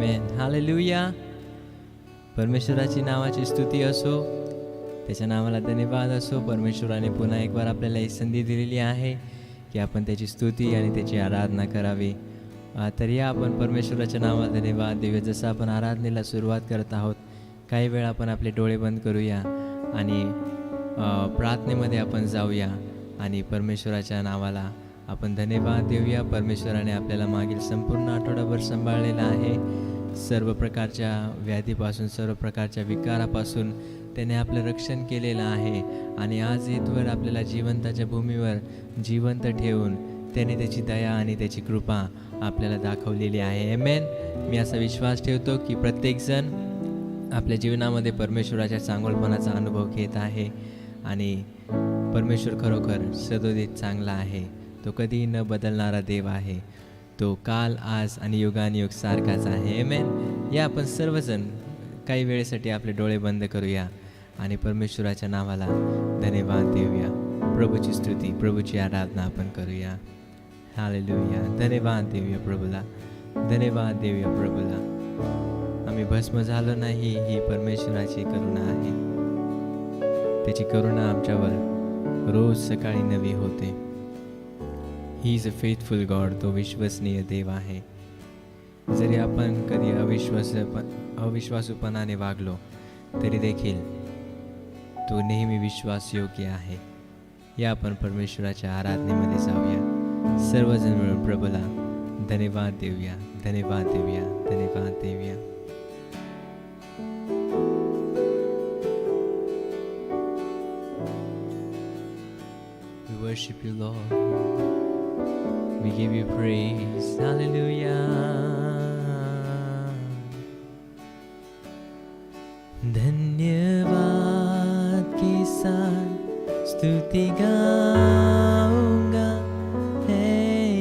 आमेन. Hallelujah. परमेश्वराची नावाची स्तुती असो, त्याच्या नावाला धन्यवाद असो. परमेश्वराने पुन्हा एक बार आपल्याला ही संधी दिलेली आहे की आपण त्याची स्तुती आणि त्याची आराधना करावी. तर या आपण परमेश्वराच्या नावाला धन्यवाद देऊया. जसं आपण आराधनेला सुरुवात करत आहोत, काही वेळ आपण आपले डोळे बंद करूया आणि प्रार्थनेमध्ये आपण जाऊया आणि परमेश्वराच्या नावाला आपण धन्यवाद देऊया. परमेश्वराने आपल्याला मागील संपूर्ण आठवडाभर सांभाळलेला आहे. सर्व प्रकारच्या व्याधीपासून, सर्व प्रकारच्या विकारापासून त्याने आपलं रक्षण केलेलं आहे आणि आज इथवर आपल्याला जिवंताच्या भूमीवर जिवंत ठेवून त्याने त्याची दया आणि त्याची कृपा आपल्याला दाखवलेली आहे. आमेन. मी असा विश्वास ठेवतो की प्रत्येकजण आपल्या जीवनामध्ये परमेश्वराच्या चांगुलपणाचा अनुभव घेत आहे आणि परमेश्वर खरोखर सदोदित चांगला आहे. तो कधीही न बदलणारा देव आहे. तो काल, आज आणि युगानुयुग सारखाच आहे. आमेन. या आपण सर्वजण काही वेळेसाठी आपले डोळे बंद करूया आणि परमेश्वराच्या नावाला धन्यवाद देऊया. प्रभूची स्तुती, प्रभूची आराधना आपण करूया. हालेलुया. धन्यवाद देऊया प्रभूला, धन्यवाद देऊया प्रभूला. आम्ही भस्म झालो नाही, ही परमेश्वराची करुणा आहे. त्याची करुणा आमच्यावर रोज सकाळी नवी होते. He is a faithful God. तो विश्वसनीय देव आहे. जरी आपण कधी अविश्वासूपणाने वागलो तरी देखील तो नेहमी विश्वासयोग्य आहे. या आपण परमेश्वराच्या आराधनेमध्ये जाऊया. सर्वजण मिळून प्रभूला धन्यवाद देऊया, धन्यवाद देऊया, धन्यवाद देऊया. We worship you, Lord. We give you praise. Hallelujah. धन्यवाद के साथ स्तुति गाऊंगा, है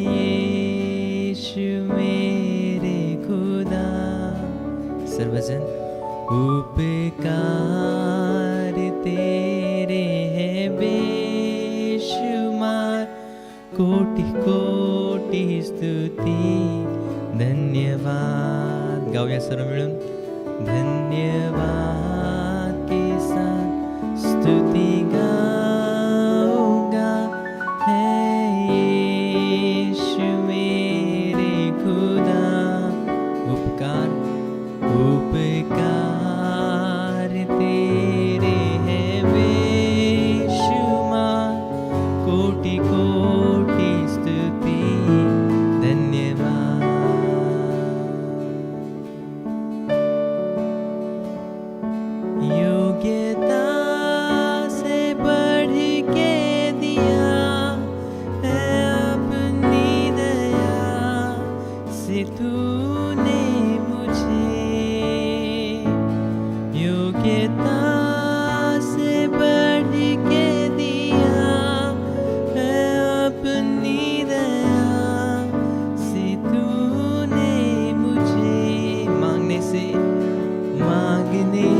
यीशु मेरे खुदा. सर्वजन. उपकार तेरे हैं बेशुमार, कोटि कोटि स्तुति धन्यवाद. गाऊया सर्व मिळून. धन्यवाद के साथ स्तुति गाऊंगा, है यीशु मेरे खुदा. उपकार उपकार तेरे हैं बेशुमार, कोटि कोटि स्तुति धन्यवाद. योग्यता से बढ़ के दिया है अपनी दया से तूने मुझे. योग्यता से बढ़ के दिया है अपनी दया से तूने मुझे. मांगने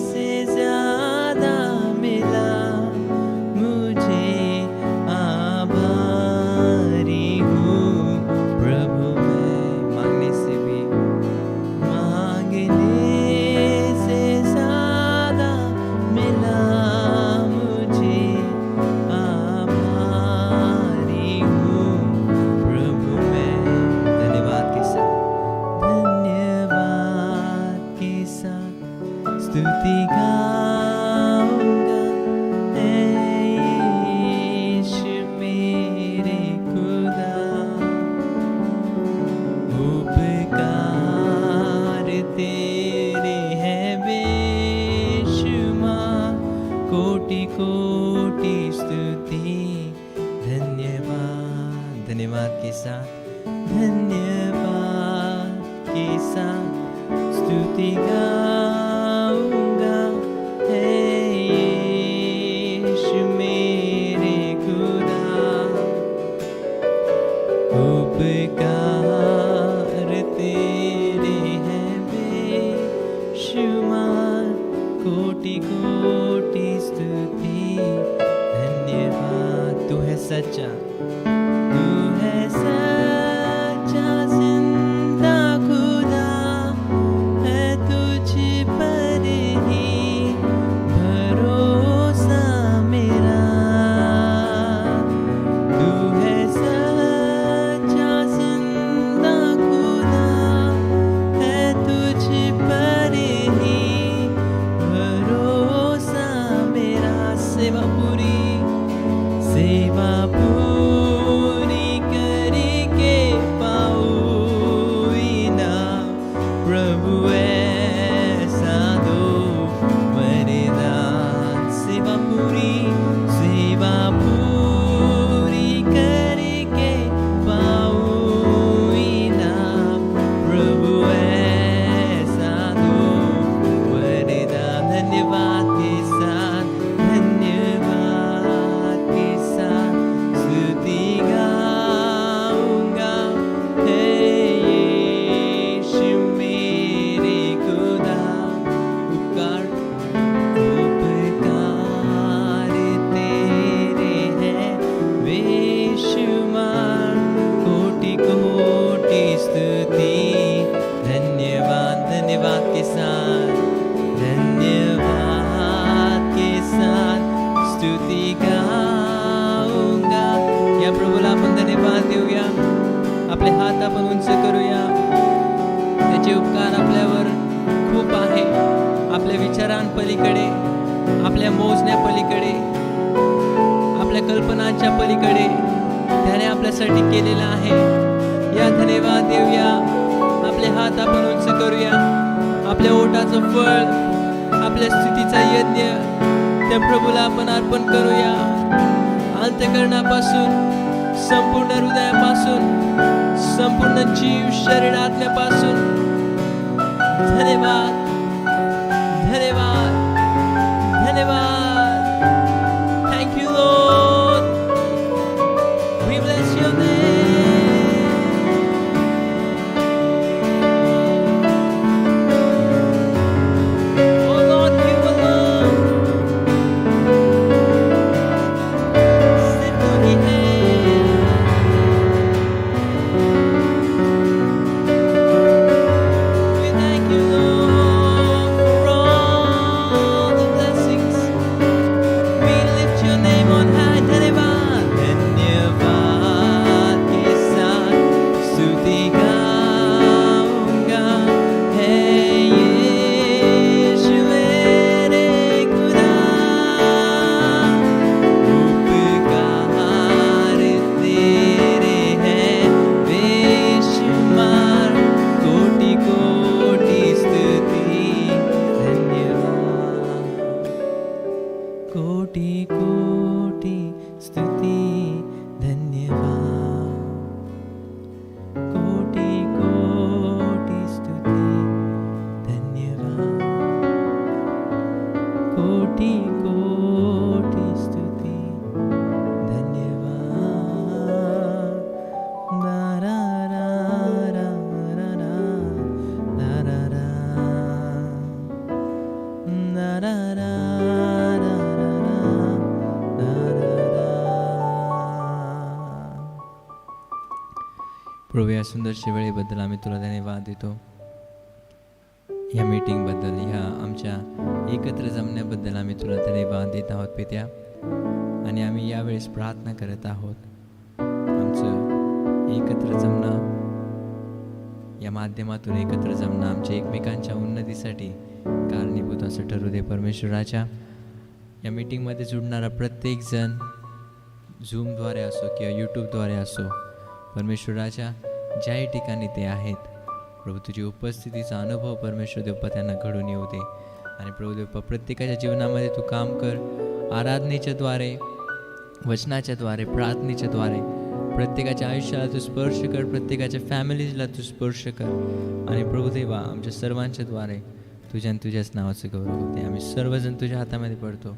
से ज्यादा मिला मुझे. आभारी हूँ प्रभु मैं. मांगने से ज्यादा मिला मुझे. आभारी हूँ प्रभु मैं. धन्यवाद के साथ, धन्यवाद के साथ स्तुति गाऊंगा, है यीशु मेरे खुदा. उपकार तेरे हैं बेशुमार, कोटि कोटि स्तुति धन्यवाद. धन्यवाद के साथ, धन्यवाद के साथ स्तुति गाऊंगा, है यीशु मेरे खुदा. उपकार तेरे हैं बेशुमार, कोटि कोटि स्तुति धन्यवाद. तू है सच्चा, तू है सच्चा जिंदा खुदा. आपले हात आपण उंच करूया. त्याचे उपकार आपल्यावर खूप आहे. आपल्या विचारांपलीकडे, आपल्या मोजण्या पलीकडे, आपल्या कल्पनांच्या पलीकडे त्याने आपल्यासाठी केलेलं आहे. या धन्यवाद देऊया. आपले हात आपण उंच करूया. आपल्या ओठाचं फळ, आपल्या स्तुतीचा यज्ञ त्या प्रभूला आपण अर्पण करूया. अंतःकरणापासून, संपूर्ण हृदयापासून, संपूर्ण जीव शरीर आत्म्यापासून धन्यवाद, धन्यवाद, धन्यवाद. Thank you Lord. We bless your name. प्रभू, या सुंदरशा वेळेबद्दल आम्ही तुला धन्यवाद देतो. या मीटिंगबद्दल, ह्या आमच्या एकत्र जमण्याबद्दल आम्ही तुला धन्यवाद देत आहोत पित्या. आणि आम्ही यावेळेस प्रार्थना करत आहोत, आमचं एकत्र जमणं, या माध्यमातून एकत्र जमणं आमच्या एकमेकांच्या उन्नतीसाठी कारणीभूत असं ठरू दे परमेश्वराच्या. या मीटिंगमध्ये जुडणारा प्रत्येक जण, झूमद्वारे असो किंवा यूट्यूबद्वारे असो, परमेश्वराच्या ज्याही ठिकाणी ते आहेत, प्रभू तुझी उपस्थितीचा अनुभव परमेश्वर देवपा त्यांना घडून येऊ दे. आणि प्रभू देवपा प्रत्येकाच्या जीवनामध्ये तू काम कर. आराधनेच्या द्वारे, वचनाच्या द्वारे, प्रार्थनेच्या द्वारे प्रत्येकाच्या आयुष्याला तू स्पर्श कर, प्रत्येकाच्या फॅमिलीजला तू स्पर्श कर. आणि प्रभू देवा, आमच्या सर्वांच्या द्वारे तुझ्या आणि तुझ्याच नावाचं गौरव होते. आम्ही सर्वजण तुझ्या हातामध्ये पडतो.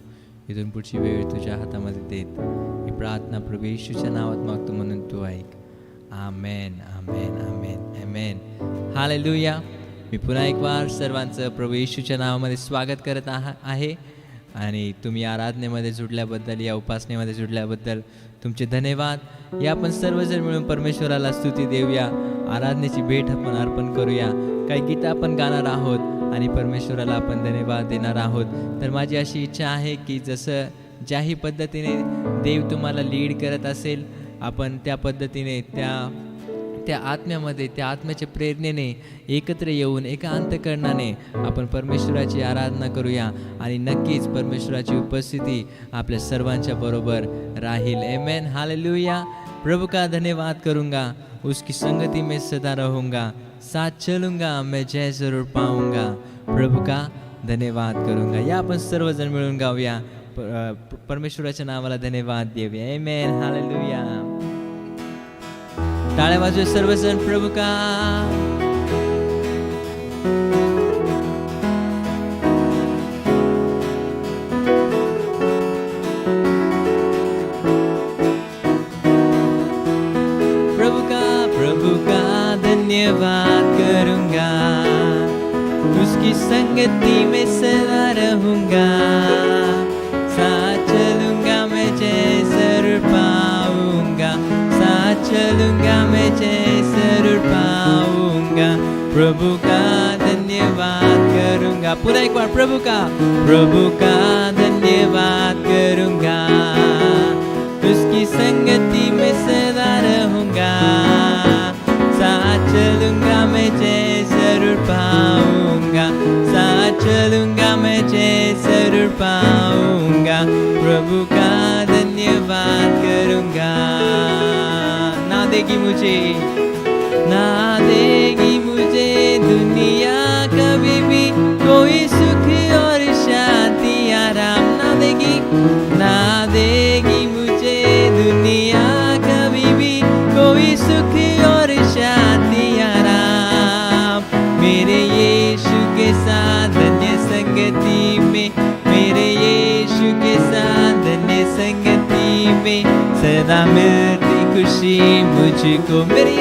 इथून पुढची वेळ तुझ्या हातामध्ये देत ही प्रार्थना प्रभू येशूच्या नावात मागतो, म्हणून तू ऐक. आमेन, आमेन, आमेन, आमेन. हालेलुया. मी पुन्हा एक वार सर्वांचं प्रभू येशूच्या नावामध्ये स्वागत करत आहे. आणि तुम्ही आराधनेमध्ये जुडल्याबद्दल, या उपासनेमध्ये जुडल्याबद्दल तुमचे धन्यवाद. या आपण सर्वजण मिळून परमेश्वराला स्तुती देऊया. आराधनेची भेट आपण अर्पण करूया. काही गीतं आपण गाणार आहोत आणि परमेश्वराला आपण धन्यवाद देणार आहोत. तर माझी अशी इच्छा आहे की जसं ज्याही पद्धतीने देव तुम्हाला लीड करत असेल, आपण त्या पद्धतीने त्या आत्म्यामध्ये, त्या आत्म्याच्या प्रेरणेने एकत्र येऊन एका अंतःकरणाने आपण परमेश्वराची आराधना करूया. आणि नक्कीच परमेश्वराची उपस्थिती आपल्या सर्वांच्या बरोबर राहील. आमेन, हालेलुया. प्रभु का धन्यवाद करूँगा, उसकी संगति में सदा रहूँगा, साथ चलूँगा मैं जय जरूर पाऊँगा, प्रभु का धन्यवाद करूँगा. या आपण सर्वजण मिळून गाऊया. परमेश्वराच्या नावाला धन्यवाद देऊया. आमेन, हालेलुया. टाळ्या वाजवूया सर्वजण प्रभु का. प्रभु का धन्यवाद करूँगा, उसकी संगति में सदा रहूँगा, साथ चलूँगा मैं जय जरूर पाऊँगा, साथ चलूँगा मैं जय जरूर पाऊँगा, प्रभु का धन्यवाद करूँगा. पूरा एक बार प्रभु का धन्यवाद करूँगा, उसकी संगति में सदा रहूँगा, चलूंगा मैं जय जरूर पाऊंगा, साथ चलूंगा मैं जय जरूर पाऊंगा, प्रभु का धन्यवाद करूंगा। ना देगी मुझे दुनिया कभी भी कोई सुख और शांति आराम, ना देगी मुझे दुनिया कभी भी कोई सुख और शांति आराम। मेरे यीशु के साथ धन्य संगति में, मेरे यीशु के साथ धन्य संगति में सदा मिलती खुशी मुझको। मेरे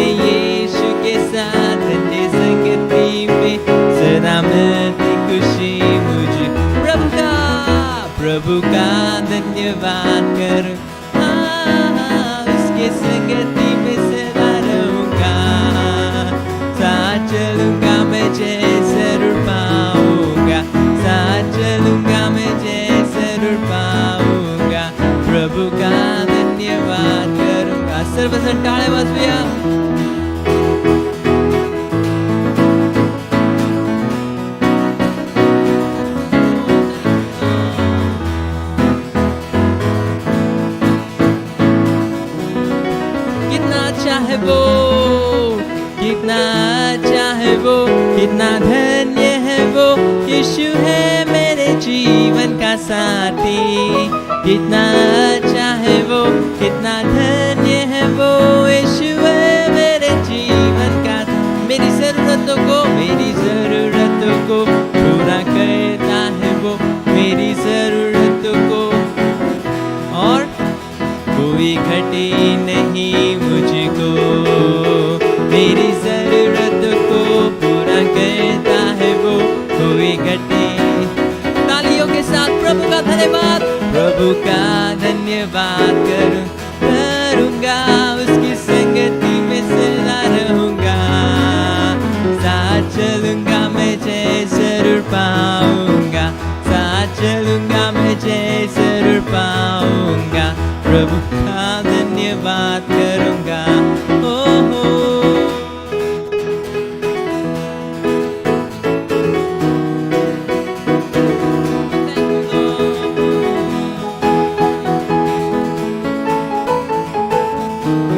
यीशु के साथ धन्य संगति में सदा मिलती खुशी मुझे। प्रभु का धन्यवाद करूं, उसके संगति में सदा रहूंगा, साथ चलूंगा मैं जय जरूर पाऊंगा, साथ चलूंगा मैं जय जरूर पाऊंगा, प्रभु का धन्यवाद करूंगा। सर्वजण टाळे वाजूया। कितना धन्य है वो, यीशु है मेरे जीवन का साथी। कितना अच्छा है वो, कितना धन्य है वो, यीशु है मेरे जीवन का। मेरी जरूरतों को पूरा करता है वो, मेरी जरूरतों को, और कोई घटे नहीं मुझको। मेरी जरूरतों को पूरा करता है वो, कोई घटे। तालियों के साथ प्रभु का धन्यवाद, प्रभु का धन्यवाद करूंगा, उसकी संगति में सदा रहूंगा, साथ चलूंगा मैं जय जरूर पाऊंगा, साथ चलूंगा मैं जय जरूर पाऊंगा, प्रभु का धन्यवाद करूंगा।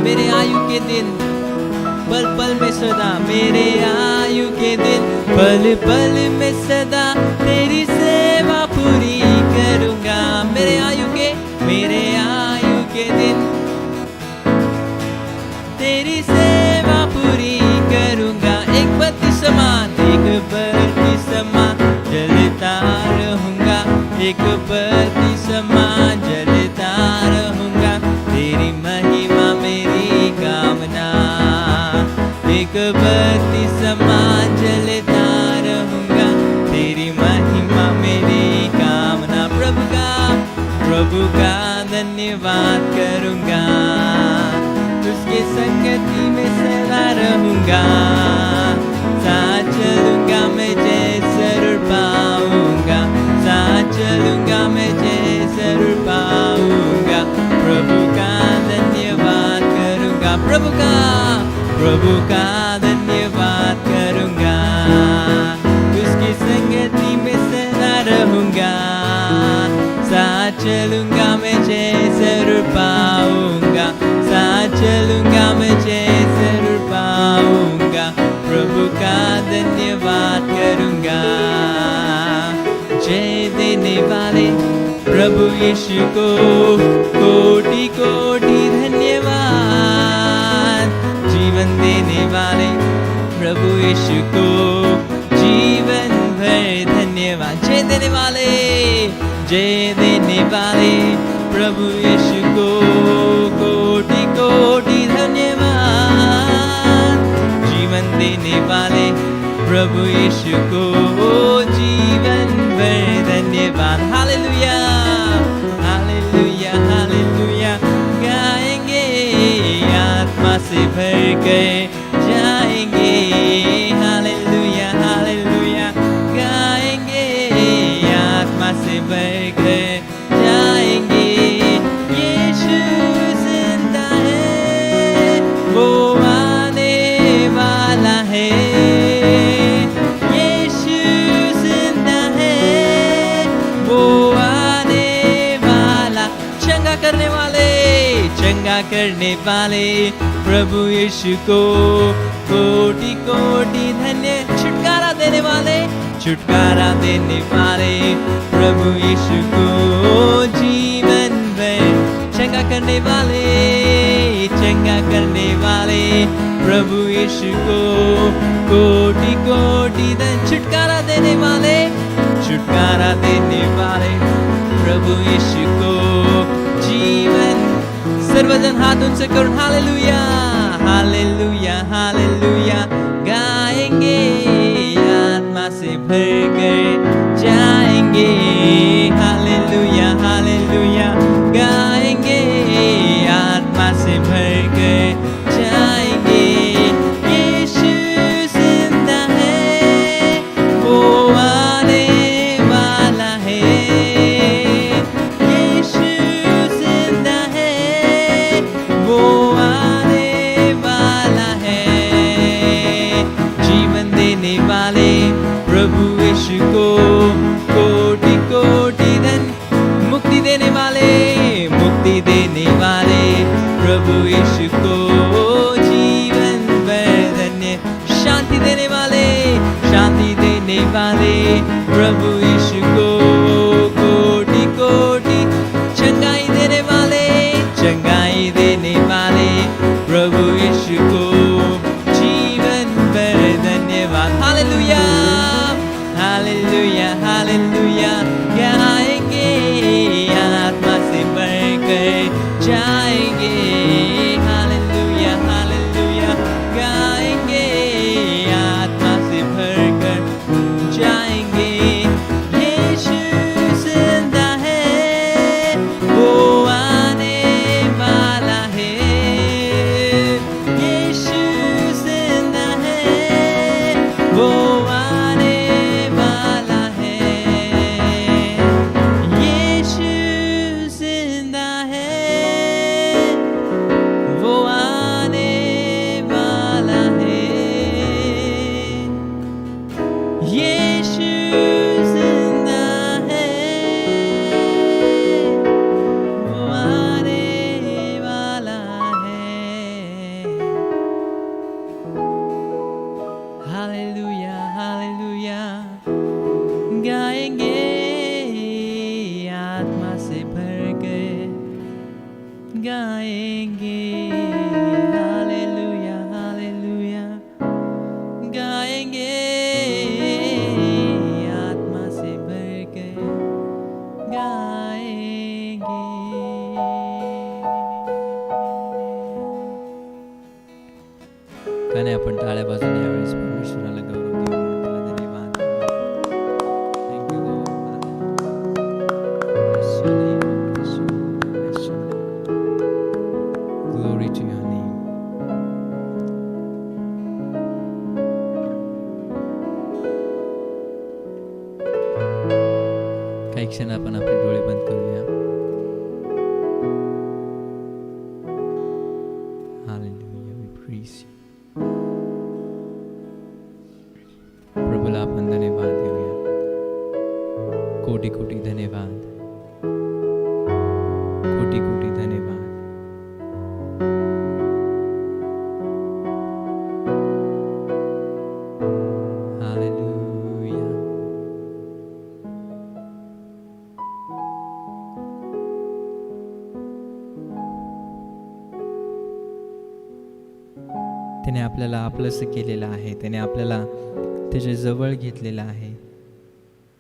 मेरे आयु के दिन पल पल में सदा, मेरे आयु के दिन पल पल में सदा तेरी सेवा पूरी करूंगा। मेरे आयु के दिन तेरी सेवा पूरी करूंगा। एक बत्ती समान जलता रहूंगा, एक बत्ती समान जलता रहूंगा, तेरी महिमा मेरी कामना। एक बत्ती समान जलता रहूंगा, तेरी महिमा मेरी कामना। प्रभु का धन्यवाद करूंगा, उसके संगति में सदा रहूंगा, साथ चलूंगा मैं जय जरूर पाऊंगा, साथ चलूंगा मैं जय जरूर पाऊंगा। प्रभु का धन्यवाद करूंगा, प्रभु का धन्यवाद करूंगा, उसकी संगति में सदा रहूंगा, साथ चलूंगा मैं जय जरूर पाऊंगा, साथ चलूंगा मैं जय जरूर पाऊंगा। प्रभु का धन्यवाद करूंगा। जय देने वाले प्रभु यीशु को कोटि कोटि धन्यवाद। जीवन देने वाले प्रभु यीशु को जीवन भर धन्यवाद। जय देने वाले प्रभु यीशु को कोटि कोटि धन्यवाद। जीवन देने वाले प्रभु यीशु को जीवन भर धन्यवाद। हालेलुया हालेलुया हालेलुया गाएंगे, आत्मा से भर गए जाएंगे। हालेलुया हालेलुया गाएंगे, आत्मा से भर गए जाएंगे। यीशु जिंदा है, वो करने वाले प्रभु यीशु को कोटि कोटि धन्य। छुटकारा देने वाले प्रभु यीशु को जीवन भर चंगा करने वाले प्रभु यीशु को कोटि कोटि धन्य। छुटकारा देने वाले प्रभु यीशु को जीवन। सर्वजन हाथ उनसे करो हालेलुया हालेलुया हालेलुया गाएंगे, आत्मा से भर कर जाएंगे। हालेलुया हालेलुया गाएंगे, आत्मा से भर कर जाएंगे। यीशु जिंदा है, वो आने वाला है। यीशु जिंदा है, वो आने वाला है। जीवन देने वाले प्रभु यीशु को कोटि कोटि धन्य। मुक्ति देने वाले प्रभु यीशु को जीवन भर धन्य। शांति देने वाले प्रभु यीशु को कोटि कोटि। चंगाई देने वाले प्रभु यीशु को जीवन भर धन्यवाद। हालेलुया हालेलुया हालेलुया गाएंगे, आत्मा से भरकर जाएंगे। हालेलुया हालेलुया गाएंगे, आत्मा से भरकर जाएंगे। यीशु जिंदा है, वो आने वाला है। यीशु जिंदा है, वो आने वाला है। यीशु जिंदा है, वो आने वाला है। यीशु जिंदा है, वो आने वाला है। हालेलुया हालेलुया गाएंगे, आत्मा से भर गए गाएंगे। हालेलुया हालेलुया गाएंगे, आत्मा से भर गए गाएंगे। गाणे आपण टाळ्या वाजवून यावेळेस परमेश्वराला गौरव देऊया. त्याला धन्यवाद. Thank you, Lord. Bless your name, bless your name, bless your name. Glory to your name. काही क्षण आपण आपले डोळे बंद करूया. Hallelujah, we praise you. प्रभूला आपण धन्यवाद देऊया. कोटि कोटि धन्यवाद, कोटि कोटि धन्यवाद. हालेलुया. त्याने आपल्याला आपलंसं केलेलं आहे. त्याने आपल्याला त्याच्या जवळ घेतलेलं आहे.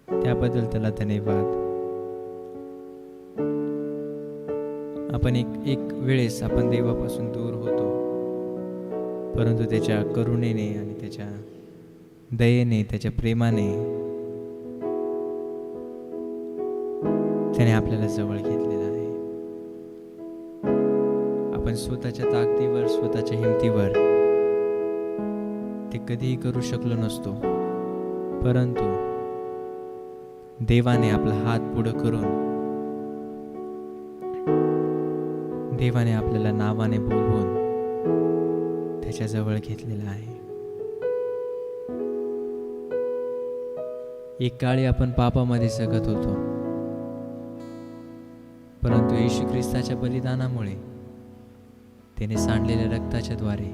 त्याबद्दल त्याला धन्यवाद. आपण एक वेळेस आपण देवापासून दूर होतो, परंतु त्याच्या करुणेने आणि त्याच्या दयेने, त्याच्या प्रेमाने त्याने आपल्याला जवळ घेतलेलं आहे. आपण स्वतःच्या ताकदीवर, स्वतःच्या हिमतीवर ते कधीही करू शकलो नसतो, परंतु देवाने आपला हात पुढं करून देवाने आपल्याला नावाने बोलवून त्याच्या जवळ घेतलेला आहे. एक काळी आपण पापामध्ये जगत होतो, परंतु येशू ख्रिस्ताच्या बलिदानामुळे त्याने सांडलेल्या रक्ताच्या द्वारे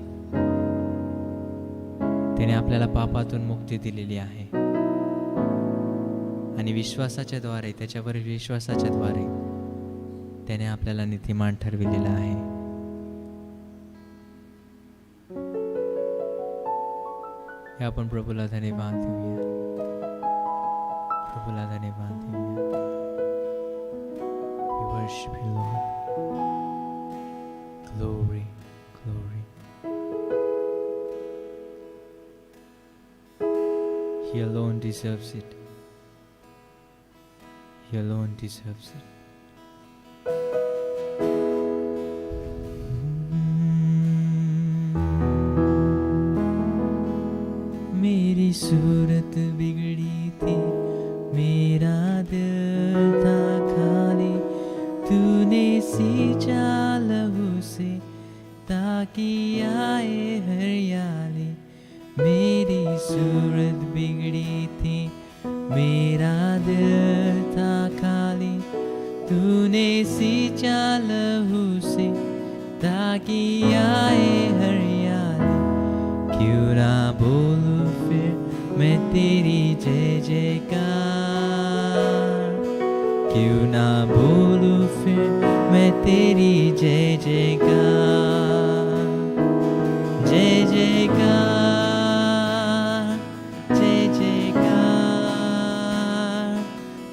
त्याने आपल्याला पापातून मुक्ती दिलेली आहे आणि विश्वासाच्या द्वारे, त्याच्यावर विश्वासाच्या द्वारे त्याने आपल्याला नीतिमान ठरविलेला आहे. हे आपण प्रभूला धन्यवाद देऊया, प्रभूला धन्यवाद देऊया. We worship you, Lord. Glory, glory. He alone deserves it. He alone deserves it. मेरी सूरत बिगड़ी थी, मेरा दिल था खाली, तूने सींचा लहू से ताकि आए हरियाली. मेरी सूरत बिगड़ी थी, मेरा दिल था खाली, तूने सींचा लहू से ताकि आए हरियाली. क्यों ना बोलूं फिर मैं तेरी जय जयकार, क्यों ना बोलूं फिर मैं तेरी जय जयकार. जय जयकार, जय जयकार.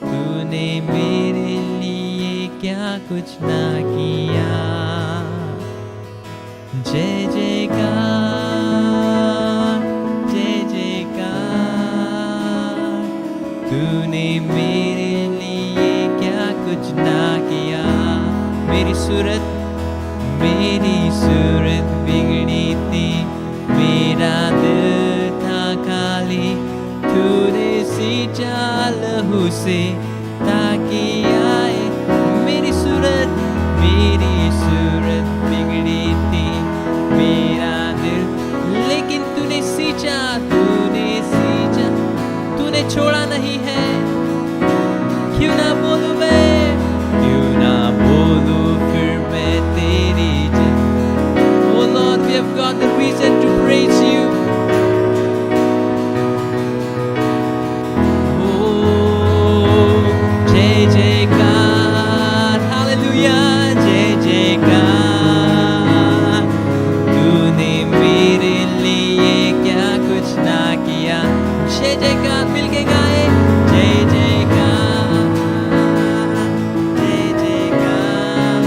तूने मेरे लिए क्या कुछ ना किया. जय जयकार, तूने मेरे लिए क्या कुछ ना किया. मेरी सूरत बिगड़ी थी, मेरा दिल था खाली, तूने सींचा लहू से ताकि आए. मेरी सूरत बिगड़ी थी, मेरा दिल, लेकिन तूने सींचा, तूने छोड़ा नहीं है. क्यों ना बोलूं मैं, क्यों ना बोलूं फिर मैं तेरी जय. Oh Lord, we have got the reason to praise you. Oh, जय जयकार, hallelujah, जय जयकार. तूने मेरे लिए क्या कुछ ना किया. जय जयकार, मिलके गाए. जय जयकार, जय जयकार.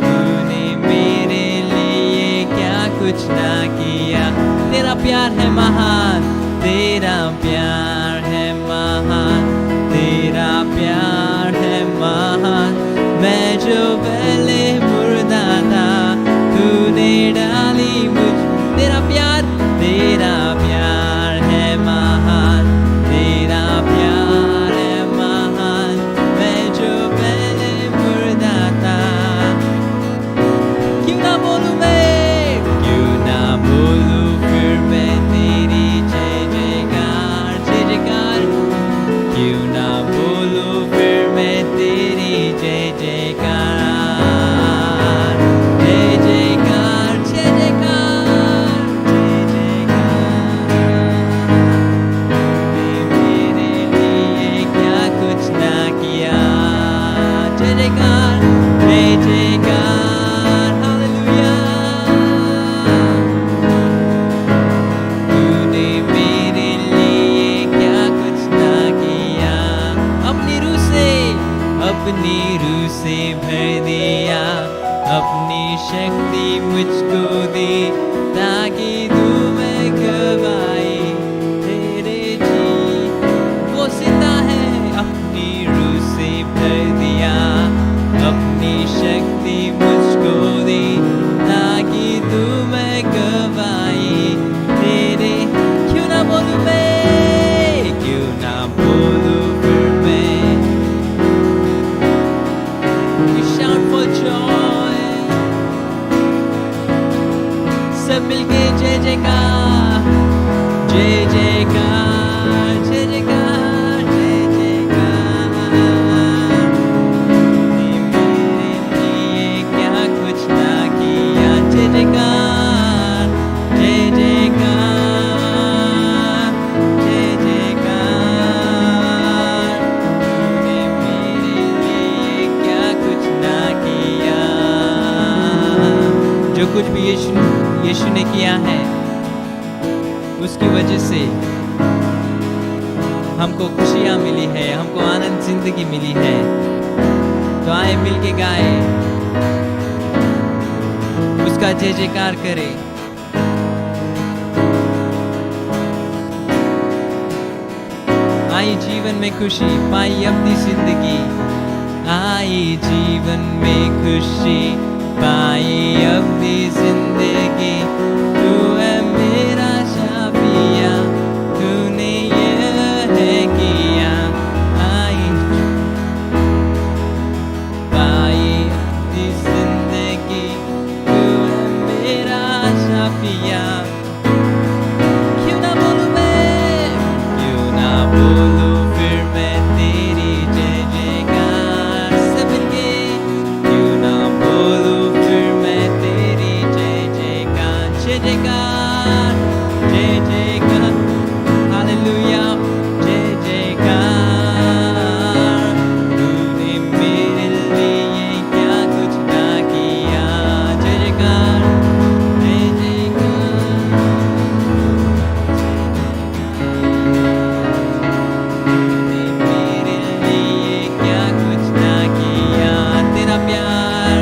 तूने मेरे लिए क्या कुछ ना किया. तेरा प्यार है महान, तेरा प्यार है महान, तेरा प्यार है महान. मैं जो पहले मुर्दा था, तूने डाली मुझ. तेरा प्यार है महान, तेरा प्यार है महान. मैं जो पहले मुर्दा था. क्यों ना बोलूं मैं, क्यों ना बोलूं फिर मैं तेरी जय जयकार. जय जयकार, क्यों ना बोलूं फिर मैं तेरी जय जयकार. जय जयकार, जय जयकार, जय जयकार. मेरे लिए क्या कुछ ना किया. जय जयकार, जय जयकार, हालेलुया. तूने मेरे लिए क्या कुछ ना किया. अपनी रूह से भर दिया, अपनी शक्ति मुझको दी, ताकि तू मैं गवाई तेरे जी. वो जिंदा है. अपनी रूह से भर दिया, अपनी शक्ति मुझको दी, ताकि तू मैं गवाई तेरे. क्यों ना बोलूं मैं, क्यों ना बोलूं फिर मैं. We shout for joy. सब मिलके जय जयकार, जय जयकार, जय जयकार, जय जयकार. तूने मेरे लिए क्या कुछ ना किया. यीशु ने किया है, उसकी वजह से हमको खुशियां मिली है, हमको आनंद जिंदगी मिली है। तो आए मिलके गाए, उसका जय जयकार करें। आई जीवन में खुशी, पाई अपनी जिंदगी। आई जीवन में खुशी, पाई अपनी जिंदगी। तू है मेरा शाफिया, तूने ये है किया। आई पाई अपनी जिंदगी, तू है मेरा शाफिया। क्यों ना बोलूं मैं, क्यों ना बोलूं फिर मैं तेरी जय जयकार। सब मिलके क्यों ना बोलूं फिर मैं तेरी जय जयकार। जय जयकार, जय जयकार, हालेलुया, जय जयकार। तूने मेरे लिए क्या कुछ ना किया। जय जयकार, जय जयकार। तूने मेरे लिए क्या कुछ ना किया। तेरा प्यार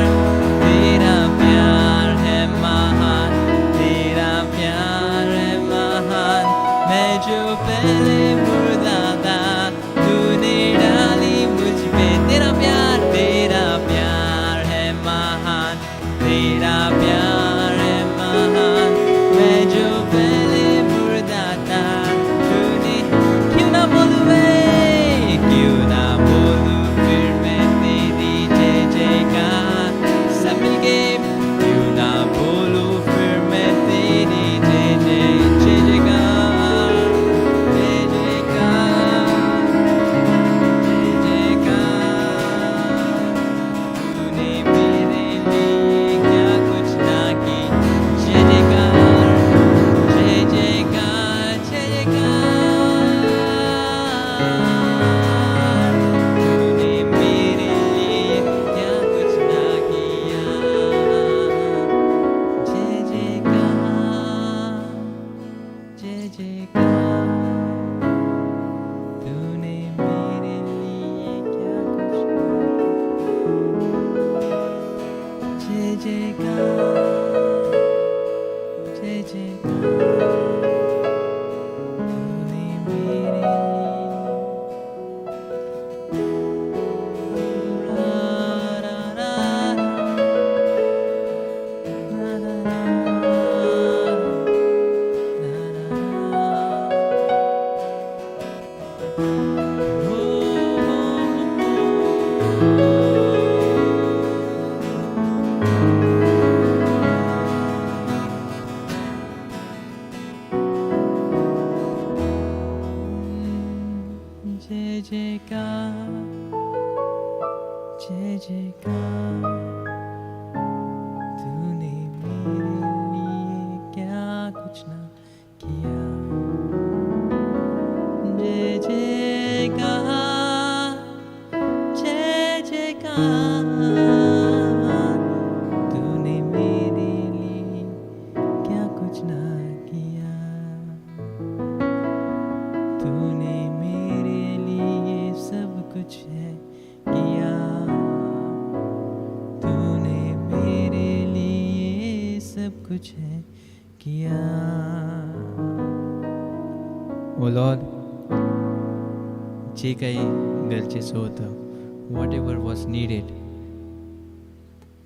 है महान, तेरा प्यार है महान। मैं जो पहले मुर्दा था, तूने डाली मुझ पे। तेरा प्यार है महान, तेरा प्यार है महान। मैं जो पहले मुर्दा था, तूने क्यों ना बोलूं मैं, क्यों ना बोलूं फिर मैं तेरी जय जयकार। सब मिलके क्यों ना बोलूं फिर मैं तेरी जय जयकार। जय जयकार, जय जयकार। तूने मेरे लिए क्या कुछ ना की। जय जयकार, जय जयकार, जय जयकार। तूने मेरे लिए क्या कुछ ना किया। जय जयकार, जय जयकार। तूने मेरे लिए क्या कुछ ना किया। जय जयकार, जय जयकार। तूने मेरे लिए रा रा रा रा रा जय जयकार, जय जयकार। तूने मेरे लिए क्या कुछ ना किया। जय जयकार, जय जयकार। तूने मेरे लिए क्या कुछ ना किया। तूने मेरे लिए सब कुछ है किया। तूने मेरे लिए सब कुछ है किया। ओ लॉर्ड, जे काही गरजेचं होतं, वॉट एव्हर वॉज नीडेड,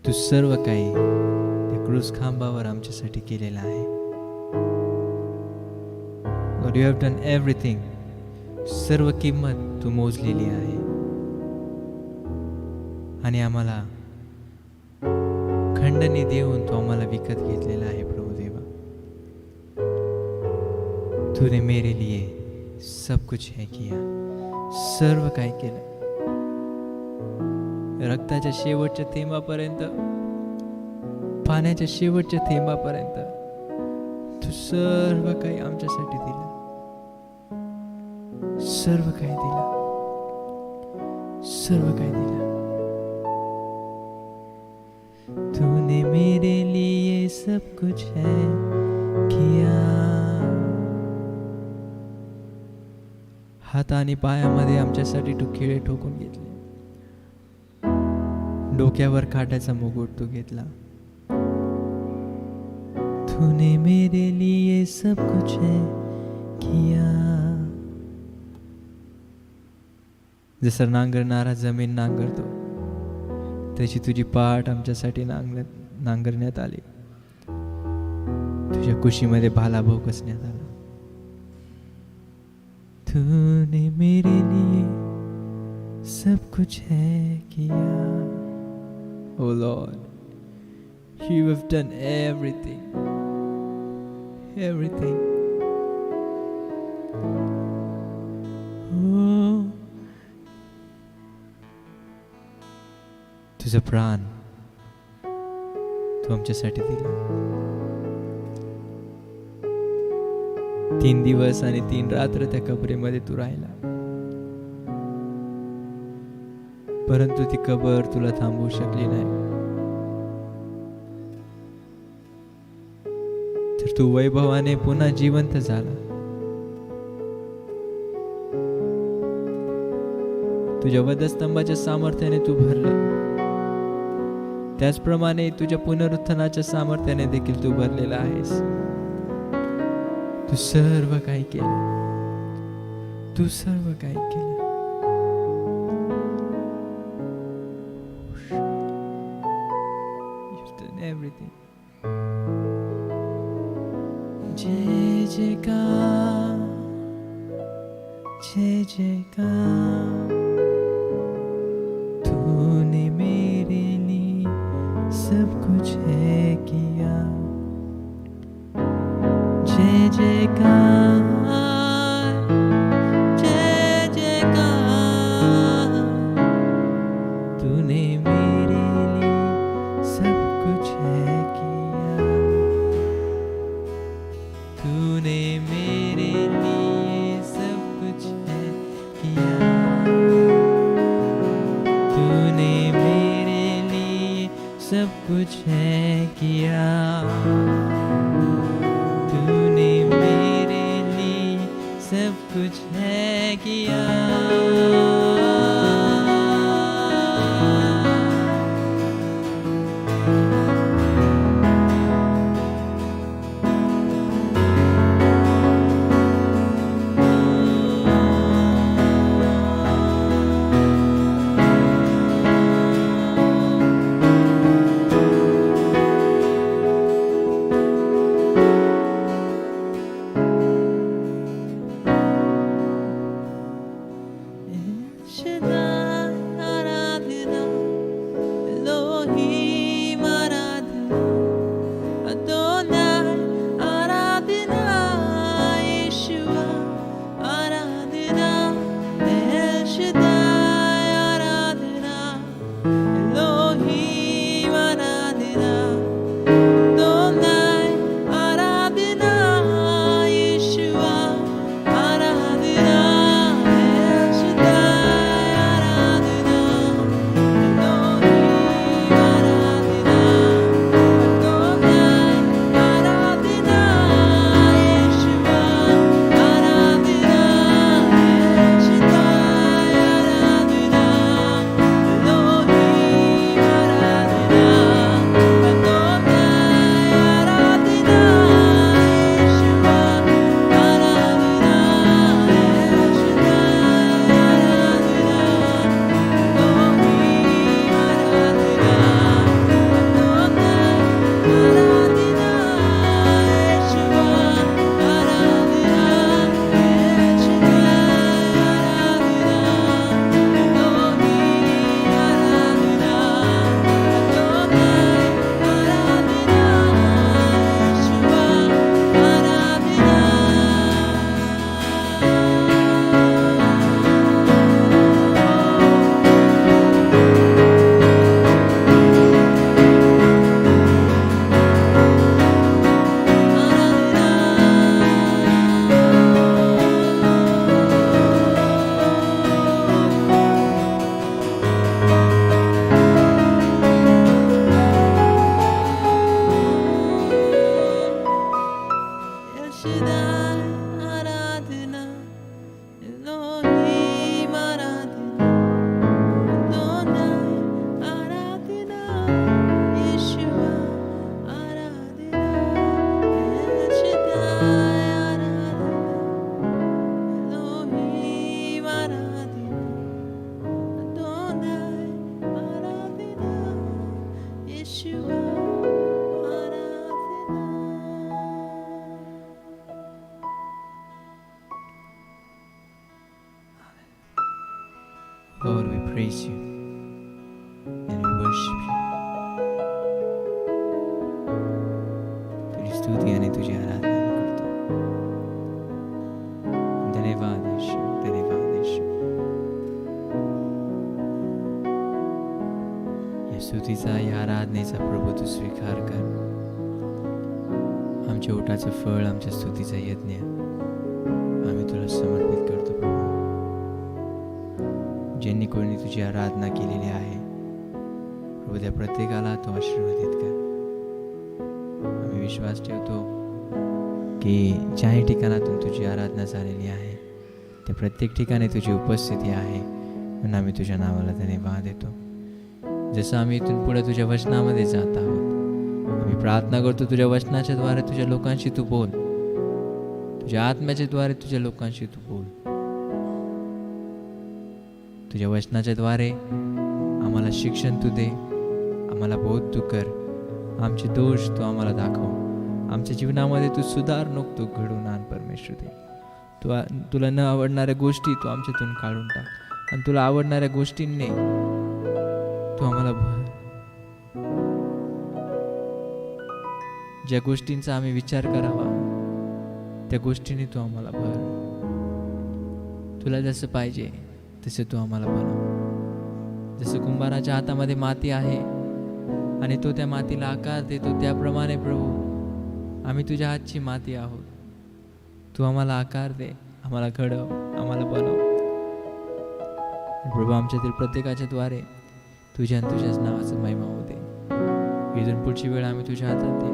तू सर्व काही त्या क्रूस खांबावर आमच्यासाठी केलेलं आहे. Lord, you have done everything. सर्व किंमत तू मोजलेली आहे आणि आम्हाला खंडणी देऊन तू आम्हाला विकत घेतलेला आहे. प्रभु देवा, तूने मेरे लिए सब कुछ है किया. सर्व काय केलं. रक्ताच्या शेवटच्या थेंबापर्यंत, पाण्याच्या शेवटच्या थेंबापर्यंत तू सर्व काही आमच्यासाठी दिलं. सर्व काही दिलं. सर्व काही दिलं. तूने मेरे लिए सब कुछ है किया. हात आणि पायामध्ये आमच्यासाठी तू खिळे ठोकून घेतले. डोक्यावर काट्याचा मुकुट तू घेतला. तूने मेरे लिए सब कुछ है किया. जसं नांगरणारा जमीन नांगरतो त्याची तुझी पाठ आमच्यासाठी नांगरण्यात आली. तुझ्या कुशीमध्ये भालाभाऊ कसण्यात आला. तूने मेरे लिए सब कुछ है KIA. Oh Lord, you have done everything. Everything. Oh. तुझं प्राण तू आमच्यासाठी दिला. 3 दिवस आणि 3 रात्र त्या कबरेमध्ये तू राहिला. परंतु ती कबर तुला थांबवू शकली नाही. तर तू वैभवाने पुन्हा जिवंत झाला. तुझ्या वधस्तंभाच्या सामर्थ्याने तू भरला. त्याचप्रमाणे तुझ्या पुनरुत्थानाच्या सामर्थ्याने देखील तू भरलेला आहेस. तू सर्व काही केलं. तू सर्व काही केलं. You've done everything. जय जयकार, जय जयकार. तूने मेरे लिए सब कुछ है किया. जय जयकार, जय जयकार. तूने मेरे लिए सब कुछ है किया. तूने मेरे लिए सब कुछ है किया. तूने मेरे लिए सब कुछ है किया. तूने मेरे लिए सब कुछ है KIA. Shaddai, Aradhana, Elohim, Aradhana, Adonai, Aradhana, Yeshua, Aradhana, El Shaddai, Aradhana, Elohim, Aradhana, Adonai, Aradhana, Yeshua, Aradhana. Lord, we praise you and we worship you. तुझी स्तुती आणि तुझी आराधना आम्ही करतो. धन्यवाद येशू, धन्यवाद येशू. या स्तुतीचा, या आराधनेचा प्रभू तू स्वीकार कर. आमच्या ओटाचं फळ, आमच्या स्तुतीचा यज्ञ आम्ही तुला समर्पित करतो प्रभू. ज्यांनी कोणी तुझी आराधना केलेली आहे प्रभू, त्या प्रत्येकाला तो आशीर्वादित कर. आम्ही विश्वास ठेवतो की ज्याही ठिकाणातून तुझी आराधना झालेली आहे त्या प्रत्येक ठिकाणी तुझी उपस्थिती आहे, म्हणून आम्ही तुझ्या नावाला धन्यवाद देतो. जसं आम्ही इथून पुढे तुझ्या वचनामध्ये जात आहोत, आम्ही प्रार्थना करतो तुझ्या वचनाच्या द्वारे तुझ्या लोकांशी तू बोल, तुझ्या आत्म्याच्या द्वारे तुझ्या लोकांशी तू बोल. तुझ्या वचनाच्या द्वारे आम्हाला शिक्षण तू दे, आम्हाला बोध तू कर, आमचे दोष तू आम्हाला दाखव, आमच्या जीवनामध्ये तू सुधारणूक तू घडवून आण परमेश्वर दे. तुला न आवडणाऱ्या गोष्टी तू आमच्यातून काढून टाक आणि तुला आवडणाऱ्या गोष्टींनी तू आम्हाला भर. ज्या गोष्टींचा आम्ही विचार करावा त्या गोष्टींनी तू आम्हाला भर. तुला जसं पाहिजे तसे तू आम्हाला बनव. जसं कुंभाराच्या हातामध्ये माती आहे आणि तो त्या मातीला आकार देतो, त्याप्रमाणे प्रभू आम्ही तुझ्या हातची माती आहोत. तू आम्हाला आकार दे, आम्हाला घडव, आम्हाला बनव. प्रभू आमच्यातील प्रत्येकाच्या द्वारे तुझ्या आणि तुझ्याच नावाचं महिमा होऊ दे. इथून पुढची वेळ आम्ही तुझ्या हातात दे.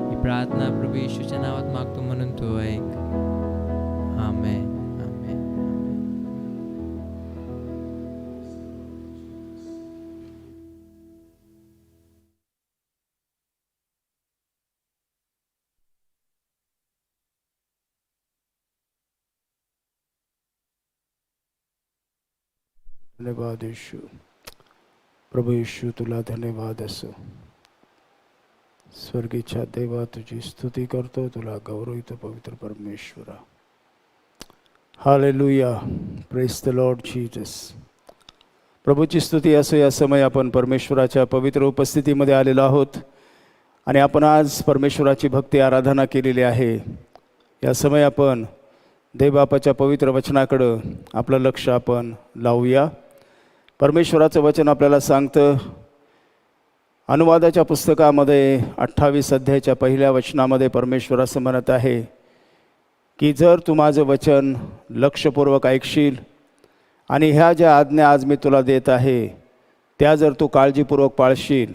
ही प्रार्थना प्रभू येशूच्या नावात मागतो म्हणून तू ऐक. आमेन. धन्यवाद येशू. प्रभू येशू तुला धन्यवाद असो. स्वर्गीच्या देवा तुझी स्तुती करतो, तुला गौरवितो पवित्र परमेश्वरा. Hallelujah. Praise the Lord Jesus. प्रभूची स्तुती असो. या समय आपण परमेश्वराच्या पवित्र उपस्थितीमध्ये आलेलो आहोत आणि आपण आज परमेश्वराची भक्ती आराधना केलेली आहे. या समय आपण देवबापाच्या पवित्र वचनाकडं आपलं लक्ष आपण लावूया. परमेश्वराचं वचन आपल्याला सांगतं, अनुवादाच्या पुस्तकामध्ये 28 अध्यायाच्या पहिल्या वचनामध्ये परमेश्वर असं म्हणत आहे की जर तू माझं वचन लक्षपूर्वक ऐकशील आणि ह्या ज्या आज्ञा आज मी तुला देत आहे त्या जर तू काळजीपूर्वक पाळशील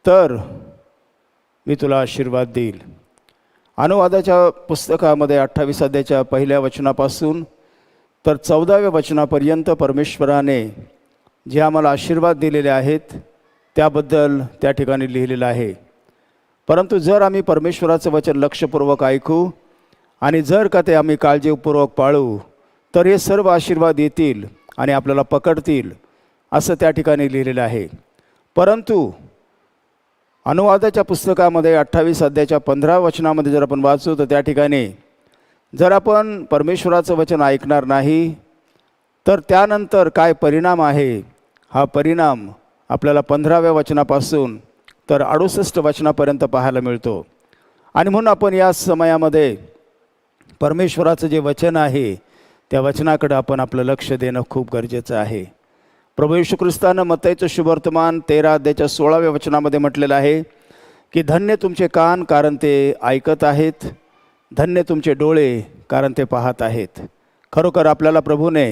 तर मी तुला आशीर्वाद देईल. अनुवादाच्या पुस्तकामध्ये 28 अध्यायाच्या पहिल्या वचनापासून तर 14व्या वचनापर्यंत परमेश्वराने जे आम्हाला आशीर्वाद दिलेले आहेत त्याबद्दल त्या ठिकाणी लिहिलेलं आहे. परंतु जर आम्ही परमेश्वराचं वचन लक्षपूर्वक ऐकू आणि जर का ते आम्ही काळजीपूर्वक पाळू तर हे सर्व आशीर्वाद येतील आणि आपल्याला पकडतील असं त्या ठिकाणी लिहिलेलं आहे. परंतु अनुवादाच्या पुस्तकामध्ये 28 अध्यायाच्या 15 वचनामध्ये जर आपण वाचू तर त्या ठिकाणी जर आपण परमेश्वराचं वचन ऐकणार नाही तर त्यानंतर काय परिणाम आहे, हा परिणाम आपल्याला 15व्या वचनापासून तर 68 वचनापर्यंत पाहायला मिळतो. आणि म्हणून आपण या समयामध्ये परमेश्वराचं जे वचन आहे त्या वचनाकडे आपण आपलं लक्ष देणं खूप गरजेचं आहे. प्रभू येशू ख्रिस्तानं मत्तईचं शुभवर्तमान 13 अध्यायाच्या 16व्या वचनामध्ये म्हटलेलं आहे की धन्य तुमचे कान कारण ते ऐकत आहेत, धन्य तुमचे डोळे कारण ते पाहत आहेत. खरोखर आपल्याला प्रभूने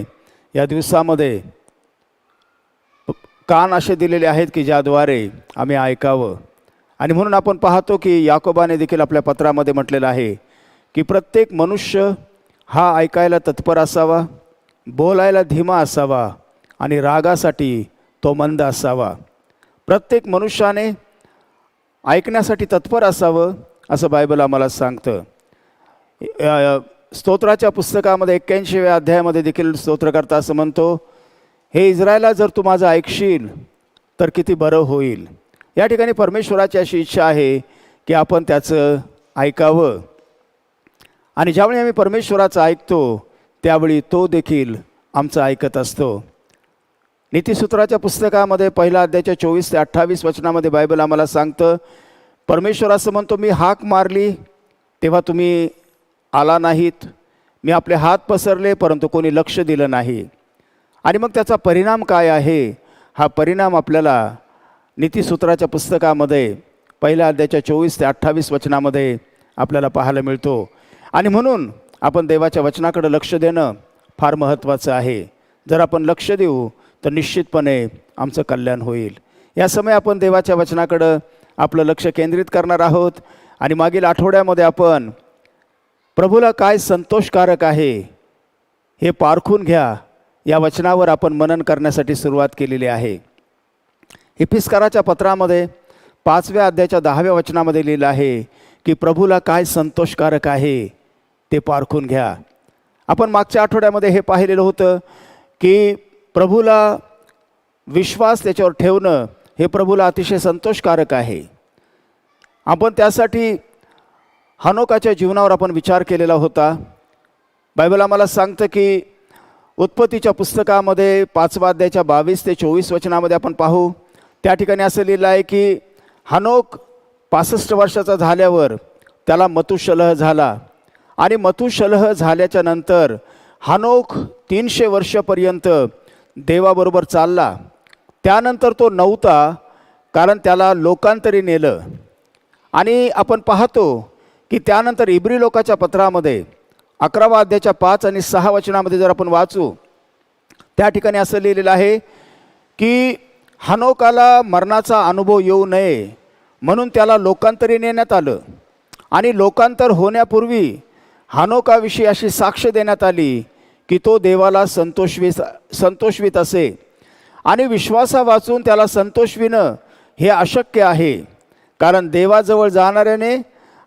या दिवसामध्ये कान असे दिलेले आहेत की ज्याद्वारे आम्ही ऐकावं. आणि म्हणून आपण पाहतो की याकोबाने देखील आपल्या पत्रामध्ये म्हटलेलं आहे की प्रत्येक मनुष्य हा ऐकायला तत्पर असावा, बोलायला धीमा असावा आणि रागासाठी तो मंद असावा. प्रत्येक मनुष्याने ऐकण्यासाठी तत्पर असावं असं बायबल आम्हाला सांगतं. स्तोत्राच्या पुस्तकामध्ये 81व्या अध्यायामध्ये देखील स्तोत्रकर्ता असं म्हणतो, हे इस्रायला, जर तू माझं ऐकशील तर किती बरं होईल. या ठिकाणी परमेश्वराची अशी इच्छा आहे की आपण त्याचं ऐकावं. आणि ज्यावेळी आम्ही परमेश्वराचं ऐकतो त्यावेळी तो देखील आमचं ऐकत असतो. नीतिसूत्राच्या पुस्तकामध्ये 1 अध्यायाच्या 24 ते 28 वचनामध्ये बायबल आम्हाला सांगतं, परमेश्वर असं म्हणतो, मी हाक मारली तेव्हा तुम्ही आला नाहीत, मी आपले हात पसरले परंतु कोणी लक्ष दिलं नाही. आणि मग त्याचा परिणाम काय आहे? हा परिणाम आपल्याला नीतिसूत्राच्या पुस्तकामध्ये 1 अध्यायाच्या 24 ते 28 वचनामध्ये आपल्याला पाहायला मिळतो. आणि म्हणून आपण देवाच्या वचनाकडे लक्ष देणं फार महत्त्वाचं आहे. जर आपण लक्ष देऊ तर निश्चितपणे आमचं कल्याण होईल. या समय आपण देवाच्या वचनाकडं आपलं लक्ष केंद्रित करणार आहोत. आणि मागील आठवड्यामध्ये आपण प्रभूला काय संतोषकारक आहे हे पारखून घ्या या वचनावर आपण मनन करण्यासाठी सुरुवात केलेली आहे. इफिस्कराच्या पत्रामध्ये 5व्या अध्यायाच्या 10व्या वचनामध्ये लिहिलं आहे की प्रभूला काय संतोषकारक आहे ते पारखून घ्या. आपण मागच्या आठवड्यामध्ये हे पाहिलेलं होतं की प्रभूला विश्वास त्याच्यावर ठेवणं हे प्रभूला अतिशय संतोषकारक आहे. आपण त्यासाठी हनोकाच्या जीवनावर आपण विचार केलेला होता. बायबल आम्हाला सांगतं की उत्पत्तीच्या पुस्तकामध्ये 5व्या अध्यायाच्या 22 ते 24 वचनामध्ये आपण पाहू, त्या ठिकाणी असं लिहिलं आहे की हनोक 65 वर्षाचा झाल्यावर त्याला मतुशलह झाला. आणि मतुशलह झाल्याच्या नंतर हनोक 300 वर्षापर्यंत देवाबरोबर चालला. त्यानंतर तो नव्हता, कारण त्याला लोकांतरी नेलं. आणि आपण पाहतो की त्यानंतर इब्री लोकाच्या पत्रामध्ये 11व्या अध्यायाच्या 5 आणि 6 वचनामध्ये जर आपण वाचू, त्या ठिकाणी असं लिहिलेलं आहे की हनोकाला मरणाचा अनुभव येऊ नये म्हणून त्याला लोकांतरी नेण्यात आलं. आणि लोकांतर होण्यापूर्वी हनोकाविषयी अशी साक्ष देण्यात आली की तो देवाला संतोषवित असे. आणि विश्वासा वाचून त्याला संतोषविणं हे अशक्य आहे, कारण देवाजवळ जाणाऱ्याने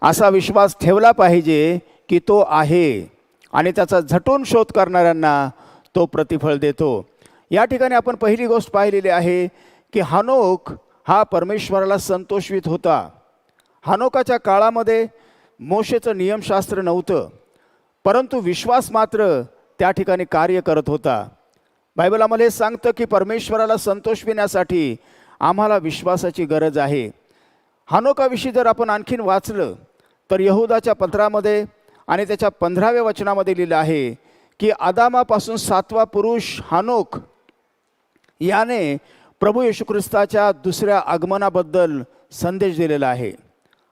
असा विश्वास ठेवला पाहिजे की तो आहे आणि त्याचा झटून शोध करणाऱ्यांना तो प्रतिफळ देतो. या ठिकाणी आपण पहिली गोष्ट पाहिलेली आहे की हनोक हा परमेश्वराला संतोषवित होता. हनोकाच्या काळामध्ये मोशेचं नियमशास्त्र नव्हतं, परंतु विश्वास मात्र त्या ठिकाणी कार्य करत होता. बायबल आम्हाला हे सांगतं की परमेश्वराला संतोषविण्यासाठी आम्हाला विश्वासाची गरज आहे. हनोकाविषयी जर आपण आणखीन वाचलं तर यहूदाच्या पत्रामध्ये आणि त्याच्या 15व्या वचनामध्ये लिहिलं आहे की आदामापासून 7वा पुरुष हनोक याने प्रभू येशू ख्रिस्ताच्या दुसऱ्या आगमनाबद्दल संदेश दिलेला आहे.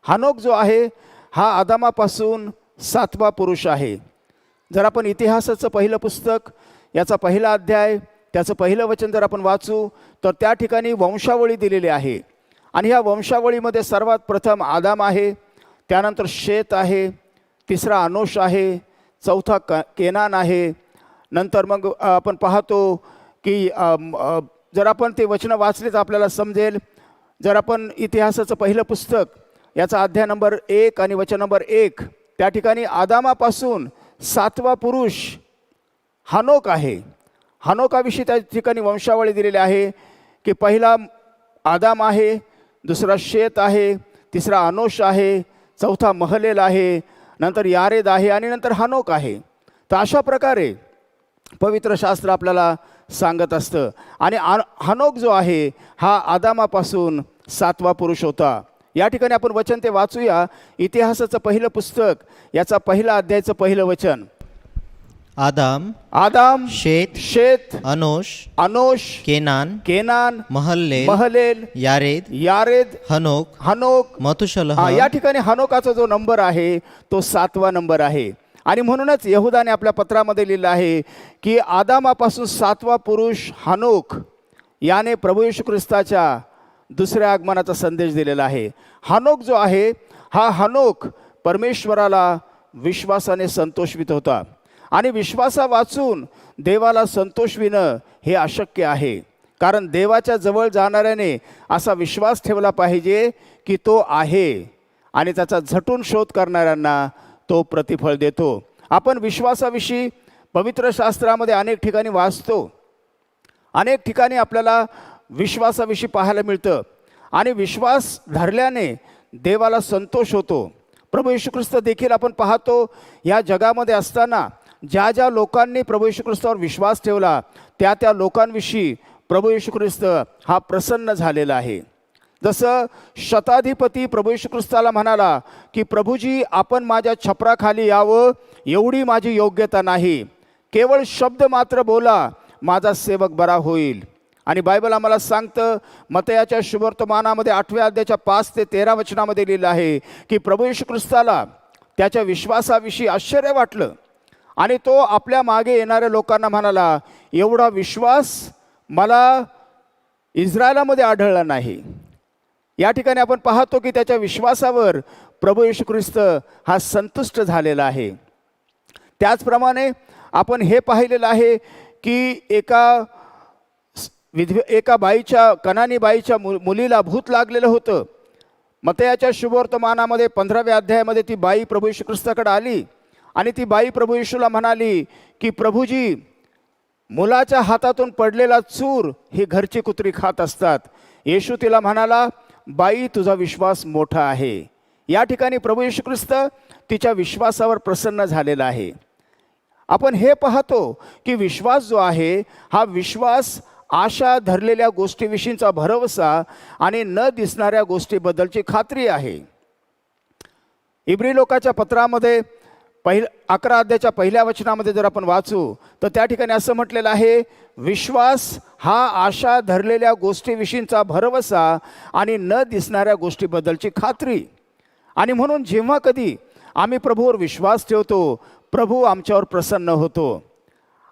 हनोक जो आहे हा आदामापासून 7वा पुरुष आहे. जर आपण इतिहासाचं पहिलं पुस्तक याचा 1 अध्याय त्याचं 1 वचन जर आपण वाचू तर त्या ठिकाणी वंशावळी दिलेली आहे. आणि ह्या वंशावळीमध्ये सर्वात प्रथम आदाम आहे, त्यानंतर शेत आहे, तिसरा अनोश आहे, चौथा केनान आहे. नंतर मग आपण पाहतो की जर आपण ते वचनं वाचले तर आपल्याला समजेल. जर आपण इतिहासाचं पहिलं पुस्तक याचा अध्याय नंबर 1 आणि वचन नंबर 1, त्या ठिकाणी आदामापासून 7वा पुरुष हनोक आहे. हनोकाविषयी त्या ठिकाणी वंशावळी दिलेली आहे की पहिला आदाम आहे, दुसरा शेत आहे, तिसरा अनोश आहे, चौथा महलेल आहे, नंतर यारेद आहे आणि नंतर हनोक आहे. तर अशा प्रकारे पवित्र शास्त्र आपल्याला सांगत असतं. आणि हनोक जो आहे हा आदामापासून 7वा पुरुष होता. या ठिकाणी आपण वचन ते वाचूया. इतिहासाचं पहिलं पुस्तक याचा 1 अध्यायाचं 1 वचन. आदाम, शेत, अनोश, केनान, महलेल, यारेद, हनोक, मतुशलह. या ठिकाणी हनोकाचा जो नंबर आहे तो 7वा नंबर आहे. आणि म्हणूनच यहूदाने आपल्या पत्रामध्ये लिहिलं आहे की आदामापासून 7वा पुरुष हनोक याने प्रभू येशू ख्रिस्ताच्या दुसऱ्या आगमनाचा संदेश दिलेला आहे. हनोक जो आहे हा हनोक परमेश्वराला विश्वासाने संतोषवित होता. आणि विश्वासा वाचून देवाला संतोषविणं हे अशक्य आहे. कारण देवाच्या जवळ जाणाऱ्याने असा विश्वास ठेवला पाहिजे की तो आहे आणि त्याचा झटून शोध करणाऱ्यांना तो प्रतिफळ देतो. आपण विश्वासाविषयी पवित्र शास्त्रामध्ये अनेक ठिकाणी वाचतो. अनेक ठिकाणी आपल्याला विश्वासाविषयी पाहायला मिळतं. आणि विश्वास धरल्याने देवाला संतोष होतो. प्रभू येशू ख्रिस्त देखील आपण पाहतो या जगामध्ये असताना ज्या ज्या लोकांनी प्रभू येशू ख्रिस्तावर विश्वास ठेवला त्या त्या लोकांविषयी प्रभू येशू ख्रिस्त हा प्रसन्न झालेला आहे. जसं शताधिपती प्रभू येशू ख्रिस्ताला म्हणाला की प्रभूजी आपण माझ्या छपराखाली यावं एवढी माझी योग्यता नाही, केवळ शब्द मात्र बोला माझा सेवक बरा होईल. आणि बायबल आम्हाला सांगतं मत्तयाच्या शुभवर्तमानामध्ये 8व्या अध्यायाच्या 5 ते 13 वचनामध्ये लिहिलं आहे की प्रभू येशू ख्रिस्ताला त्याच्या विश्वासाविषयी आश्चर्य वाटलं आणि तो आपल्या मागे येणाऱ्या लोकांना म्हणाला एवढा विश्वास मला इस्रायलामध्ये आढळला नाही. या ठिकाणी आपण पाहतो की त्याच्या विश्वासावर प्रभू येशू ख्रिस्त हा संतुष्ट झालेला आहे. त्याचप्रमाणे आपण हे पाहिलेलं आहे की एका बाईच्या कनानी बाईच्या मुलीला भूत लागलेलं होतं. मत्तयाच्या शुभवर्तमानामध्ये 15व्या अध्यायामध्ये ती बाई प्रभू येशू ख्रिस्ताकडे आली आणि ती बाई प्रभू येशूला म्हणाली की प्रभूजी मुलाच्या हातातून पडलेला चूर ही घरची कुत्री खात असतात. येशू तिला म्हणाला बाई तुझा विश्वास मोठा आहे. या ठिकाणी प्रभू येशू ख्रिस्त तिच्या विश्वासावर प्रसन्न झालेला आहे. आपण हे पाहतो की विश्वास जो आहे हा विश्वास आशा धरलेल्या गोष्टीविषयीचा भरवसा आणि न दिसणाऱ्या गोष्टीबद्दलची खात्री आहे. इब्री लोकाच्या पत्रामध्ये 11 अध्यायाच्या 1ल्या वचनामध्ये जर आपण वाचू तर त्या ठिकाणी असं म्हटलेलं आहे विश्वास हा आशा धरलेल्या गोष्टीविषयीचा भरवसा आणि न दिसणाऱ्या गोष्टीबद्दलची खात्री. आणि म्हणून जेव्हा कधी आम्ही प्रभूवर विश्वास ठेवतो प्रभू आमच्यावर प्रसन्न होतो.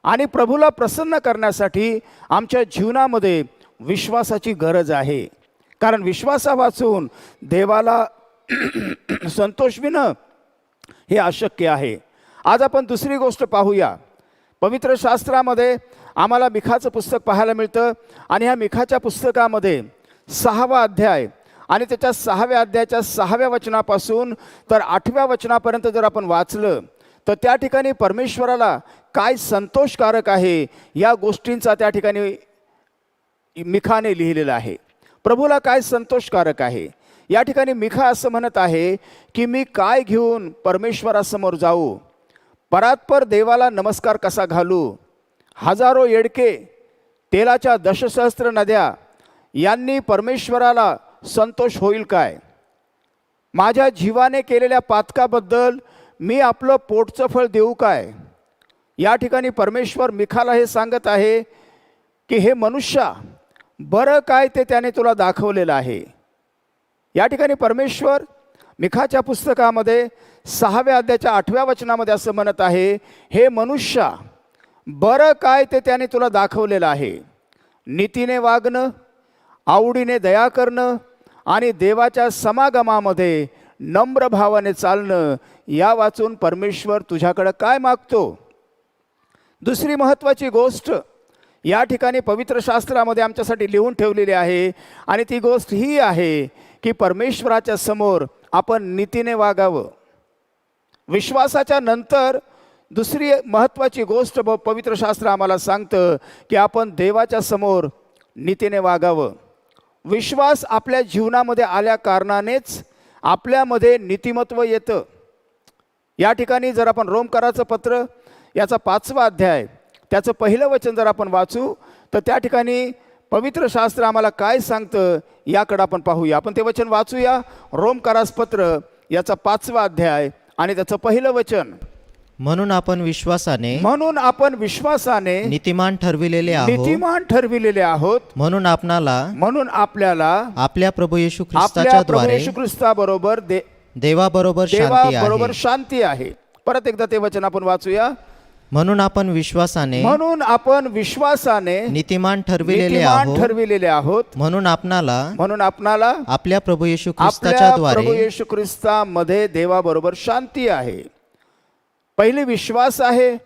आणि प्रभूला प्रसन्न करण्यासाठी आमच्या जीवनामध्ये विश्वासाची गरज आहे. कारण विश्वासा वाचून देवाला संतोषविणं हे अशक्य आहे. आज आपण दुसरी गोष्ट पाहूया. पवित्र शास्त्रामध्ये आम्हाला मिखाचं पुस्तक पाहायला मिळतं आणि ह्या मिखाच्या पुस्तकामध्ये 6वा अध्याय आणि त्याच्या 6व्या अध्यायाच्या 6व्या वचनापासून तर 8व्या वचनापर्यंत जर आपण वाचलं तर त्या ठिकाणी परमेश्वराला काय संतोषकारक आहे या गोष्टींचा त्या ठिकाणी मिखाने लिहिलेलं आहे. प्रभूला काय संतोषकारक आहे या ठिकाणी मिखा असं म्हणत आहे की मी काय घेऊन परमेश्वरासमोर जाऊ, परात्पर देवाला नमस्कार कसा घालू, हजारो येडके तेलाच्या दशसहस्त्र नद्या यांनी परमेश्वराला संतोष होईल काय, माझ्या जीवाने केलेल्या पातकाबद्दल मी आपलं पोटचं फळ देऊ काय. या ठिकाणी परमेश्वर मिखाला हे सांगत आहे की हे मनुष्या बरं काय ते त्याने तुला दाखवलेलं आहे. या ठिकाणी परमेश्वर मिखाच्या पुस्तकामध्ये 6व्या अध्यायाच्या 8व्या वचनामध्ये असं म्हणत आहे हे मनुष्या बरं काय ते त्याने तुला दाखवलेलं आहे. नीतीने वागणं, आवडीने दया करणं आणि देवाच्या समागमामध्ये नम्र भावाने चालणं या वाचून परमेश्वर तुझ्याकडं काय मागतो. दुसरी महत्त्वाची गोष्ट या ठिकाणी पवित्र शास्त्रामध्ये आमच्यासाठी लिहून ठेवलेली आहे आणि ती गोष्ट ही आहे की परमेश्वराच्या समोर आपण नीतीने वागावं. विश्वासाच्या नंतर दुसरी महत्त्वाची गोष्ट पवित्र शास्त्र आम्हाला सांगतं की आपण देवाच्या समोर नीतीने वागावं. विश्वास आपल्या जीवनामध्ये आल्या कारणानेच आपल्यामध्ये नीतिमत्व येतं. या ठिकाणी जर आपण रोमकराचं पत्र याचा 5वा अध्याय त्याचं पहिलं वचन जर आपण वाचू तर त्या ठिकाणी पवित्र शास्त्र आम्हाला काय सांगतं याकडं आपण पाहूया. आपण ते वचन वाचूया. रोमकरास पत्र याचा 5वा अध्याय आणि त्याचं पहिलं वचन. म्हणून आपण विश्वासाने नीतिमान ठरविलेले आहोत म्हणून आपल्याला आपल्या प्रभू येशू ख्रिस्ताच्या ख्रिस्ताबरोबर देवाबरोबर शांती आहे. परत एकदा ते वचन आपण वाचूया. म्हणून आपण विश्वासाने नीतिमान ठरविलेले आहोत म्हणून आपणाला आपल्या प्रभू येशू ख्रिस्तामध्ये देवाबरोबर शांती आहे. पहिली विश्वास आहे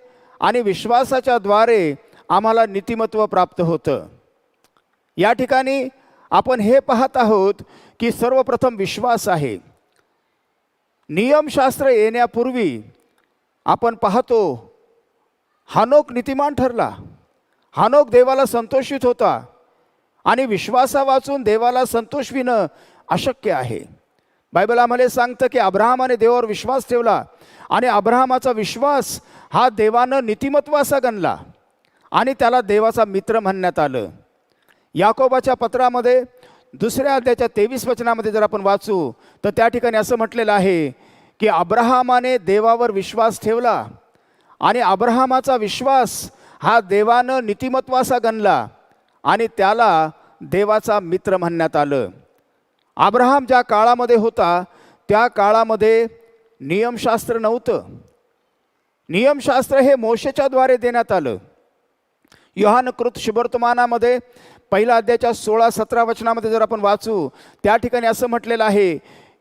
आणि विश्वासाच्या द्वारे आम्हाला नीतिमत्व प्राप्त होतं. या ठिकाणी आपण हे पाहत आहोत की सर्वप्रथम विश्वास आहे. नियमशास्त्र येण्यापूर्वी आपण पाहतो हानोक नीतिमान ठरला. हानोक देवाला संतोषित होता आणि विश्वासा वाचून देवाला संतोषविणं अशक्य आहे. बायबल आम्हाला सांगतं की अब्राहमाने देवावर विश्वास ठेवला आणि अब्राहमाचा विश्वास हा देवानं नीतिमत्व असा गणला आणि त्याला देवाचा मित्र म्हणण्यात आलं. याकोबाच्या पत्रामध्ये 2 अध्यायाच्या 23 वचनामध्ये जर आपण वाचू तर त्या ठिकाणी असं म्हटलेलं आहे की अब्राहमाने देवावर विश्वास ठेवला आणि अब्राहमाचा विश्वास हा देवानं नीतिमत्व असा गणला आणि त्याला देवाचा मित्र म्हणण्यात आलं. अब्राहम ज्या काळामध्ये होता त्या काळामध्ये नियमशास्त्र नव्हतं. नियमशास्त्र हे मोशेच्या द्वारे देण्यात आलं. योहानकृत शुभवर्तमानामध्ये 1 अध्यायाच्या 16-17 वचनामध्ये जर आपण वाचू त्या ठिकाणी असं म्हटलेलं आहे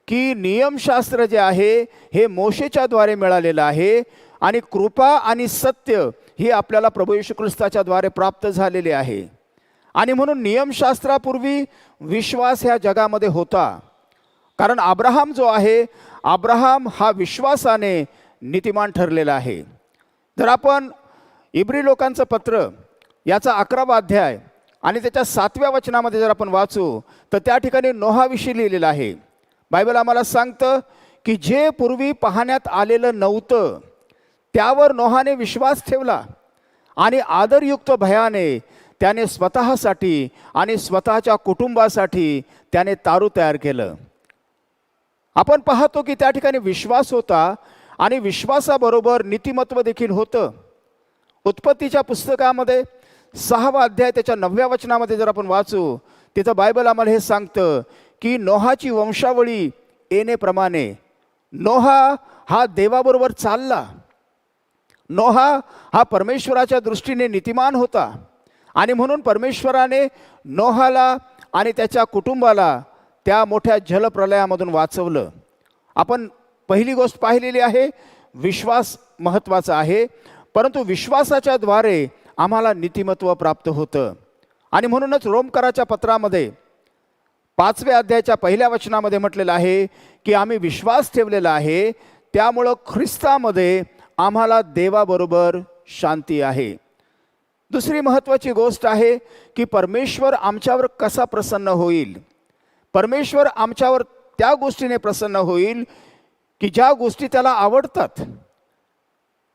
की नियमशास्त्र जे आहे हे मोशेच्या द्वारे मिळालेलं आहे आणि कृपा आणि सत्य हे आपल्याला प्रभू येशू ख्रिस्ताच्या द्वारे प्राप्त झालेले आहे. आणि म्हणून नियमशास्त्रापूर्वी विश्वास ह्या जगामध्ये होता. कारण अब्राहम जो आहे अब्राहम हा विश्वासाने नीतिमान ठरलेला आहे. जर आपण इब्री लोकांचं पत्र याचा 11वा अध्याय आणि त्याच्या 7व्या वचनामध्ये जर आपण वाचू तर त्या ठिकाणी नोहाविषयी लिहिलेलं आहे. बायबल आम्हाला सांगतं की जे पूर्वी पाहण्यात आलेलं नव्हतं त्यावर नोहाने विश्वास ठेवला आणि आदरयुक्त भयाने त्याने स्वतःसाठी आणि स्वतःच्या कुटुंबासाठी त्याने तारू तयार केलं. आपण पाहतो की त्या ठिकाणी विश्वास होता आणि विश्वासाबरोबर नीतिमत्व देखील होतं. उत्पत्तीच्या पुस्तकामध्ये 6वा अध्याय त्याच्या 9व्या वचनामध्ये जर आपण वाचू तिथं बायबल आम्हाला हे सांगतं की नोहाची वंशावळी येण्याप्रमाणे नोहा हा देवाबरोबर चालला. नोहा हा परमेश्वराच्या दृष्टीने नीतिमान होता आणि म्हणून परमेश्वराने नोहाला आणि त्याच्या कुटुंबाला त्या मोठ्या जलप्रलयामधून वाचवलं. आपण पहिली गोष्ट पाहिलेली आहे विश्वास महत्त्वाचा आहे, परंतु विश्वासाच्या द्वारे आम्हाला नीतिमत्व प्राप्त होतं. आणि म्हणूनच रोमकराच्या पत्रामध्ये 5व्या अध्यायाच्या 1ल्या वचनामध्ये म्हटलेलं आहे की आम्ही विश्वास ठेवलेला आहे त्यामुळं ख्रिस्तामध्ये आम्हाला देवाबरोबर शांती आहे. दुसरी महत्त्वाची गोष्ट आहे की परमेश्वर आमच्यावर कसा प्रसन्न होईल. परमेश्वर आमच्यावर त्या गोष्टीने प्रसन्न होईल की ज्या गोष्टी त्याला आवडतात.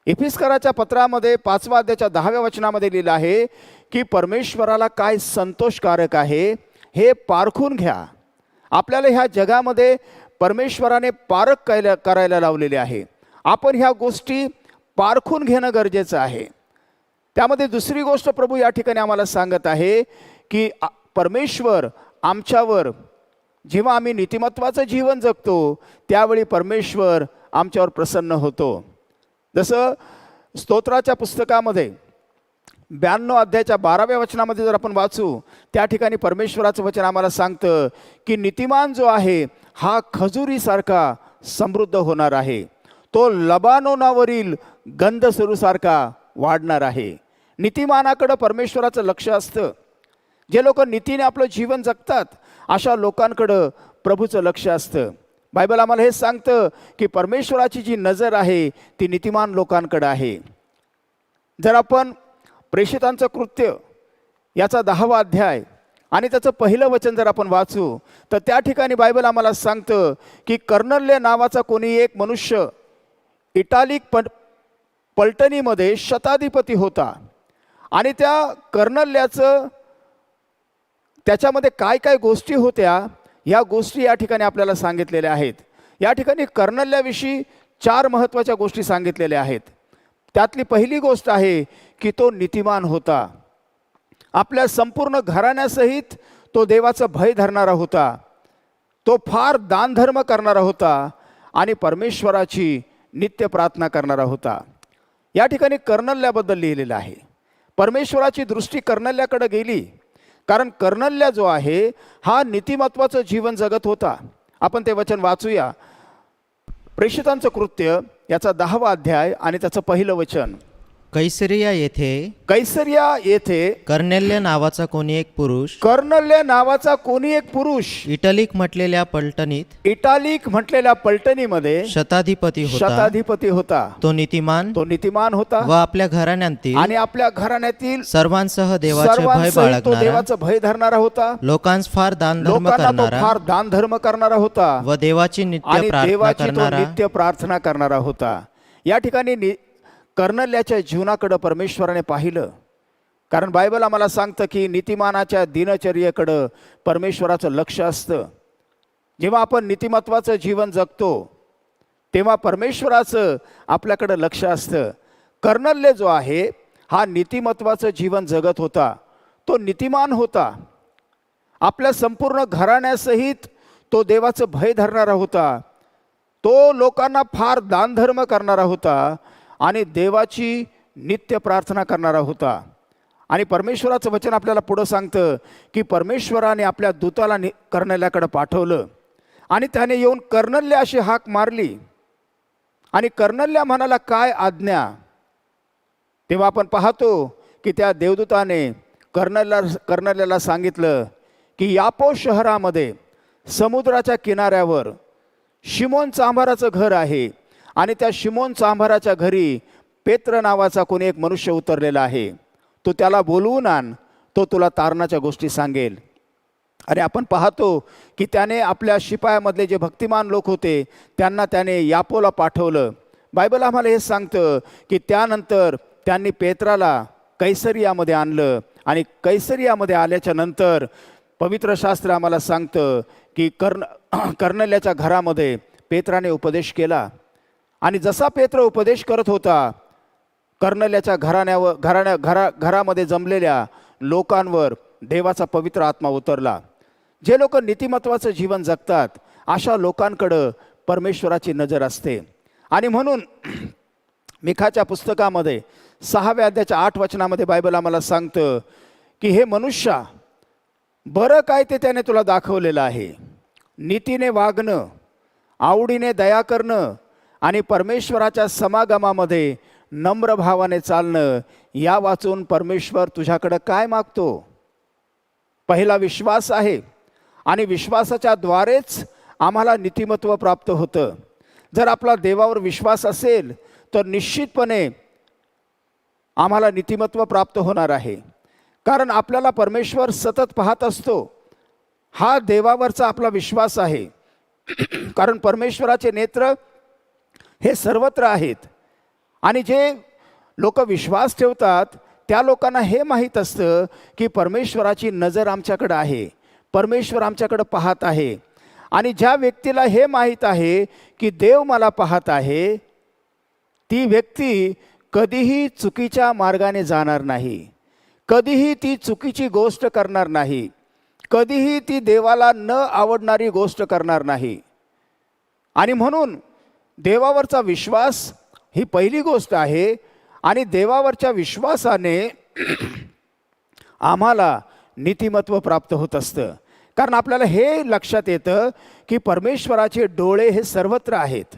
एफिसकराच्या पत्रामध्ये 5व्या अध्यायाच्या 10व्या वचनामध्ये लिहिलं आहे की परमेश्वराला काय संतोषकारक आहे हे पारखून घ्या. आपल्याला ह्या जगामध्ये परमेश्वराने पारख करायला लावलेले आहे. आपण ह्या गोष्टी पारखून घेणं गरजेचं आहे. त्यामध्ये दुसरी गोष्ट प्रभू या ठिकाणी आम्हाला सांगत आहे की परमेश्वर आमच्यावर जेव्हा आम्ही नीतिमत्वाचं जीवन जगतो त्यावेळी परमेश्वर आमच्यावर प्रसन्न होतो. जसं स्तोत्राच्या पुस्तकामध्ये 92 अध्यायाच्या 12व्या वचनामध्ये जर आपण वाचू त्या ठिकाणी परमेश्वराचं वचन आम्हाला सांगतं की नीतिमान जो आहे हा खजुरीसारखा समृद्ध होणार आहे. तो लबानोनावरील गंधसरूसारखा वाढणार आहे. नीतिमानाकडं परमेश्वराचं लक्ष असतं. जे लोक नीतीने आपलं जीवन जगतात अशा लोकांकडं प्रभूचं लक्ष असतं. बायबल आम्हाला हे सांगतं की परमेश्वराची जी नजर आहे ती नीतिमान लोकांकडं आहे. जर आपण प्रेषितांचं कृत्य याचा 10वा अध्याय आणि त्याचं पहिलं वचन जर आपण वाचू तर त्या ठिकाणी बायबल आम्हाला सांगतं की कर्नल्य नावाचा कोणी एक मनुष्य इटालिक पलटणीमध्ये शताधिपती होता आणि त्या कर्नल्याचं त्याच्यामध्ये काय काय गोष्टी होत्या ह्या गोष्टी या ठिकाणी आपल्याला सांगितलेल्या आहेत. या ठिकाणी कर्नल्याविषयी 4 महत्त्वाच्या गोष्टी सांगितलेल्या आहेत. त्यातली पहिली गोष्ट आहे की तो नीतिमान होता. आपल्या संपूर्ण घराण्यासहित तो देवाचं भय धरणारा होता. तो फार दानधर्म करणारा होता आणि परमेश्वराची नित्य प्रार्थना करणारा होता. या ठिकाणी कर्नल्याबद्दल लिहिलेलं आहे. परमेश्वराची दृष्टी कर्नल्याकडे गेली कारण कर्नल्या जो आहे हा नीतिमत्वाचं जीवन जगत होता. आपण ते वचन वाचूया. प्रेषितांचं कृत्य याचा 10वा अध्याय आणि त्याचं पहिलं वचन. कैसरिया येथे कैसरिया येथे कर्नेल्य नावाचा कोणी एक पुरुष कर्नल्य नावाचा कोणी एक पुरुष इटलिक म्हटलेल्या पलटणीत इटालिक म्हटलेल्या पलटणीमध्ये शताधिपती होता. शताधिपती होता. तो नीतिमान होता व आपल्या घराण्यातील आणि आपल्या घराण्यातील सर्वांसह देवाचे भय सर्वांसहित तो बाळगणारा, देवाचं भय धरणारा होता. लोकांस फार दानधर्म लोकांना तो करणारा फार दान धर्म करणारा होता व देवाची नित्य आणि प्रार्थना देवाची तो करणारा. नित्य प्रार्थना करणारा होता. या ठिकाणी कर्नल्याच्या जीवनाकडे परमेश्वराने पाहिलं, कारण बायबल आम्हाला सांगतं की नीतिमानाच्या दिनचर्येकडं परमेश्वराचं लक्ष असतं. जेव्हा आपण नीतिमत्वाचं जीवन जगतो तेव्हा परमेश्वराचं आपल्याकडं लक्ष असतं. कर्नल्य जो आहे हा नीतिमत्वाचं जीवन जगत होता. तो नीतिमान होता. आपल्या संपूर्ण घराण्यासहित तो देवाचं भय धरणारा होता. तो लोकांना फार दानधर्म करणारा होता आणि देवाची नित्य प्रार्थना करणारा होता. आणि परमेश्वराचं वचन आपल्याला पुढं सांगतं की परमेश्वराने आपल्या दूताला कर्नल्याकडे पाठवलं आणि त्याने येऊन कर्नल्य अशी हाक मारली आणि कर्नल्या म्हणाला, काय आज्ञा. तेव्हा आपण पाहतो की त्या देवदूताने कर्नल्याला सांगितलं की यापो शहरामध्ये समुद्राच्या किनाऱ्यावर शिमोन चांभाराचं घर आहे आणि त्या शिमोन चांभाराच्या घरी पेत्र नावाचा कोणी एक मनुष्य उतरलेला आहे. तू त्याला बोलवून आण, तो तुला तारणाच्या गोष्टी सांगेल. आणि आपण पाहतो की त्याने आपल्या शिपायामधले जे भक्तिमान लोक होते त्यांना त्याने यापोला पाठवलं. बायबल आम्हाला हे सांगतं की त्यानंतर त्यांनी पेत्राला कैसरियामध्ये आणलं आणि कैसरियामध्ये आल्याच्या नंतर पवित्र शास्त्र आम्हाला सांगतं की कर्नल्याच्या घरामध्ये पेत्राने उपदेश केला. आणि जसा पेत्र उपदेश करत होता कर्नल्याच्या घरामध्ये जमलेल्या लोकांवर देवाचा पवित्र आत्मा उतरला. जे लोक नीतिमत्वाचं जीवन जगतात अशा लोकांकडं परमेश्वराची नजर असते. आणि म्हणून मिखाच्या पुस्तकामध्ये 6व्या अध्यायाच्या 8 वचनामध्ये बायबल आम्हाला सांगतं की हे मनुष्या, बरं काय ते त्याने तुला दाखवलेलं आहे. नीतीने वागणं, आवडीने दया करणं आणि परमेश्वराच्या समागमामध्ये नम्र भावाने चालणं, या वाचून परमेश्वर तुझ्याकडं काय मागतो. पहिला विश्वास आहे आणि विश्वासाच्या द्वारेच आम्हाला नीतिमत्व प्राप्त होतं. जर आपला देवावर विश्वास असेल तर निश्चितपणे आम्हाला नीतिमत्व प्राप्त होणार आहे. कारण आपल्याला परमेश्वर सतत पाहत असतो. हा देवावरचा आपला विश्वास आहे. कारण परमेश्वराचे नेत्र हे सर्वत्र आहेत आणि जे लोक विश्वास ठेवतात त्या लोकांना हे माहीत असतं की परमेश्वराची नजर आमच्याकडं आहे, परमेश्वर आमच्याकडं पाहत आहे. आणि ज्या व्यक्तीला हे माहीत आहे की देव मला पाहत आहे, ती व्यक्ती कधीही चुकीच्या मार्गाने जाणार नाही, कधीही ती चुकीची गोष्ट करणार नाही, कधीही ती देवाला न आवडणारी गोष्ट करणार नाही. आणि म्हणून देवावरचा विश्वास ही पहिली गोष्ट आहे. आणि देवावरच्या विश्वासाने आम्हाला नीतिमत्व प्राप्त होत असतं. कारण आपल्याला हे लक्षात येतं की परमेश्वराचे डोळे हे सर्वत्र आहेत.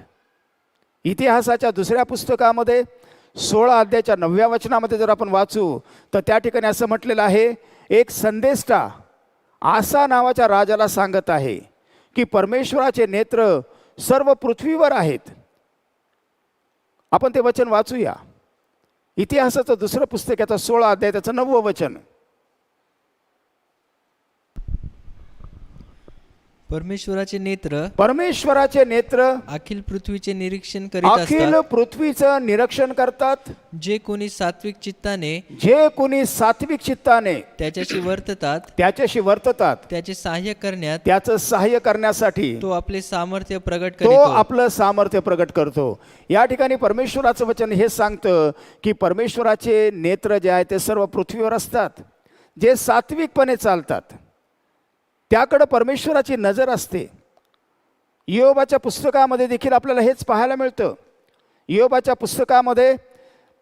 इतिहासाच्या 2ऱ्या पुस्तकामध्ये 16 अध्यायाच्या 9व्या वचनामध्ये जर आपण वाचू तर त्या ठिकाणी असं म्हटलेलं आहे, एक संदेष्टा आसा नावाच्या राजाला सांगत आहे की परमेश्वराचे नेत्र सर्व पृथ्वीवर आहेत. आपण ते वचन वाचूया. इतिहासाचं 2रं पुस्तक याचा 16 अध्याय त्याचं 9वं वचन. परमेश्वराचे नेत्र अखिल पृथ्वीचे निरीक्षण करीत अखिल असतात. पृथ्वीचं निरीक्षण करतात. जे कोणी सात्विक चित्ताने त्याच्याशी वर्ततात त्याचे सहाय्य करण्यात त्याचं सहाय्य करण्यासाठी तो आपले सामर्थ्य प्रगट तो करीतो. आपलं सामर्थ्य प्रगट करतो. या ठिकाणी परमेश्वराचं वचन हे सांगतं की परमेश्वराचे नेत्र जे आहे ते सर्व पृथ्वीवर असतात. जे सात्विकपणे चालतात त्याकडे परमेश्वराची नजर असते. इयोबाच्या पुस्तकामध्ये देखील आपल्याला हेच पाहायला मिळतं. इयोबाच्या पुस्तकामध्ये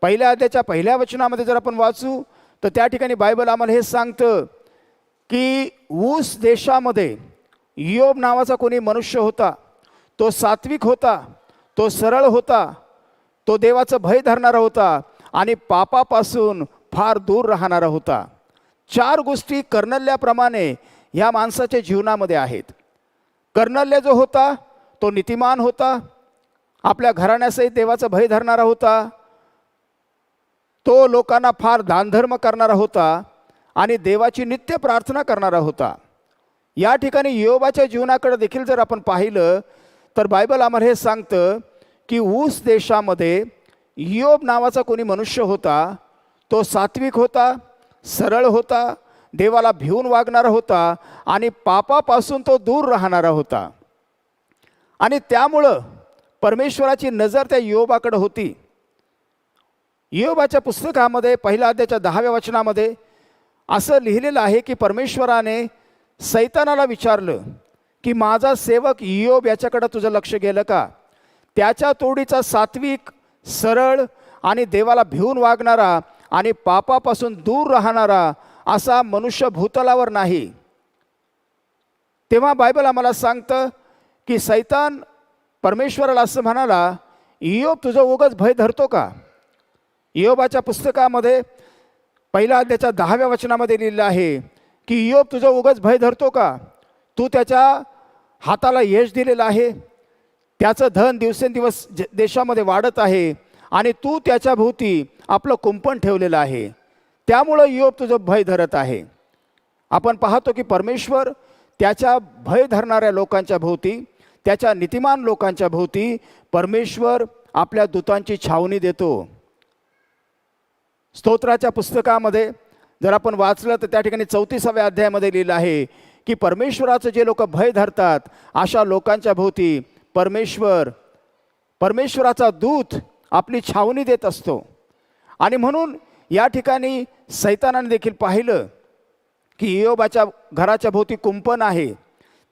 1ल्या अध्यायाच्या 1ल्या वचनामध्ये जर आपण वाचू तर त्या ठिकाणी बायबल आम्हाला हे सांगतं की ऊस देशामध्ये इयोब नावाचा कोणी मनुष्य होता. तो सात्विक होता, तो सरळ होता, तो देवाचं भय धरणारा होता आणि पापापासून फार दूर राहणारा होता. 4 गोष्टी कर्णल्याप्रमाणे ह्या माणसाच्या जीवनामध्ये आहेत. कर्णल्य जो होता तो नीतिमान होता, आपल्या घराण्यासहित देवाचं भय धरणारा होता, तो लोकांना फार दानधर्म करणारा होता आणि देवाची नित्य प्रार्थना करणारा होता. या ठिकाणी योबाच्या जीवनाकडे देखील जर आपण पाहिलं तर बायबल आम्हाला हे सांगतं की ऊस देशामध्ये योब नावाचा कोणी मनुष्य होता. तो सात्विक होता, सरळ होता, देवाला भिवून वागणारा होता आणि पापापासून तो दूर राहणारा होता. आणि त्यामुळं परमेश्वराची नजर त्या योबाकडे होती. योबाच्या पुस्तकामध्ये 1 अध्यायाच्या 10व्या वचनामध्ये असं लिहिलेलं आहे की परमेश्वराने सैतानाला विचारलं की माझा सेवक योब याच्याकडे तुझं लक्ष गेलं का? त्याच्या तोडीचा सात्विक, सरळ आणि देवाला भिवून वागणारा आणि पापापासून दूर राहणारा असा मनुष्य भूतलावर नाही. तेव्हा बायबल आम्हाला सांगतं की सैतान परमेश्वराला असं म्हणाला, योब तुझं उगाच भय धरतो का? योबाच्या पुस्तकामध्ये 1 अध्यायाच्या 10व्या वचनामध्ये लिहिलं आहे की योब तुझं उगाच भय धरतो का? तू त्याच्या हाताला यश दिलेलं आहे, त्याचं धन दिवसेंदिवस देशामध्ये वाढत आहे आणि तू त्याच्या भोवती आपलं कुंपण ठेवलेलं आहे, त्यामुळं योब तुझं भय धरत आहे. आपण पाहतो की परमेश्वर त्याच्या भय धरणाऱ्या लोकांच्या भोवती, त्याच्या नीतिमान लोकांच्या भोवती परमेश्वर आपल्या दूतांची छावणी देतो. स्तोत्राच्या पुस्तकामध्ये जर आपण वाचलं तर त्या ठिकाणी 34व्या अध्यायामध्ये लिहिलं आहे की परमेश्वराचं जे लोक भय धरतात अशा लोकांच्या भोवती परमेश्वराचा दूत आपली छावणी देत असतो. आणि म्हणून या ठिकाणी सैतानाने देखील पाहिलं की योबाच्या घराच्या भोवती कुंपण आहे,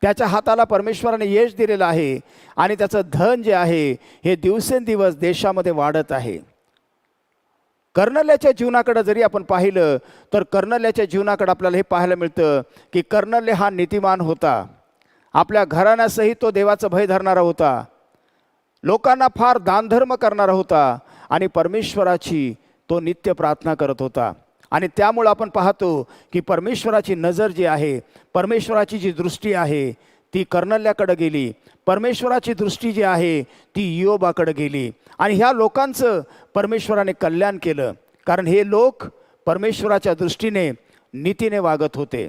त्याच्या हाताला परमेश्वराने यश दिलेलं आहे आणि त्याचं धन जे आहे हे दिवसेंदिवस देशामध्ये वाढत आहे. कर्णल्याच्या जीवनाकडे जरी आपण पाहिलं तर कर्णल्याच्या जीवनाकडे आपल्याला हे पाहायला मिळतं की कर्णल्य हा नीतिमान होता, आपल्या घराण्यासहित तो देवाचं भय धरणारा होता, लोकांना फार दानधर्म करणारा होता आणि परमेश्वराची तो नित्य प्रार्थना करत होता. आणि त्यामुळं आपण पाहतो की परमेश्वराची नजर जी आहे, परमेश्वराची जी दृष्टी आहे ती कर्णल्याकडे गेली, परमेश्वराची दृष्टी जी आहे ती योबाकडे गेली आणि ह्या लोकांचं परमेश्वराने कल्याण केलं, कारण हे लोक परमेश्वराच्या दृष्टीने नीतीने वागत होते,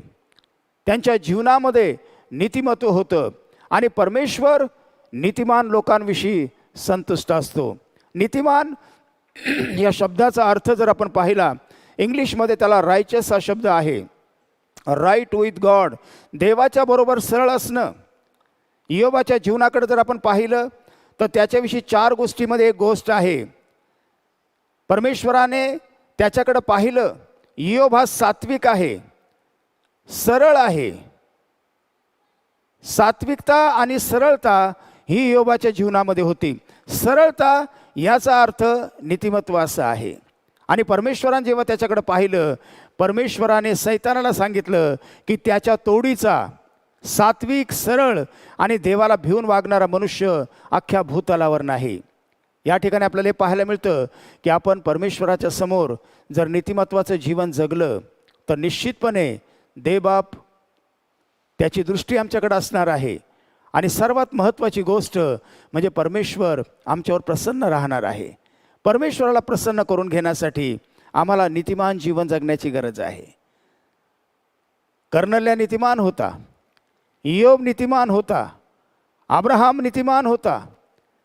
त्यांच्या जीवनामध्ये नीतिमत्व होतं आणि परमेश्वर नीतिमान लोकांविषयी संतुष्ट असतो. नीतिमान या शब्दाचा अर्थ जर आपण पाहिला, इंग्लिशमध्ये त्याला रायचस हा शब्द आहे, राईट विथ गॉड, देवाच्या बरोबर सरळ असणं. योबाच्या जीवनाकडे जर आपण पाहिलं तर त्याच्याविषयी 4 गोष्टीमध्ये एक गोष्ट आहे. परमेश्वराने त्याच्याकडे पाहिलं, योब हा सात्विक आहे, सरळ आहे. सात्विकता आणि सरळता ही योबाच्या जीवनामध्ये होती. सरळता याचा अर्थ नीतिमत्व असा आहे. आणि परमेश्वराने जेव्हा त्याच्याकडे पाहिलं, परमेश्वराने सैतानाला सांगितलं की त्याच्या तोडीचा सात्विक, सरळ आणि देवाला भिवून वागणारा मनुष्य अख्ख्या भूतलावर नाही. या ठिकाणी आपल्याला हे पाहायला मिळतं की आपण परमेश्वराच्या समोर जर नीतिमत्वाचं जीवन जगलं तर निश्चितपणे देवबाप त्याची दृष्टी आमच्याकडे असणार आहे. आणि सर्वात महत्त्वाची गोष्ट म्हणजे परमेश्वर आमच्यावर प्रसन्न राहणार आहे. परमेश्वराला प्रसन्न करून घेण्यासाठी आम्हाला नीतिमान जीवन जगण्याची गरज आहे. कर्णल्या नीतिमान होता, योब नीतिमान होता, अब्राहम नीतिमान होता,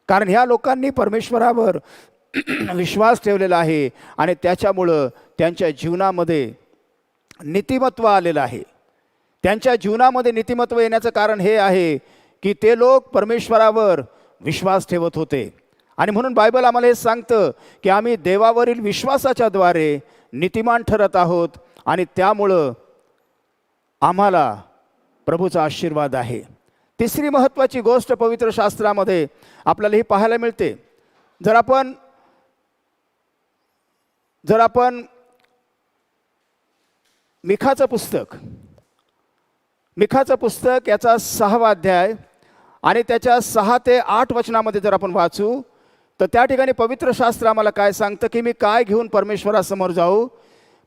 कारण ह्या लोकांनी परमेश्वरावर विश्वास ठेवलेला आहे आणि त्याच्यामुळं त्यांच्या जीवनामध्ये नीतिमत्व आलेलं आहे. त्यांच्या जीवनामध्ये नीतिमत्व येण्याचं कारण हे आहे की ते लोक परमेश्वरावर विश्वास ठेवत होते. आणि म्हणून बायबल आम्हाला हे सांगतं की आम्ही देवावरील विश्वासाच्या द्वारे नीतिमान ठरत आहोत आणि त्यामुळं आम्हाला प्रभूचा आशीर्वाद आहे. तिसरी महत्त्वाची गोष्ट पवित्र शास्त्रामध्ये आपल्याला ही पाहायला मिळते. जर आपण मिखाचं पुस्तक याचा 6वा अध्याय आणि त्याच्या 6 ते 8 वचनामध्ये जर आपण वाचू तर त्या ठिकाणी पवित्र शास्त्र आम्हाला काय सांगतं की मी काय घेऊन परमेश्वरासमोर जाऊ,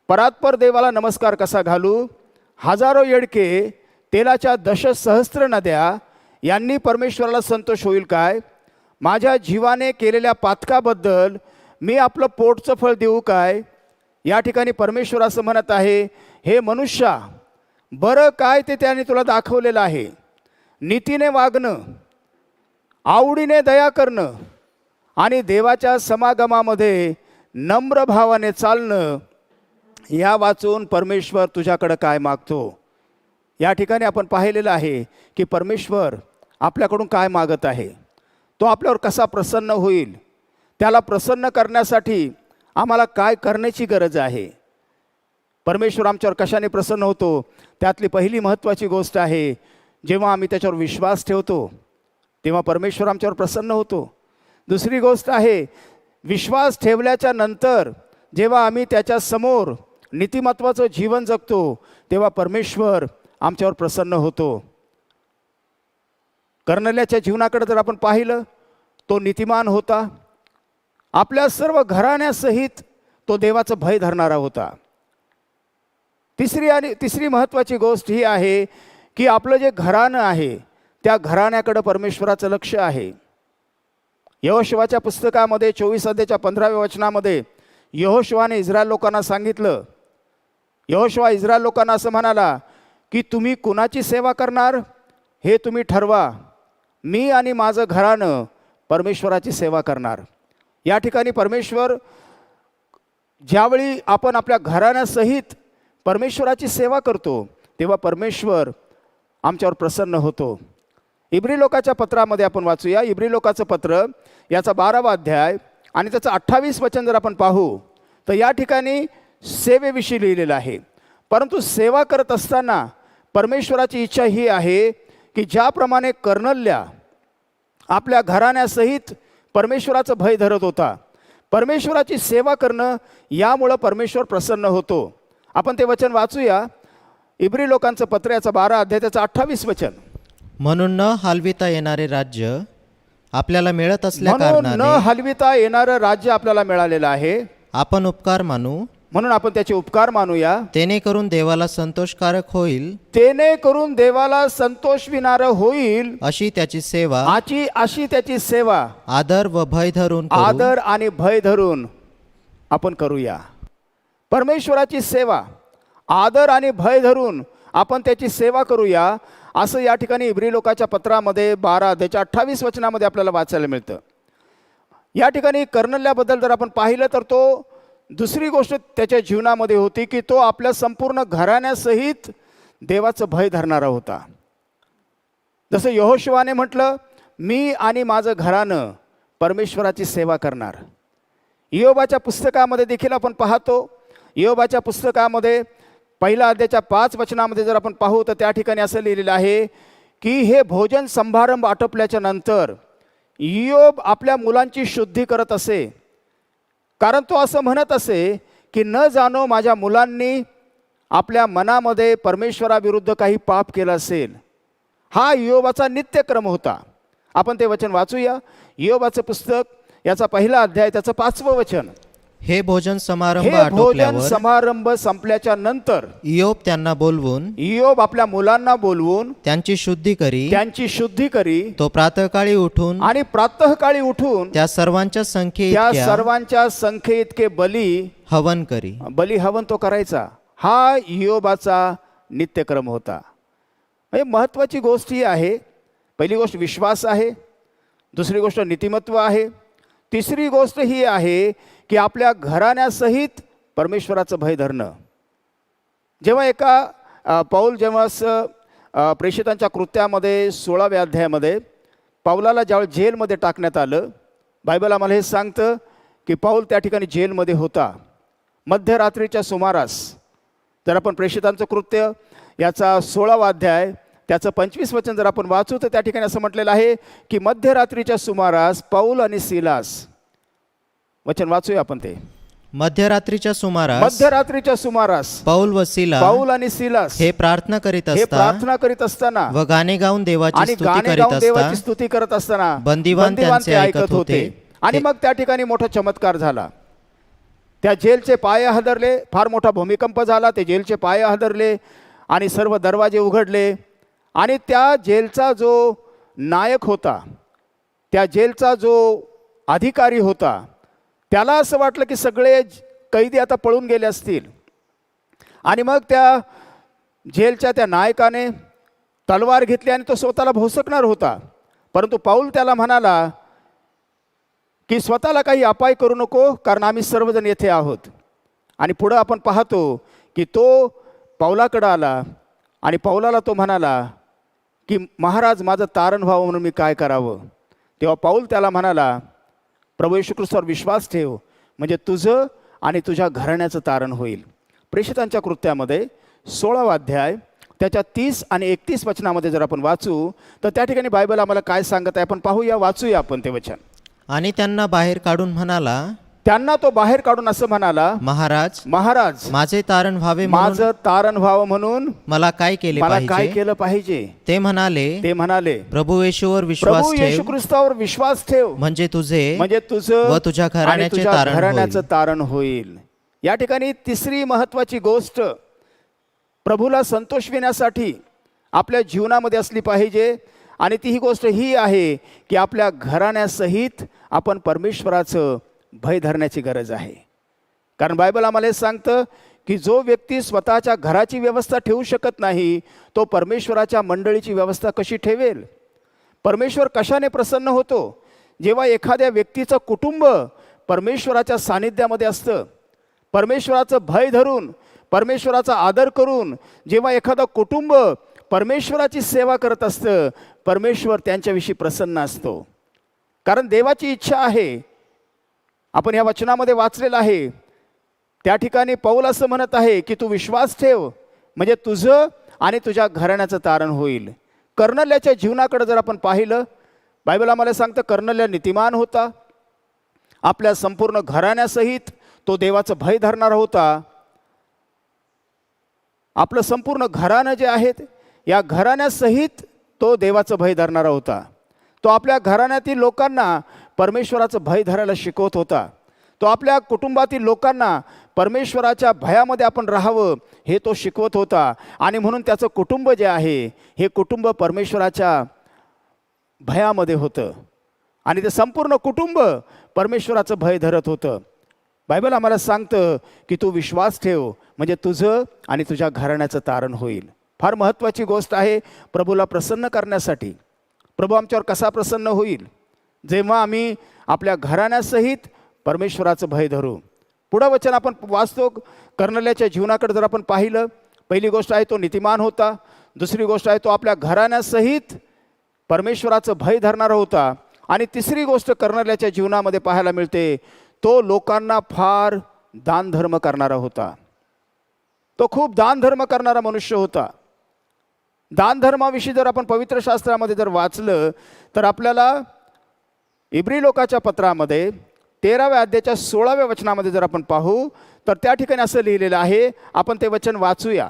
परात्पर देवाला नमस्कार कसा घालू, हजारो येडके तेलाच्या दशसहस्त्र नद्या यांनी परमेश्वराला संतोष होईल काय, माझ्या जीवाने केलेल्या पातकाबद्दल मी आपलं पोटचं फळ देऊ काय. या ठिकाणी परमेश्वर असं म्हणत आहे, हे मनुष्या, बरं काय ते त्याने तुला दाखवलेलं आहे. नीतीने वागणं, आवडीने दया करणं आणि देवाच्या समागमामध्ये नम्र भावाने चालणं, या वाचून परमेश्वर तुझ्याकडं काय मागतो. या ठिकाणी आपण पाहिलेलं आहे की परमेश्वर आपल्याकडून काय मागत आहे, तो आपल्यावर कसा प्रसन्न होईल, त्याला प्रसन्न करण्यासाठी आम्हाला काय करण्याची गरज आहे. परमेश्वर आमच्यावर कशाने प्रसन्न होतो, त्यातली पहिली महत्त्वाची गोष्ट आहे, जेव्हा आम्ही त्याच्यावर विश्वास ठेवतो तेव्हा परमेश्वर आमच्यावर प्रसन्न होतो. दुसरी गोष्ट आहे, विश्वास ठेवल्याच्या नंतर जेव्हा आम्ही त्याच्यासमोर नीतिमत्वाचं जीवन जगतो तेव्हा परमेश्वर आमच्यावर प्रसन्न होतो. कर्नेल्याच्या जीवनाकडे जर आपण पाहिलं, तो नीतिमान होता, आपल्या सर्व घराण्यासहित तो देवाचं भय धरणारा होता. तिसरी महत्त्वाची गोष्ट ही आहे की आपलं जे घराणं आहे त्या घराण्याकडं परमेश्वराचं लक्ष आहे. यहोशुवाच्या पुस्तकामध्ये 24 अध्यायाच्या 15व्या वचनामध्ये यहोशुवाने इस्रायल लोकांना सांगितलं, यहोशुवा इस्रायल लोकांना असं म्हणाला की तुम्ही कुणाची सेवा करणार हे तुम्ही ठरवा, मी आणि माझं घराणं परमेश्वराची सेवा करणार. या ठिकाणी परमेश्वर, ज्यावेळी आपण आपल्या घराण्यासहित परमेश्वराची सेवा करतो तेव्हा परमेश्वर आमच्यावर प्रसन्न होतो. इब्री लोकाच्या पत्रामध्ये आपण वाचूया. इब्री लोकाचं पत्र याचा 12वा अध्याय आणि त्याचं 28 वचन जर आपण पाहू तर या ठिकाणी सेवेविषयी लिहिलेलं आहे. परंतु सेवा करत असताना परमेश्वराची इच्छा ही आहे की ज्याप्रमाणे कर्नेल्या आपल्या घराण्यासहित परमेश्वराचं भय धरत होता, परमेश्वराची सेवा करणं, यामुळं परमेश्वर प्रसन्न होतो. आपण ते वचन वाचूया. इब्री लोकांचं पत्र याचा 12 अध्याय त्याचं 28 वचन. म्हणून न हलविता येणारे राज्य आपल्याला मिळत असल्या म्हणून न कारणाने हलविता येणारं राज्य आपल्याला मिळालेलं आहे, आपण उपकार मानू, म्हणून आपण त्याचे उपकार मानूया. तेने करून देवाला संतोषकारक होईल तेने करून देवाला संतोष विणारं होईल अशी त्याची सेवा, अशी त्याची सेवा आदर व भय धरून करू. आदर आणि भय धरून आपण करूया. परमेश्वराची सेवा आदर आणि भय धरून आपण त्याची सेवा करूया, असं या ठिकाणी इब्री लोकाच्या पत्रामध्ये 12 अध्यायाच्या 28 वचनामध्ये आपल्याला वाचायला मिळतं. या ठिकाणी कर्नेल्याबद्दल जर आपण पाहिलं तर तो दुसरी गोष्ट त्याच्या जीवनामध्ये होती की तो आपल्या संपूर्ण घराण्यासहित देवाचं भय धरणारा होता. जसं यहोशुवाने म्हटलं, मी आणि माझं घराणं परमेश्वराची सेवा करणार. इयोबाच्या पुस्तकामध्ये देखील आपण पाहतो. इयोबाच्या पुस्तकामध्ये 1 अध्यायाच्या 5 वचनामध्ये जर आपण पाहू तर त्या ठिकाणी असं लिहिलेलं आहे की हे भोजन समारंभ आटोपल्याच्या नंतर इयोब आपल्या मुलांची शुद्धी करत असे, कारण तो असं म्हणत असे की न जाणो माझ्या मुलांनी आपल्या मनामध्ये परमेश्वराविरुद्ध काही पाप केलं असेल. हा इयोबाचा नित्यक्रम होता. आपण ते वचन वाचूया. इयोबाचं पुस्तक याचा 1 अध्याय त्याचं 5वं वचन. हे भोजन समारंभ हे भोजन आटोपल्यावर समारंभ संपल्याच्या नंतर इयोब त्यांना बोलवून इयोब आपल्या मुलांना बोलवून त्यांची शुद्धी करी. तो प्रातःकाळी उठून आणि प्रातःकाळी उठून त्या सर्वांच्या संख्ये इतके बली हवन तो करायचा. हा इयोबाचा नित्यक्रम होता. म्हणजे महत्त्वाची गोष्ट ही आहे. पहिली गोष्ट विश्वास आहे, दुसरी गोष्ट नीतिमत्व आहे, तिसरी गोष्ट ही आहे की आपल्या घराण्यासहित परमेश्वराचं भय धरणं. जेव्हा जेव्हा प्रेषितांच्या कृत्यामध्ये 16व्या अध्यायामध्ये पाऊलाला ज्यावेळी जेलमध्ये टाकण्यात आलं, बायबल आम्हाला हे सांगतं की पाऊल त्या ठिकाणी जेलमध्ये होता. मध्यरात्रीच्या सुमारास जर आपण प्रेषितांचं कृत्य याचा 16वा अध्याय त्याचं 25 वचन जर आपण वाचू तर त्या ठिकाणी असं म्हटलेलं आहे की मध्यरात्रीच्या सुमारास पौल आणि सिलास, वचन वाचूया आपण ते. मध्यरात्रीच्या सुमारास मध्यरात्रीच्या सुमारास पौल व सिला पाऊल आणि सिलास हे प्रार्थना करीत हे असता प्रार्थना करीत असताना व गाणे गाऊन देवाची आणि स्तुती गाणे करीत गाऊन असता देवाची स्तुती करत असताना बंदिवान त्यांचे ऐकत होते. आणि मग त्या ठिकाणी मोठा चमत्कार झाला. त्या जेलचे पाय हादरले, फार मोठा भूमिकंप झाला, ते जेलचे पाय हादरले आणि सर्व दरवाजे उघडले आणि त्या जेलचा जो नायक होता, त्या जेलचा जो अधिकारी होता, त्याला असं वाटलं की सगळे कैदी आता पळून गेले असतील. आणि मग त्या जेलच्या त्या नायकाने तलवार घेतली आणि तो स्वतःला भोसकणार होता. परंतु पाऊल त्याला म्हणाला की स्वतःला काही अपाय करू नको, कारण आम्ही सर्वजण येथे आहोत. आणि पुढं आपण पाहतो की तो पाऊलाकडं आला आणि पाऊलाला तो म्हणाला की महाराज, माझं तारण व्हावं म्हणून मी काय करावं. तेव्हा पाऊल त्याला म्हणाला, प्रभू येशू ख्रिस्तावर विश्वास ठेव, म्हणजे तुझं आणि तुझ्या घराण्याचं तारण होईल. प्रेषितांच्या कृत्यामध्ये 16वा अध्याय त्याच्या 30 आणि 31 वचनामध्ये जर आपण वाचू तर त्या ठिकाणी बायबल आम्हाला काय सांगत आहे आपण पाहूया, वाचूया आपण ते वचन. आणि त्यांना बाहेर काढून म्हणाला, त्यांना तो बाहेर काढून असं म्हणाला, महाराज, महाराज, माझे तारण व्हावे म्हणून माझं तारण व्हावं म्हणून मला काय केले मला काय पाहिजे. केलं पाहिजे. ते म्हणाले, प्रभू येशूवर विश्वास येशू ठेव, ख्रिस्तावर विश्वास ठेव, म्हणजे तुझे म्हणजे तुझं व तुझ्या आणि घराण्याचे तुझ्या तारण घराण्याचं होईल. तारण होईल. या ठिकाणी तिसरी महत्वाची गोष्ट प्रभूला संतोषविण्यासाठी आपल्या जीवनामध्ये असली पाहिजे आणि ती ही गोष्ट ही आहे की आपल्या घराण्यासहित आपण परमेश्वराचं भय धरण्याची गरज आहे. कारण बायबल आम्हाला हे सांगतं की जो व्यक्ती स्वतःच्या घराची व्यवस्था ठेवू शकत नाही तो परमेश्वराच्या मंडळीची व्यवस्था कशी ठेवेल. परमेश्वर कशाने प्रसन्न होतो, जेव्हा एखाद्या व्यक्तीचं कुटुंब परमेश्वराच्या सानिध्यामध्ये असतं. परमेश्वराचं भय धरून, परमेश्वराचा आदर करून जेव्हा एखादं कुटुंब परमेश्वराची सेवा करत असतं, परमेश्वर त्यांच्याविषयी प्रसन्न असतो. कारण देवाची इच्छा आहे, आपण या वचनामध्ये वाचलेलं आहे. त्या ठिकाणी पौल असं म्हणत आहे की तू विश्वास ठेव, म्हणजे तुझं आणि तुझ्या घराण्याचं तारण होईल. कर्नेल्याच्या जीवनाकडे जर आपण पाहिलं, बायबल आम्हाला सांगतं कर्नेल्या नीतिमान होता. आपल्या संपूर्ण घराण्यासहित तो देवाचं भय धरणारा होता. आपलं संपूर्ण घराणं जे आहेत, या घराण्यासहित तो देवाचं भय धरणारा होता. तो आपल्या घराण्यातील लोकांना परमेश्वराचं भय धरायला शिकवत होता. तो आपल्या कुटुंबातील लोकांना परमेश्वराच्या भयामध्ये आपण राहावं हे तो शिकवत होता. आणि म्हणून त्याचं कुटुंब जे आहे हे कुटुंब परमेश्वराच्या भयामध्ये होतं आणि ते संपूर्ण कुटुंब परमेश्वराचं भय धरत होतं. बायबल आम्हाला सांगतं की तू विश्वास ठेव, म्हणजे तुझं आणि तुझ्या घराण्याचं तारण होईल. फार महत्त्वाची गोष्ट आहे प्रभूला प्रसन्न करण्यासाठी. प्रभू आमच्यावर कसा प्रसन्न होईल, जेव्हा आम्ही आपल्या घराण्यासहित परमेश्वराचं भय धरू. पुढं वचन आपण वाचतो, कर्नेल्याच्या जीवनाकडे जर आपण पाहिलं, पहिली गोष्ट आहे तो नीतिमान होता. दुसरी गोष्ट आहे तो आपल्या घराण्यासहित परमेश्वराचं भय धरणारा होता. आणि तिसरी गोष्ट कर्नेल्याच्या जीवनामध्ये पाहायला मिळते, तो लोकांना फार दानधर्म करणारा होता. तो खूप दानधर्म करणारा मनुष्य होता. दानधर्माविषयी जर आपण पवित्र शास्त्रामध्ये जर वाचलं तर आपल्याला इब्री लोकाच्या पत्रामध्ये 13व्या अध्यायाच्या 16व्या वचनामध्ये जर आपण पाहू तर त्या ठिकाणी असं लिहिलेलं आहे. आपण ते वचन वाचूया.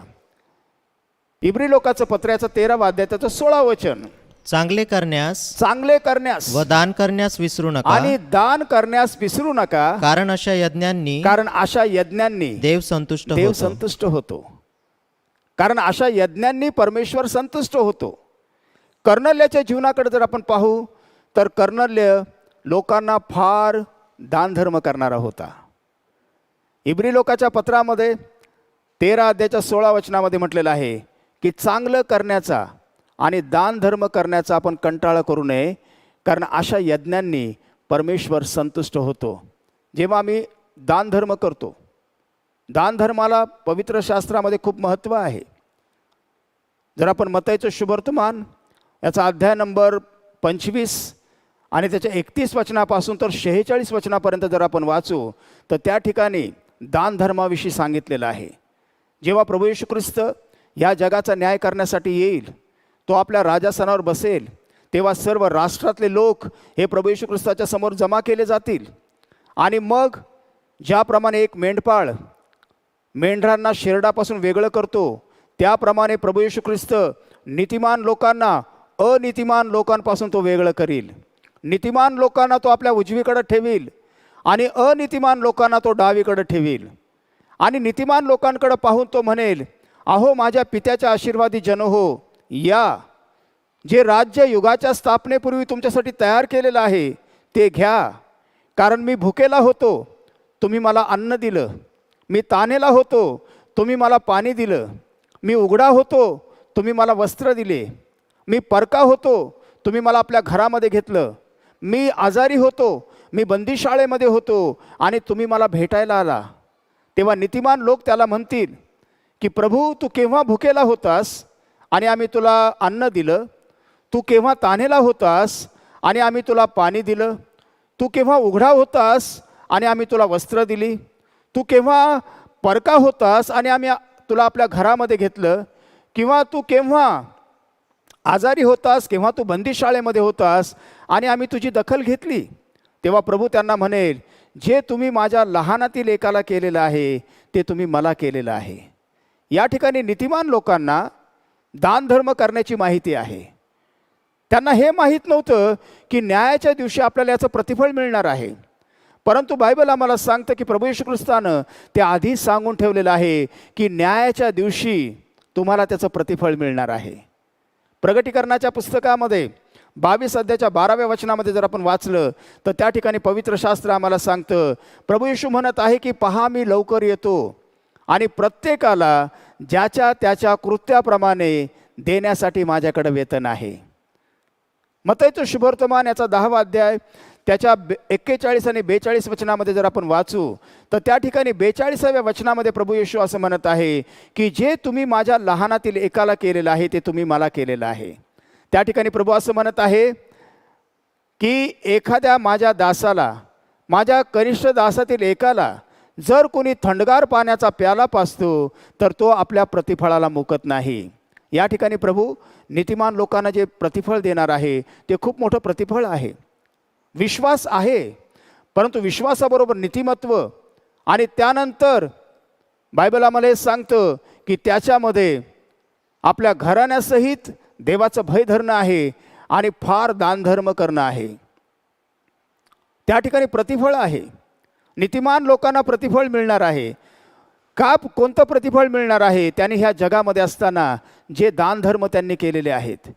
इब्री लोकाचं पत्राचं 13वा अध्याय त्याचं 16 वचन. चांगले करण्यास व दान करण्यास विसरू नका, आणि दान करण्यास विसरू नका, कारण अशा यज्ञांनी देव संतुष्ट संतुष्ट होतो. कारण अशा यज्ञांनी परमेश्वर संतुष्ट होतो. कर्नेल्याच्या जीवनाकडे जर आपण पाहू तर कर्नेल्य लोकांना फार दानधर्म करणारा होता. इब्री लोकाच्या पत्रामध्ये 13 अध्यायाच्या 16 वचनामध्ये म्हटलेलं आहे की चांगलं करण्याचा आणि दानधर्म करण्याचा आपण कंटाळा करू नये, कारण अशा यज्ञांनी परमेश्वर संतुष्ट होतो. जेव्हा आम्ही दानधर्म करतो, दानधर्माला पवित्र शास्त्रामध्ये खूप महत्त्व आहे. जर आपण मत्तईचं शुभवर्तमान याचा अध्याय नंबर 25 आणि त्याच्या 31 वचनापासून तर 46 वचनापर्यंत जर आपण वाचू तर त्या ठिकाणी दानधर्माविषयी सांगितलेलं आहे. जेव्हा प्रभू येशू ख्रिस्त या जगाचा न्याय करण्यासाठी येईल, तो आपल्या राजासनावर बसेल, तेव्हा सर्व राष्ट्रातले लोक हे प्रभू येशू ख्रिस्ताच्या समोर जमा केले जातील. आणि मग ज्याप्रमाणे एक मेंढपाळ मेंढरांना शेरडापासून वेगळं करतो, त्याप्रमाणे प्रभू येशू ख्रिस्त नीतिमान लोकांना अनीतिमान लोकांपासून तो वेगळं करील. नीतिमान लोकांना तो आपल्या उजवीकडे ठेवील आणि अनीतिमान लोकांना तो डावीकडे ठेवील. आणि नीतिमान लोकांकडे पाहून तो म्हणेल, अहो माझ्या पित्याच्या आशीर्वादी जन हो, या, जे राज्य युगाच्या स्थापनेपूर्वी तुमच्यासाठी तयार केलेलं आहे ते घ्या. कारण मी भुकेला होतो, तुम्ही मला अन्न दिलं. मी तानेला होतो, तुम्ही मला पाणी दिलं. मी उघडा होतो, तुम्ही मला वस्त्र दिले. मी परका होतो, तुम्ही मला आपल्या घरामध्ये घेतलं. मी आजारी होतो, मी बंदीशाळेमध्ये होतो आणि तुम्ही मला भेटायला आला. तेव्हा नीतिमान लोक त्याला म्हणतील की प्रभू, तू केव्हा भुकेला होतास आणि आम्ही तुला अन्न दिलं? तू केव्हा तानेला होतास आणि आम्ही तुला पाणी दिलं? तू केव्हा उघडा होतास आणि आम्ही तुला वस्त्र दिली? तू केव्हा परका होतास आणि आम्ही तुला आपल्या घरामध्ये घेतलं? किंवा तू केव्हा आजारी होतास, केव्हा तू बंदीशाळेमध्ये होतास आणि आम्ही तुझी दखल घेतली? तेव्हा प्रभू त्यांना म्हणेल, जे तुम्ही माझ्या लहानातील एकाला केलेलं आहे ते तुम्ही मला केलेलं आहे. या ठिकाणी नीतिमान लोकांना दानधर्म करण्याची माहिती आहे. त्यांना हे माहीत नव्हतं की न्यायाच्या दिवशी आपल्याला याचं प्रतिफळ मिळणार आहे. परंतु बायबल आम्हाला सांगतं की प्रभू येशू ख्रिस्तानं ते आधीच सांगून ठेवलेलं आहे की न्यायाच्या दिवशी तुम्हाला त्याचं प्रतिफळ मिळणार आहे. प्रगटीकरणाच्या पुस्तकामध्ये 22 अध्यायाच्या 12व्या वचनामध्ये जर आपण वाचलं तर त्या ठिकाणी पवित्र शास्त्र आम्हाला सांगतं, प्रभू येशू म्हणत आहे की पहा मी लवकर येतो आणि प्रत्येकाला ज्याच्या त्याच्या कृत्याप्रमाणे देण्यासाठी माझ्याकडे वेतन आहे. मत्तईचं शुभवर्तमान याचा 10वा अध्याय त्याच्या 41 आणि 42 वचनामध्ये जर आपण वाचू तर त्या ठिकाणी 42व्या वचनामध्ये प्रभू येशू असं म्हणत आहे की जे तुम्ही माझ्या लहानातील एकाला केलेलं आहे ते तुम्ही मला केलेलं आहे. त्या ठिकाणी प्रभू असं म्हणत आहे की एखाद्या माझ्या दासाला, माझ्या कनिष्ठ दासातील एकाला जर कोणी थंडगार पाण्याचा प्याला पाजतो तर तो आपल्या प्रतिफळाला मुकत नाही. या ठिकाणी प्रभू नीतिमान लोकांना जे प्रतिफळ देणार आहे ते खूप मोठं प्रतिफळ आहे. विश्वास आहे, परंतु विश्वासाबरोबर नीतिमत्व आणि त्यानंतर बायबल आम्हाला हे सांगतं की त्याच्यामध्ये आपल्या घराण्यासहित देवाचं भय धरणं आहे आणि फार दानधर्म करणं आहे. त्या ठिकाणी प्रतिफळ आहे. नीतिमान लोकांना प्रतिफळ मिळणार आहे. का कोणतं प्रतिफळ मिळणार आहे? त्यांनी ह्या जगामध्ये असताना जे दानधर्म त्यांनी केलेले आहेत,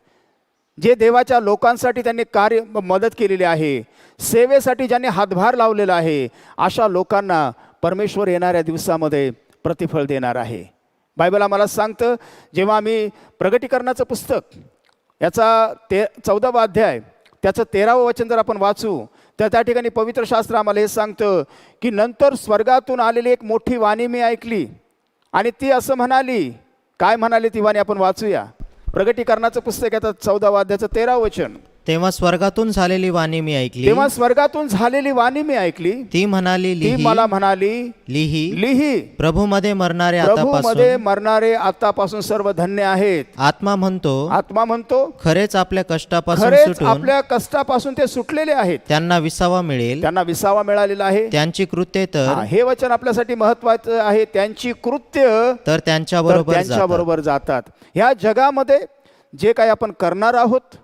जे देवाच्या लोकांसाठी त्यांनी कार्य मदत केलेली आहे, सेवेसाठी ज्यांनी हातभार लावलेला आहे, अशा लोकांना परमेश्वर येणाऱ्या दिवसामध्ये प्रतिफळ देणार आहे. बायबल आम्हाला सांगतं, जेव्हा आम्ही प्रगटीकरणाचं पुस्तक याचा 14वा अध्याय त्याचं 13वं वचन जर आपण वाचू तर त्या ठिकाणी पवित्र शास्त्र आम्हाला हे सांगतं की नंतर स्वर्गातून आलेली एक मोठी वाणी मी ऐकली आणि ती असं म्हणाली. काय म्हणाली ती वाणी? आपण वाचूया. प्रगटीकरणाचं पुस्तक याचं 14वा अध्यायाचं 13वं वचन. तेव्हा स्वर्गातून झालेली वाणी मी ऐकली. तेव्हा स्वर्गातून झालेली वाणी मी ऐकली. ती म्हणाली, ती लिही, मला म्हणाली, लिही, लिही, प्रभूमध्ये मरणारे प्रभूमध्ये आतापासून मरणारे आतापासून सर्व धन्य आहेत. आत्मा म्हणतो खरेच आपल्या कष्टापासून खरेच सुटून आपल्या कष्टापासून ते सुटलेले आहेत. त्यांना विसावा मिळेल. त्यांना विसावा मिळालेला आहे. त्यांची कृत्ये हे वचन आपल्यासाठी महत्वाचं आहे. त्यांची कृत्य तर त्यांच्या बरोबर जातात. ह्या जगामध्ये जे काही आपण करणार आहोत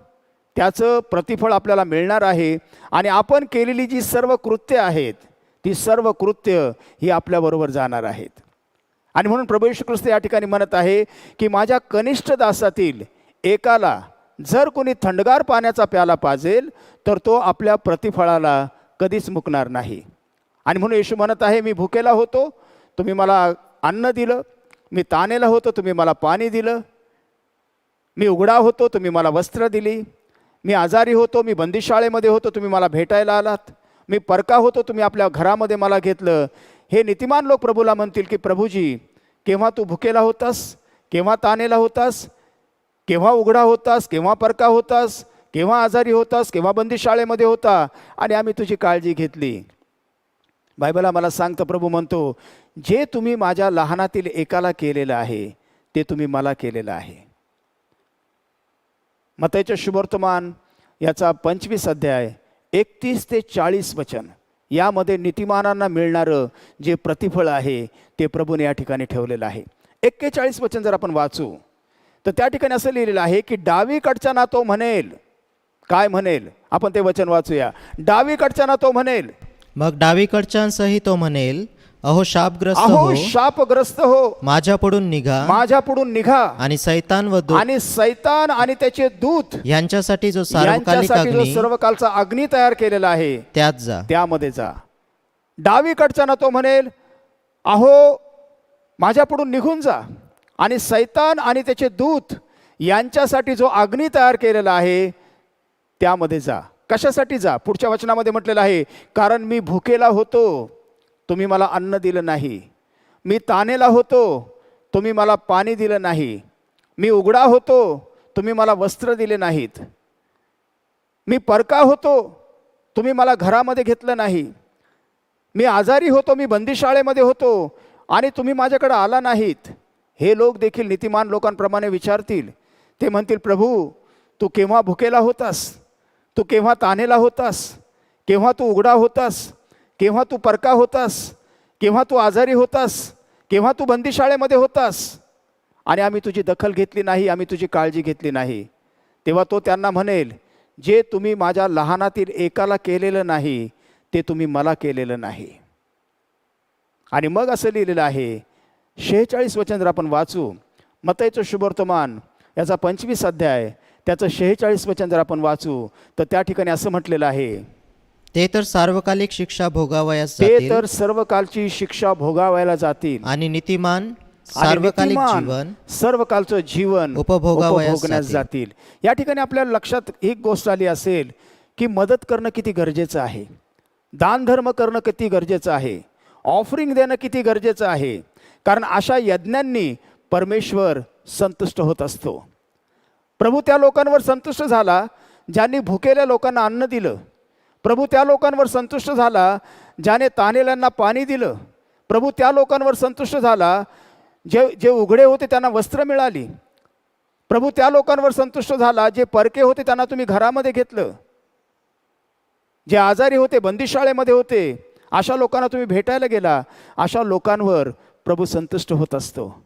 त्याचं प्रतिफळ आपल्याला मिळणार आहे. आणि आपण केलेली जी सर्व कृत्य आहेत ती सर्व कृत्य ही आपल्याबरोबर जाणार आहेत. आणि म्हणून प्रभू येशू ख्रिस्त या ठिकाणी म्हणत आहे की माझ्या कनिष्ठ दासातील एकाला जर कोणी थंडगार पाण्याचा प्याला पाजेल तर तो आपल्या प्रतिफळाला कधीच मुकणार नाही. आणि म्हणून येशू म्हणत आहे, मी भुकेला होतो, तुम्ही मला अन्न दिलं. मी तानेला होतो, तुम्ही मला पाणी दिलं. मी उघडा होतो, तुम्ही मला वस्त्र दिली. मी आजारी होतो, मी बंदीशाळेमध्ये होतो, तुम्ही मला भेटायला आलात. मी परका होतो, तुम्ही आपल्या घरामध्ये मला घेतलं. हे नीतिमान लोक प्रभूला म्हणतील की प्रभूजी, केव्हा तू भुकेला होतास, केव्हा तानेला होतास, केव्हा उघडा होतास, केव्हा परका होतास, केव्हा आजारी होतास, केव्हा बंदीशाळेमध्ये होता आणि आम्ही तुझी काळजी घेतली. बायबल आम्हाला सांगतं, प्रभू म्हणतो, जे तुम्ही माझ्या लहानातील एकाला केलेलं आहे ते तुम्ही मला केलेलं आहे. मत्तईचं शुभवर्तमान याचा 25 अध्याय 31 ते 40 वचन. यामध्ये नीतिमानांना मिळणारं जे प्रतिफळ आहे ते प्रभूने या ठिकाणी ठेवलेलं आहे. 41 वचन जर आपण वाचू तर त्या ठिकाणी असं लिहिलेलं आहे की डावीकडच्याना तो म्हणेल. काय म्हणेल? आपण ते वचन वाचूया. डावीकडच्याना तो म्हणेल. मग डावीकडच्यांसही तो म्हणेल, अहो शापग्रस्त अहो हो, शापग्रस्त हो, माझ्यापुढून निघा, माझ्या पुढून निघा. आणि सैतान व दूत आणि सैतान आणि त्याचे दूत यांच्यासाठी जो सार्वकालिक यांच्यासाठी जो अग्नी सर्वकालचा अग्नी तयार केलेला आहे त्यात जा. त्यामध्ये जा. डावीकडच्याना तो म्हणेल, अहो माझ्या पुढून निघून जा. आणि सैतान आणि त्याचे दूत यांच्यासाठी जो अग्नी तयार केलेला आहे त्यामध्ये जा. कशासाठी जा? पुढच्या वचनामध्ये म्हटलेलं आहे, कारण मी भुकेला होतो, तुम्ही मला अन्न दिलं नाही. मी तानेला होतो, तुम्ही मला पाणी दिलं नाही. मी उघडा होतो, तुम्ही मला वस्त्र दिले नाहीत. मी परका होतो, तुम्ही मला घरामध्ये घेतलं नाही. मी आजारी होतो, मी बंदिशाळेमध्ये होतो आणि तुम्ही माझ्याकडे आला नाहीत. हे लोक देखील नीतिमान लोकांप्रमाणे विचारतील. ते म्हणतील, प्रभू तू केव्हा भुकेला होतास? तू केव्हा तानेला होतास? केव्हा तू उघडा होतास? केव्हा तू परका होतास? केव्हा तू आजारी होतास? केव्हा तू बंदिशाळेमध्ये होतास? आणि आम्ही तुझी दखल घेतली नाही, आम्ही तुझी काळजी घेतली नाही. तेव्हा तो त्यांना म्हणेल, जे तुम्ही माझ्या लहानातील एकाला केलेलं नाही ते तुम्ही मला केलेलं नाही. आणि मग असं लिहिलेलं आहे, 46 वचन जर आपण वाचू, मत्तईचं शुभवर्तमान याचा 25 अध्याय त्याचं 46 वचन जर आपण वाचू तर त्या ठिकाणी असं म्हटलेलं आहे, ते तर सार्वकालिक शिक्षा भोगावयास ते जातील, तर सर्वकालची शिक्षा भोगावायला जातील. आणि नीतिमान आणि सार्वकालिक नीतिमान जीवन सर्वकालचं जीवन उपभोगावयास उपभोगण्यास जातील. या ठिकाणी आपल्याला लक्षात एक गोष्ट आली असेल की मदत करणं किती गरजेचं आहे, दान धर्म करणं किती गरजेचं आहे, ऑफरिंग देणं किती गरजेचं आहे. कारण अशा यज्ञांनी परमेश्वर संतुष्ट होत असतो. प्रभू त्या लोकांवर संतुष्ट झाला ज्यांनी भुकेल्या लोकांना अन्न दिलं. प्रभू त्या लोकांवर संतुष्ट झाला ज्याने तानेल्यांना पाणी दिलं. प्रभू त्या लोकांवर संतुष्ट झाला जे उघडे होते त्यांना वस्त्र मिळाली. प्रभू त्या लोकांवर संतुष्ट झाला जे परके होते त्यांना तुम्ही घरामध्ये घेतलं. जे आजारी होते, बंदिशाळेमध्ये होते, अशा लोकांना तुम्ही भेटायला गेला. अशा लोकांवर प्रभू संतुष्ट होत असतो.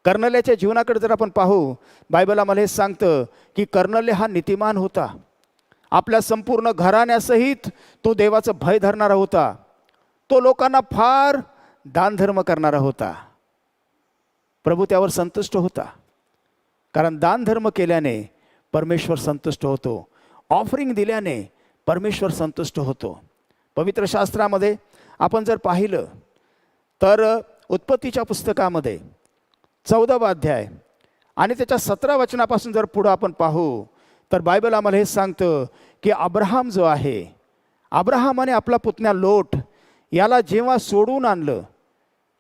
कर्नल्याच्या जीवनाकडे जर आपण पाहू, बायबल आम्हाला हे सांगतं की कर्नल्य हा नीतिमान होता. आपल्या संपूर्ण घराण्यासहित तो देवाचं भय धरणारा होता. तो लोकांना फार दानधर्म करणारा होता. प्रभू त्यावर संतुष्ट होता, कारण दानधर्म केल्याने परमेश्वर संतुष्ट होतो. ऑफरिंग दिल्याने परमेश्वर संतुष्ट होतो. पवित्र शास्त्रामध्ये आपण जर पाहिलं तर उत्पत्तीच्या पुस्तकामध्ये 14वा अध्याय आणि त्याच्या 17 वचनापासून जर पुढं आपण पाहू तर बायबल आम्हाला हे सांगतं की अब्राहम जो आहे, अब्राहमाने आपला पुतण्या लोट याला जेव्हा सोडून आणलं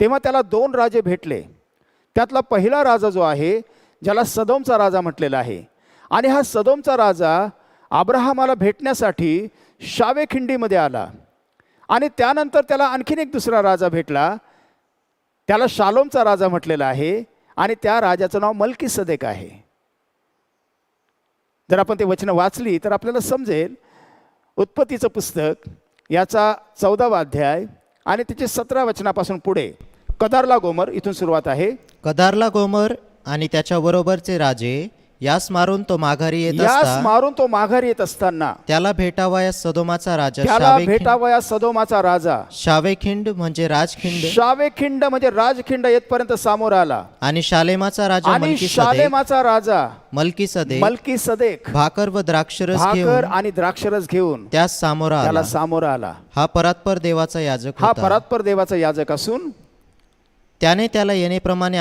तेव्हा त्याला 2 राजे भेटले. त्यातला पहिला राजा जो आहे, ज्याला सदोमचा राजा म्हटलेला आहे, आणि हा सदोमचा राजा अब्राहमाला भेटण्यासाठी शावेखिंडीमध्ये आला. आणि त्यानंतर त्याला आणखीन एक दुसरा राजा भेटला, त्याला शालोमचा राजा म्हटलेला आहे, आणि त्या राजाचं नाव मल्कीसदेक आहे. जर आपण ते वचनं वाचली तर आपल्याला समजेल. उत्पत्तीचं पुस्तक याचा 14वा अध्याय आणि त्याचे 17 वचनापासून पुढे. कदारला गोमर इथून सुरुवात आहे. कदारला गोमर आणि त्याच्याबरोबरचे राजे यास मारून तो माघारी येत असताना त्याला भेटावयास सदोमाचा राजा शावेखिंड म्हणजे राजखिंड येतपर्यंत समोर आला. आणि शालेमाचा राजा मल्कीसदेक भाकर व द्राक्षरस घेऊन त्यास सामोर आला. हा परात्पर देवाचा याजक असून त्याने त्याला येण्याप्रमाणे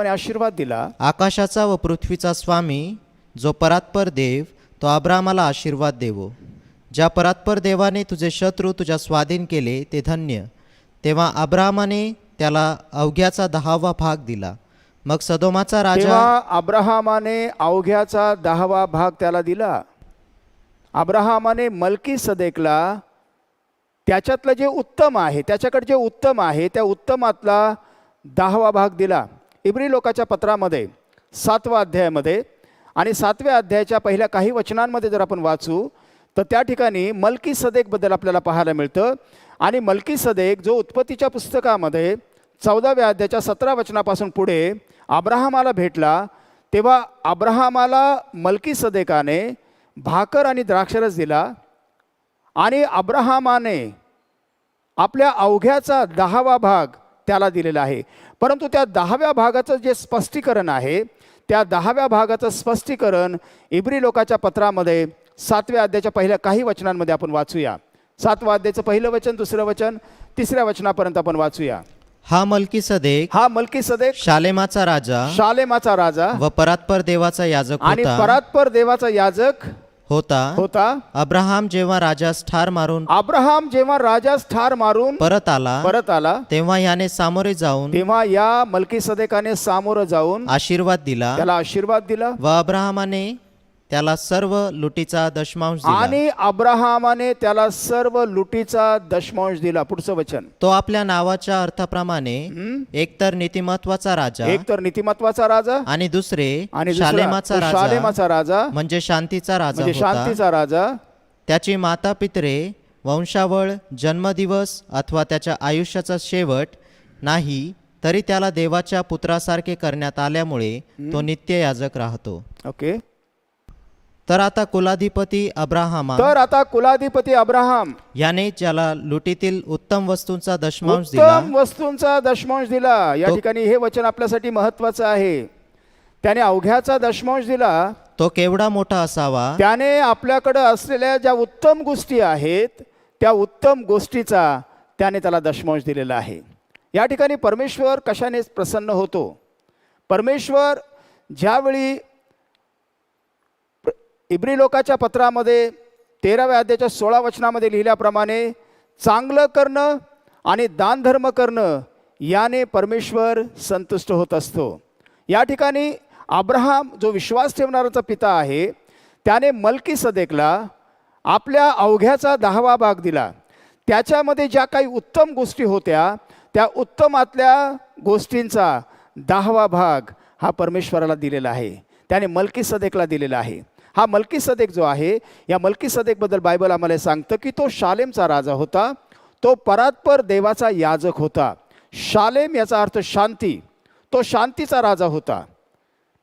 आशीर्वाद दिला. आकाशाचा व पृथ्वीचा स्वामी जो परात्पर देव तो अब्रामाला आशीर्वाद देवो. ज्या परात्पर देवाने तुझे शत्रू तुझ्या स्वाधीन केले ते धन्य. तेव्हा अब्रामाने त्याला अवघ्याचा 10वा भाग दिला. मग सदोमाचा राजा अब्राहमाने अवघ्याचा 10वा भाग त्याला दिला. अब्राहमाने मल्कीसदेकला त्याच्यातलं जे उत्तम आहे, त्याच्याकडे जे उत्तम आहे त्या उत्तमातला 10वा भाग दिला. इब्री लोकाच्या पत्रामध्ये 7व्या अध्यायामध्ये आणि 7व्या अध्यायाच्या पहिल्या काही वचनांमध्ये जर आपण वाचू तर त्या ठिकाणी मल्कीसदेकबद्दल आपल्याला पाहायला मिळतं. आणि मल्कीसदेक जो उत्पत्तीच्या पुस्तकामध्ये 14व्या अध्यायाच्या 17 वचनापासून पुढे अब्राहमाला भेटला, तेव्हा अब्राहमाला मल्कीसदेकाने भाकर आणि द्राक्षरस दिला आणि अब्राहमाने आपल्या अवघ्याचा 10वा भाग त्याला दिलेला आहे. परंतु त्या 10व्या भागाचं जे स्पष्टीकरण आहे, त्या 10व्या भागाचं स्पष्टीकरण इब्री लोकाच्या पत्रामध्ये 7व्या अध्यायाच्या पहिल्या काही वचनांमध्ये आपण वाचूया. 7व्या अध्यायाचं पहिलं वचन, दुसरं वचन, 3ऱ्या वचनापर्यंत आपण वाचूया. हा मल्कीसदेक शालेमाचा राजा व परात्पर देवाचा याजक आणि परात्पर देवाचा याजक होता. अब्राहाम जेव्हा राजास ठार मारून परत आला तेव्हा याने सामोरे जाऊन या मल्कीसदेकाने सामोरं जाऊन आशीर्वाद दिला, त्याला आशीर्वाद दिला व अब्राहमाने त्याला सर्व लुटीचा दशमांश दिला. आणि अब्राहमाने त्याला सर्व लुटीचा दशमांश दिला. पुढचं वचन, तो आपल्या नावाच्या अर्थाप्रमाणे एकतर नीतिमत्वाचा राजा आणि दुसरे शालेमाचा राजा म्हणजे शांतीचा राजा. त्याची माता पितरे, वंशावळ, जन्मदिवस अथवा त्याच्या आयुष्याचा शेवट नाही, तरी त्याला देवाच्या पुत्रासारखे करण्यात आल्यामुळे तो नित्य याजक राहतो. ओके. तर आता कुलाधिपती अब्राहाम याने ज्याला लुटीतील उत्तम वस्तूंचा दशमांश दिला. या ठिकाणी हे वचन आपल्यासाठी महत्वाचं आहे. त्याने अवघ्याचा दशमांश दिला. तो केवढा मोठा असावा. त्याने आपल्याकडे असलेल्या ज्या उत्तम गोष्टी आहेत त्या उत्तम गोष्टीचा त्याने त्याला दशमांश दिलेला आहे. या ठिकाणी परमेश्वर कशाने प्रसन्न होतो. परमेश्वर ज्यावेळी इब्री लोकाच्या पत्रामध्ये 13व्या अध्यायाच्या 16 वचनामध्ये लिहिल्याप्रमाणे चांगलं करणं आणि दानधर्म करणं याने परमेश्वर संतुष्ट होत असतो. या ठिकाणी अब्राहम जो विश्वास ठेवणाराचा पिता आहे, त्याने मल्कीसदेकला आपल्या अवघ्याचा 10वा भाग दिला. त्याच्यामध्ये ज्या काही उत्तम गोष्टी होत्या त्या उत्तमातल्या गोष्टींचा 10वा भाग हा परमेश्वराला दिलेला आहे. त्याने मल्कीसदेकला दिलेला आहे. हा मल्कीसदेक जो आहे, या मल्कीसदेकबद्दल बायबल आम्हाला सांगतं की तो शालेमचा राजा होता. तो परात्पर देवाचा याजक होता. शालेम याचा अर्थ शांती. तो शांतीचा राजा होता.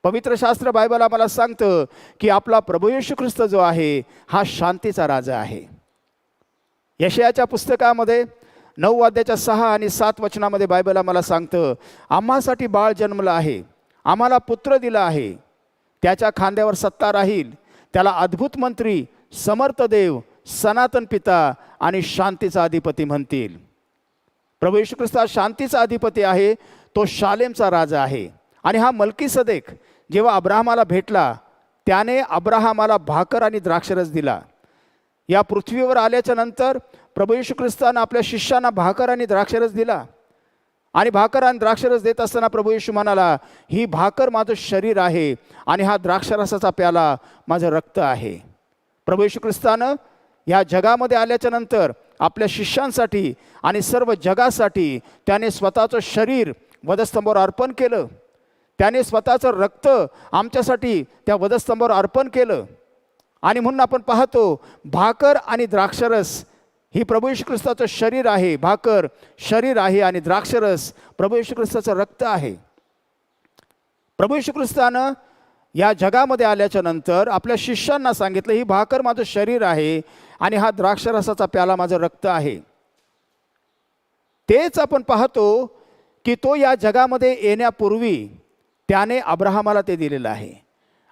पवित्र शास्त्र बायबल आम्हाला सांगतं की आपला प्रभू येशू ख्रिस्त जो आहे हा शांतीचा राजा आहे. यशायाच्या पुस्तकामध्ये 9 अध्यायाच्या 6 आणि 7 वचनामध्ये बायबल आम्हाला सांगतं, आम्हासाठी बाळ जन्मलं आहे, आम्हाला पुत्र दिला आहे, त्याच्या खांद्यावर सत्ता राहील, त्याला अद्भुत मंत्री, समर्थ देव, सनातन पिता आणि शांतीचा अधिपती म्हणतील. प्रभू येशू ख्रिस्त हा शांतीचा अधिपती आहे. तो शालेमचा राजा आहे. आणि हा मल्कीसदेक जेव्हा अब्राहमाला भेटला, त्याने अब्राहमाला भाकर आणि द्राक्षरस दिला. या पृथ्वीवर आल्याच्या नंतर प्रभू येशू ख्रिस्तानं आपल्या शिष्यांना भाकर आणि द्राक्षरस दिला. आणि भाकर आणि द्राक्षरस देत असताना प्रभू येशू म्हणाला, ही भाकर माझं शरीर आहे आणि हा द्राक्षरसाचा प्याला माझं रक्त आहे. प्रभू येशू ख्रिस्तानं या जगामध्ये आल्याच्या नंतर आपल्या शिष्यांसाठी आणि सर्व जगासाठी त्याने स्वतःचं शरीर वधस्तंभावर अर्पण केलं. त्याने स्वतःचं रक्त आमच्यासाठी त्या वधस्तंभावर अर्पण केलं. आणि म्हणून आपण पाहतो, भाकर आणि द्राक्षरस ही प्रभू येशू ख्रिस्ताचं शरीर आहे. भाकर शरीर आहे आणि द्राक्षरस प्रभू येशू ख्रिस्ताचं रक्त आहे. प्रभू येशू ख्रिस्तानं या जगामध्ये आल्याच्या नंतर आपल्या शिष्यांना सांगितलं, ही भाकर माझं शरीर आहे आणि हा द्राक्षरसाचा प्याला माझं रक्त आहे. तेच आपण पाहतो की तो या जगामध्ये येण्यापूर्वी त्याने अब्राहमाला ते दिलेलं आहे.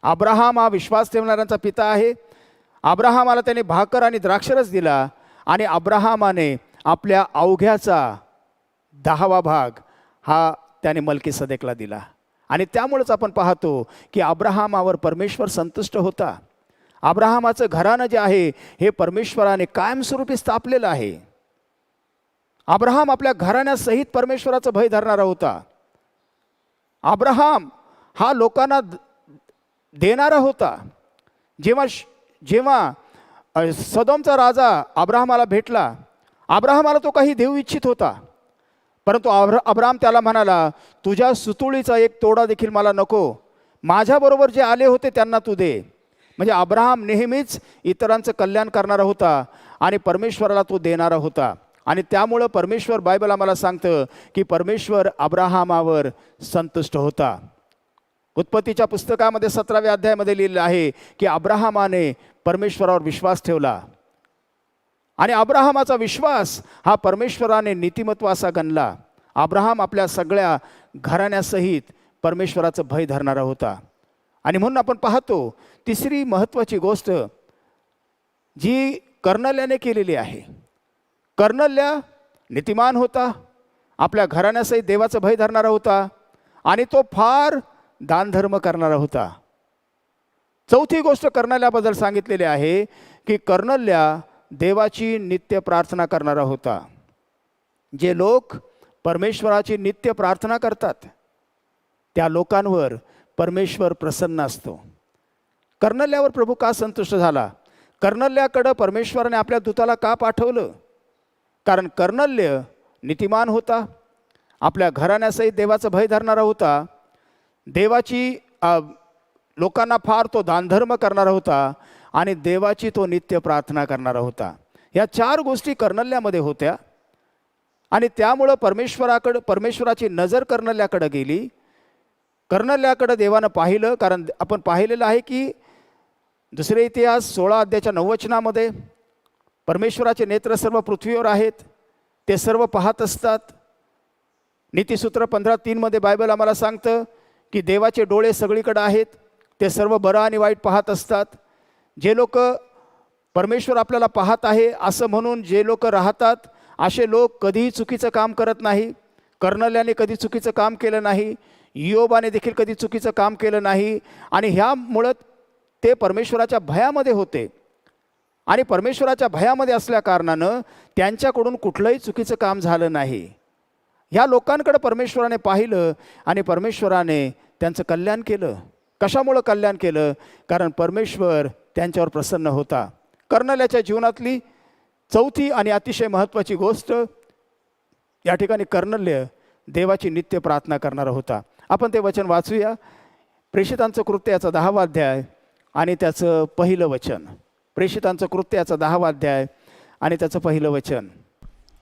अब्राहम हा विश्वास ठेवणाऱ्यांचा पिता आहे. अब्राहमाला त्याने भाकर आणि द्राक्षरस दिला आणि अब्राहमाने आपल्या अवघ्याचा 10वा भाग हा त्याने मल्कीसदेकला दिला. आणि त्यामुळेच आपण पाहतो की अब्राहमावर परमेश्वर संतुष्ट होता. अब्राहमाचं घराणं जे आहे हे परमेश्वराने कायमस्वरूपी स्थापलेलं आहे. अब्राहम आपल्या घराण्यासहित परमेश्वराचं भय धरणारा होता. अब्राहम हा लोकांना देणारा होता. जेव्हा सदोमचा राजा अब्राहमाला भेटला, अब्राहमाला तो काही देऊ इच्छित होता, परंतु अब्राहम त्याला म्हणाला, तुझ्या सुतुळीचा एक तोडा देखील मला नको, माझ्याबरोबर जे आले होते त्यांना तू दे. म्हणजे अब्राहम नेहमीच इतरांचं कल्याण करणारा होता आणि परमेश्वराला तो देणारा होता. आणि त्यामुळं परमेश्वर, बायबल आम्हाला सांगतं की परमेश्वर अब्राहमावर संतुष्ट होता. उत्पत्तीच्या पुस्तकामध्ये 17व्या अध्यायामध्ये लिहिलेलं आहे की अब्राहमाने परमेश्वरावर विश्वास ठेवला आणि अब्राहमाचा विश्वास हा परमेश्वराने नीतिमत्व असा गणला. अब्राहम आपल्या सगळ्या घराण्यासहित परमेश्वराचं भय धरणारा होता. आणि म्हणून आपण पाहतो तिसरी महत्त्वाची गोष्ट जी कर्नल्याने केलेली आहे. कर्नल्या नीतिमान होता, आपल्या घराण्यासहित देवाचं भय धरणारा होता आणि तो फार दानधर्म करणारा होता. चौथी गोष्ट कर्नल्याबद्दल सांगितलेली आहे की कर्नल्या देवाची नित्य प्रार्थना करणारा होता. जे लोक परमेश्वराची नित्य प्रार्थना करतात त्या लोकांवर परमेश्वर प्रसन्न असतो. कर्नल्यावर प्रभू का संतुष्ट झाला? कर्नल्याकडं परमेश्वराने आपल्या दूताला का पाठवलं? कारण कर्नल्य नीतिमान होता, आपल्या घराण्यासहित देवाचं भय धरणारा होता, देवाची लोकांना फार तो दानधर्म करणारा होता आणि देवाची तो नित्य प्रार्थना करणारा होता. ह्या 4 गोष्टी कर्नल्यामध्ये होत्या आणि त्यामुळं परमेश्वराची नजर कर्नल्याकडे गेली. कर्नल्याकडे देवानं पाहिलं. कारण आपण पाहिलेलं आहे की दुसरे इतिहास 16 अध्यायाच्या 9 वचनामध्ये परमेश्वराचे नेत्र सर्व पृथ्वीवर आहेत, ते सर्व पाहत असतात. नीतिसूत्र 15:3 बायबल आम्हाला सांगतं की देवाचे डोळे सगळीकडे आहेत, ते सर्व बरं आणि वाईट पाहत असतात. जे लोक परमेश्वर आपल्याला पाहत आहे असं म्हणून जे लोक राहतात असे लोक कधीही चुकीचं काम करत नाही. कर्नल्याने कधी चुकीचं काम केलं नाही, योबाने देखील कधी चुकीचं काम केलं नाही आणि ह्यामुळं ते परमेश्वराच्या भयामध्ये होते. आणि परमेश्वराच्या भयामध्ये असल्या कारणानं त्यांच्याकडून कुठलंही चुकीचं काम झालं नाही. ह्या लोकांकडे परमेश्वराने पाहिलं आणि परमेश्वराने त्यांचं कल्याण केलं. कशामुळं कल्याण केलं? कारण परमेश्वर त्यांच्यावर प्रसन्न होता. कर्नल्याच्या जीवनातली चौथी आणि अतिशय महत्त्वाची गोष्ट या ठिकाणी कर्नल्य देवाची नित्य प्रार्थना करणारा होता. आपण ते वचन वाचूया. प्रेषितांचं कृत्य याचा 10वा अध्याय आणि त्याचं पहिलं वचन. प्रेषितांचं कृत्य याचा 10वा अध्याय आणि त्याचं पहिलं वचन.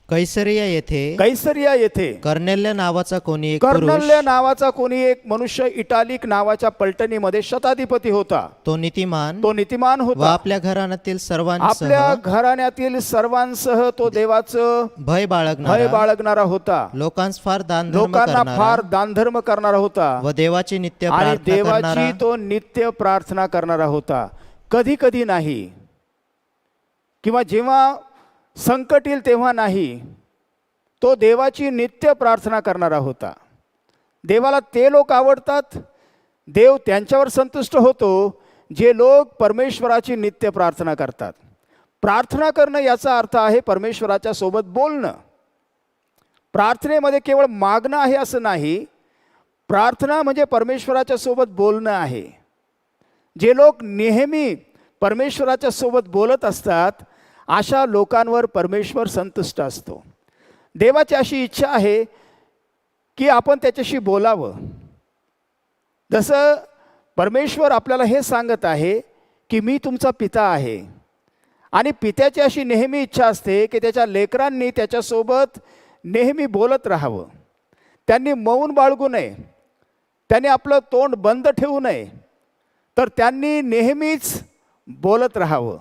कैसरिया येथे कर्नेल्य नावाचा कोणी एक मनुष्य इटालिक नावाच्या पलटणीमध्ये शताधिपती होता. तो नीतिमान होता. आपल्या घराण्यातील सर्वांसह तो देवाचं भय बाळगणारा होता. लोकांना फार दानधर्म करणारा होता व देवाची तो नित्य प्रार्थना करणारा होता. कधी कधी नाही किंवा जेव्हा संकट येईल तेव्हा नाही, तो देवाची नित्य प्रार्थना करणारा होता. देवाला ते लोक आवडतात, देव त्यांच्यावर संतुष्ट होतो जे लोक परमेश्वराची नित्य प्रार्थना करतात. प्रार्थना करणं याचा अर्थ आहे परमेश्वराच्या सोबत बोलणं. प्रार्थनेमध्ये केवळ मागणं आहे असं नाही, प्रार्थना म्हणजे परमेश्वराच्या सोबत बोलणं आहे. जे लोक नेहमी परमेश्वराच्या सोबत बोलत असतात अशा लोकांवर परमेश्वर संतुष्ट असतो. देवाची अशी इच्छा आहे की आपण त्याच्याशी बोलावं. जसं परमेश्वर आपल्याला हे सांगत आहे की मी तुमचा पिता आहे आणि पित्याची अशी नेहमी इच्छा असते की त्याच्या लेकरांनी त्याच्यासोबत नेहमी बोलत राहावं. त्यांनी मौन बाळगू नये, त्यांनी आपलं तोंड बंद ठेवू नये, तर त्यांनी नेहमीच बोलत राहावं.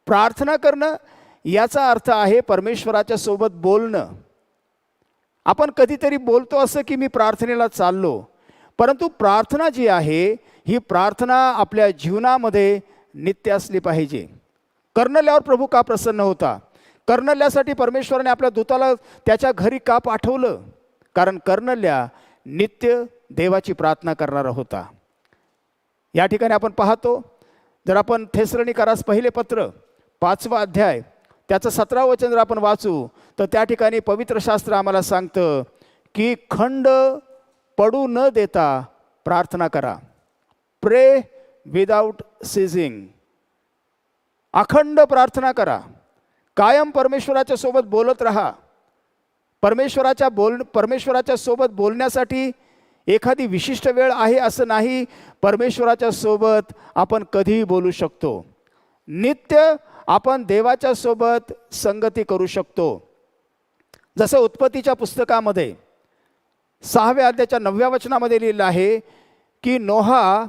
प्रार्थना करणं याचा अर्थ आहे परमेश्वराच्या सोबत बोलणं. आपण कधीतरी बोलतो असं की मी प्रार्थनेला चाललो, परंतु प्रार्थना जी आहे ही प्रार्थना आपल्या जीवनामध्ये नित्य असली पाहिजे. कर्नल्यावर प्रभू का प्रसन्न होता? कर्नल्यासाठी परमेश्वराने आपल्या दूताला त्याच्या घरी का पाठवलं? कारण कर्नल्या नित्य देवाची प्रार्थना करणारा होता. या ठिकाणी आपण पाहतो, जर आपण थेसलोनिकरास पहिले पत्र 5वा अध्याय त्याचं 17वं वचन जर आपण वाचू तर त्या ठिकाणी पवित्र शास्त्र आम्हाला सांगतं की खंड पडू न देता प्रार्थना करा. प्रे विदाउट सीझिंग. अखंड प्रार्थना करा. कायम परमेश्वराच्या सोबत बोलत राहा. परमेश्वराच्या सोबत बोलण्यासाठी एखादी विशिष्ट वेळ आहे असं नाही, परमेश्वराच्या सोबत आपण कधीही बोलू शकतो. नित्य आपण देवाच्या सोबत संगती करू शकतो. जसं उत्पत्तीच्या पुस्तकामध्ये 6व्या अध्यायाच्या 9व्या वचनामध्ये लिहिलं आहे की नोहा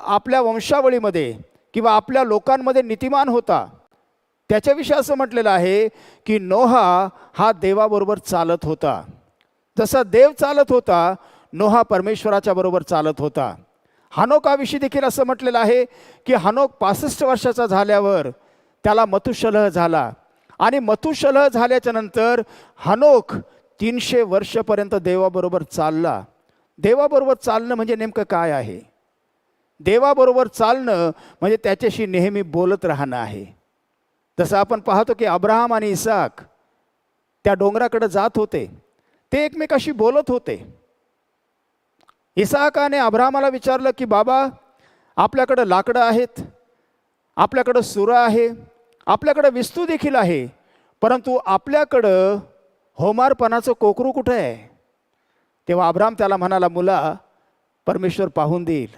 आपल्या वंशावळीमध्ये किंवा आपल्या लोकांमध्ये नीतिमान होता. त्याच्याविषयी असं म्हटलेलं आहे की नोहा हा देवाबरोबर चालत होता. जसा देव चालत होता, नोहा परमेश्वराच्या बरोबर चालत होता. हनोकाविषयी देखील असं म्हटलेलं आहे की हनोक 65 वर्षाचा झाल्यावर त्याला मतुशलह झाला आणि मतुशलह झाल्याच्या नंतर हनोक 300 वर्षपर्यंत देवाबरोबर चालला. देवाबरोबर चालणं म्हणजे नेमकं काय आहे? देवाबरोबर चालणं म्हणजे त्याच्याशी नेहमी बोलत राहणं आहे. जसं आपण पाहतो की अब्राहम आणि इसाक त्या डोंगराकडे जात होते, ते एकमेकाशी बोलत होते. इसाकाने अब्राहमाला विचारलं की बाबा, आपल्याकडं लाकडं आहेत, आपल्याकडं सुरं आहे, आपल्याकडं विस्तू देखील आहे, परंतु आपल्याकडं होमारपणाचं कोकरू कुठं आहे? तेव्हा अब्राहम त्याला म्हणाला, मुला, परमेश्वर पाहून देईल.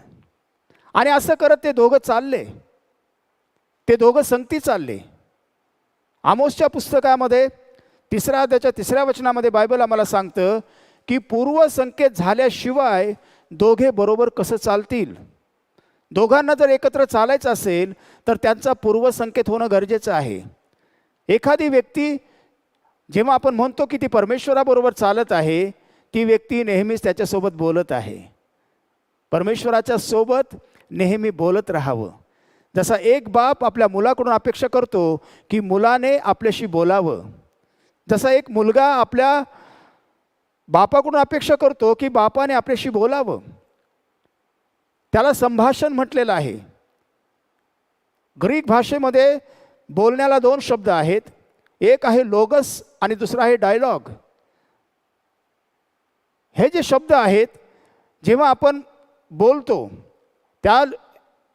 आणि असं करत ते दोघं चालले, ते दोघं संगती चालले. आमोसच्या पुस्तकामध्ये 3ऱ्या अध्यायाच्या 3ऱ्या वचनामध्ये बायबल आम्हाला सांगतं की पूर्वसंकेत झाल्याशिवाय दोघे बरोबर कसं चालतील? दोघांना जर एकत्र चालायचं असेल तर त्यांचा पूर्वसंकेत होणं गरजेचं आहे. एखादी व्यक्ती जेव्हा आपण म्हणतो की ती परमेश्वराबरोबर चालत आहे, ती व्यक्ती नेहमीच त्याच्यासोबत बोलत आहे. परमेश्वराच्या सोबत नेहमी बोलत राहावं. जसा एक बाप आपल्या मुलाकडून अपेक्षा करतो की मुलाने आपल्याशी बोलावं, जसा एक मुलगा आपल्या बापाकडून अपेक्षा करतो की बापाने आपल्याशी बोलावं, त्याला संभाषण म्हटलेलं आहे. ग्रीक भाषेमध्ये बोलण्याला 2 शब्द आहेत. एक आहे लोगस आणि दुसरा आहे डायलॉग. हे जे शब्द आहेत, जेव्हा आपण बोलतो त्या